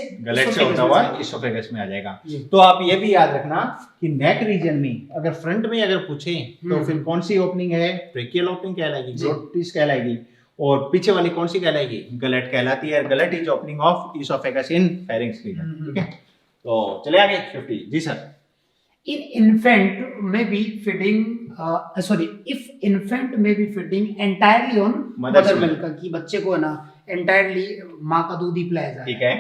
होता हुआ इसोफेगस में आ जाएगा। तो आप ये भी याद रखना कि नेक रीजन में अगर फ्रंट में अगर पूछे तो फिर कौन सी ओपनिंग है, ट्रेकियल ओपनिंग कहलाएगी, ग्लोटिस कहलाएगी, और पीछे वाली कौन सी कहलाएगी, गलेट कहलाती है। Gullet is opening of oesophagus in pharynx reason, ठीक है। तो चले आगे 50 जी sir. In infant may be feeding, if infant may be feeding entirely on mother milk, कि बच्चे को है ना entirely माँ का दूध ही पिलाया जाए, ठीक है,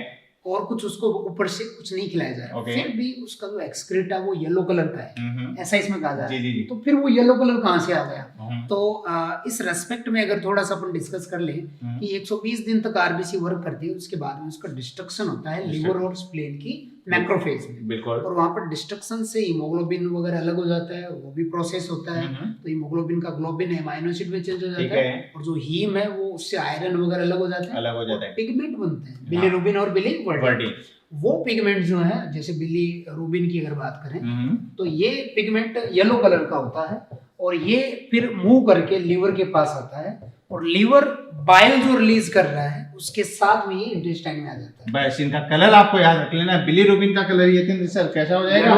और कुछ उसको ऊपर से कुछ नहीं खिलाया जाए, फिर भी उसका जो एक्सक्रीट है वो येलो कलर का है, ऐसा इसमें कहा जा रहा है। तो फिर वो येलो कलर कहाँ से आ गया? तो इस रेस्पेक्ट में अगर थोड़ा सा अपन डिस्कस कर लें कि 120 दिन तक आरबीसी वर्क करती है, उसके बाद में उसका डिस्ट्रक्शन होता है लिवर और स्प्लेन की मैक्रोफेज में, बिल्कुल। और वहां पर डिस्ट्रक्शन से हीमोग्लोबिन वगैरह अलग हो जाता है, वो भी प्रोसेस होता है। तो हीमोग्लोबिन का ग्लोबिन अमाइनो एसिड में चेंज हो जाता है, और जो हीम है वो उससे आयरन वगैरह अलग हो जाता है, पिगमेंट बनते हैं, बिलीरुबिन और बिलीवर्डिन। वो पिगमेंट जो है, जैसे बिलीरुबिन की अगर बात करें तो ये पिगमेंट येलो कलर का होता है, और ये फिर मूव करके लीवर के पास आता है, और लीवर बाइल जो रिलीज कर रहा है उसके साथ में ये इंटेस्टाइन में आ जाता है। बस इनका कलर आपको याद रख लेना, बिलीरुबिन का कलर ये सर कैसा हो जाएगा,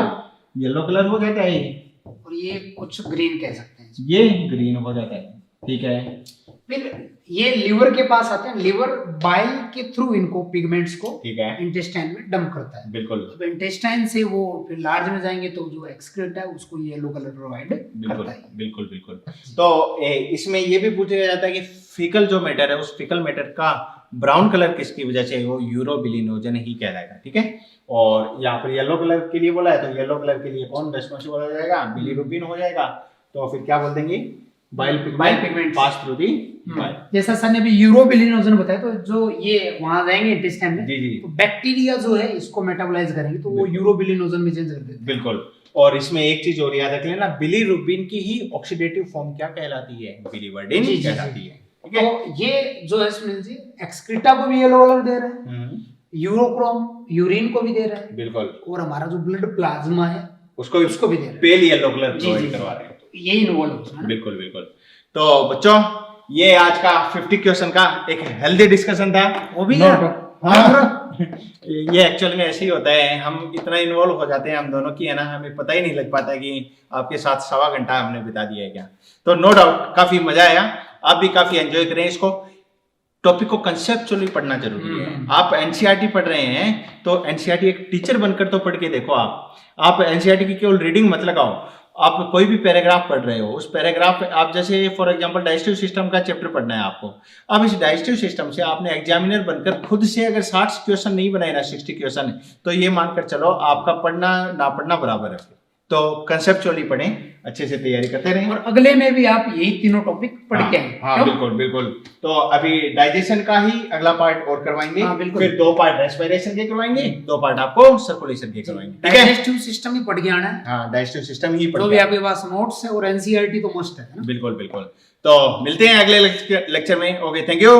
येलो कलर हो जाता है, और ये कुछ ग्रीन कह सकते हैं, ये ग्रीन हो जाता है। ठीक है। फिर ये लिवर के पास आते हैं, लिवर बाइल के थ्रू इनको पिगमेंट्स को ठीक है इंटेस्टाइन में डंप करता है। बिल्कुल। तो इंटेस्टाइन से वो फिर लार्ज में जाएंगे तो जो एक्सक्रीट है उसको येलो कलर प्रोवाइड करता है। बिल्कुल बिल्कुल। तो इसमें ये भी पूछा जाता है कि फीकल जो मैटर है उस फीकल मैटर का ब्राउन कलर किसकी वजह से, वो यूरोबिलिनोजन ही कहलाएगा। ठीक है। और यहाँ पर येलो कलर के लिए बोला है तो येलो कलर के लिए कौन रेस्पॉन्सिबल हो जाएगा, बिलीरुबिन हो जाएगा। तो फिर क्या बोल देंगे, bile pigment pass through the bile. जैसा सर ने अभी यूरोबिलिनोजन बताया, तो जो ये वहां जाएंगे इंटेस्टाइन में, जी जी, तो बैक्टीरिया जो है इसको मेटाबोलाइज करेंगे तो वो यूरोबिलिनोजन में चेंज कर देते हैं। बिल्कुल। और इसमें एक चीज और याद रख लेना, बिलीरुबिन की ही ऑक्सीडेटिव फॉर्म क्या कहलाती है, बिलीवर्डिन कहलाती है। ठीक है। तो ये जो है सुनील जी एक्सक्रीटा को भी येलो कलर दे रहे हैं, यूरोक्रोम यूरिन को भी दे रहा है, बिल्कुल। और हमारा जो ब्लड प्लाज्मा है उसको भी दे रहे हैं, पेल येलो कलर प्रोवाइड करवा रहे हैं। यही इन्वॉल्व होता है। बिल्कुल बिल्कुल। तो बच्चों ये आज का 50 क्वेश्चन का एक हेल्दी डिस्कशन था। वो भी ये एक्चुअल में ऐसे ही होता है, हम इतना इन्वॉल्व हो जाते हैं हम दोनों की, है ना, हमें पता ही नहीं लग पाता कि आपके साथ 1.25 घंटा हमने बिता दिया है क्या। तो नो डाउट काफी मजा आया, आप भी काफी एंजॉय करें इसको। टॉपिक को कंसेप्चुअली पढ़ना जरूरी है। आप एनसीईआरटी पढ़ रहे हैं तो एनसीईआरटी एक टीचर बनकर तो पढ़ के देखो। आप एनसीईआरटी की केवल रीडिंग मत लगाओ, आप कोई भी पैराग्राफ पढ़ रहे हो उस पैराग्राफ आप जैसे फॉर एग्जांपल डाइजेस्टिव सिस्टम का चैप्टर पढ़ना है आपको, अब इस डाइजेस्टिव सिस्टम से आपने एग्जामिनर बनकर खुद से अगर 60 क्वेश्चन नहीं बनाए ना 60 क्वेश्चन, तो ये मानकर चलो आपका पढ़ना ना पढ़ना बराबर है। तो कंसेप्चुअली पढ़ें, अच्छे से तैयारी करते रहें, और अगले में भी आप यही तीनों टॉपिक पढ़ के आए। हाँ बिल्कुल बिल्कुल। तो अभी डाइजेशन का ही अगला पार्ट और करवाएंगे। हाँ, फिर 2 पार्ट रेस्पिरेशन के करवाएंगे, 2 पार्ट आपको सर्कुलेशन के करवाएंगे। डाइजेस्टिव सिस्टम ही पढ़ के आना है। हाँ डाइजेस्टिव सिस्टम ही पढ़ जो भी आपके पास नोट्स है और एनसीईआरटी तो मस्ट है ना। बिल्कुल बिल्कुल। तो मिलते हैं अगले लेक्चर में। Okay, thank you.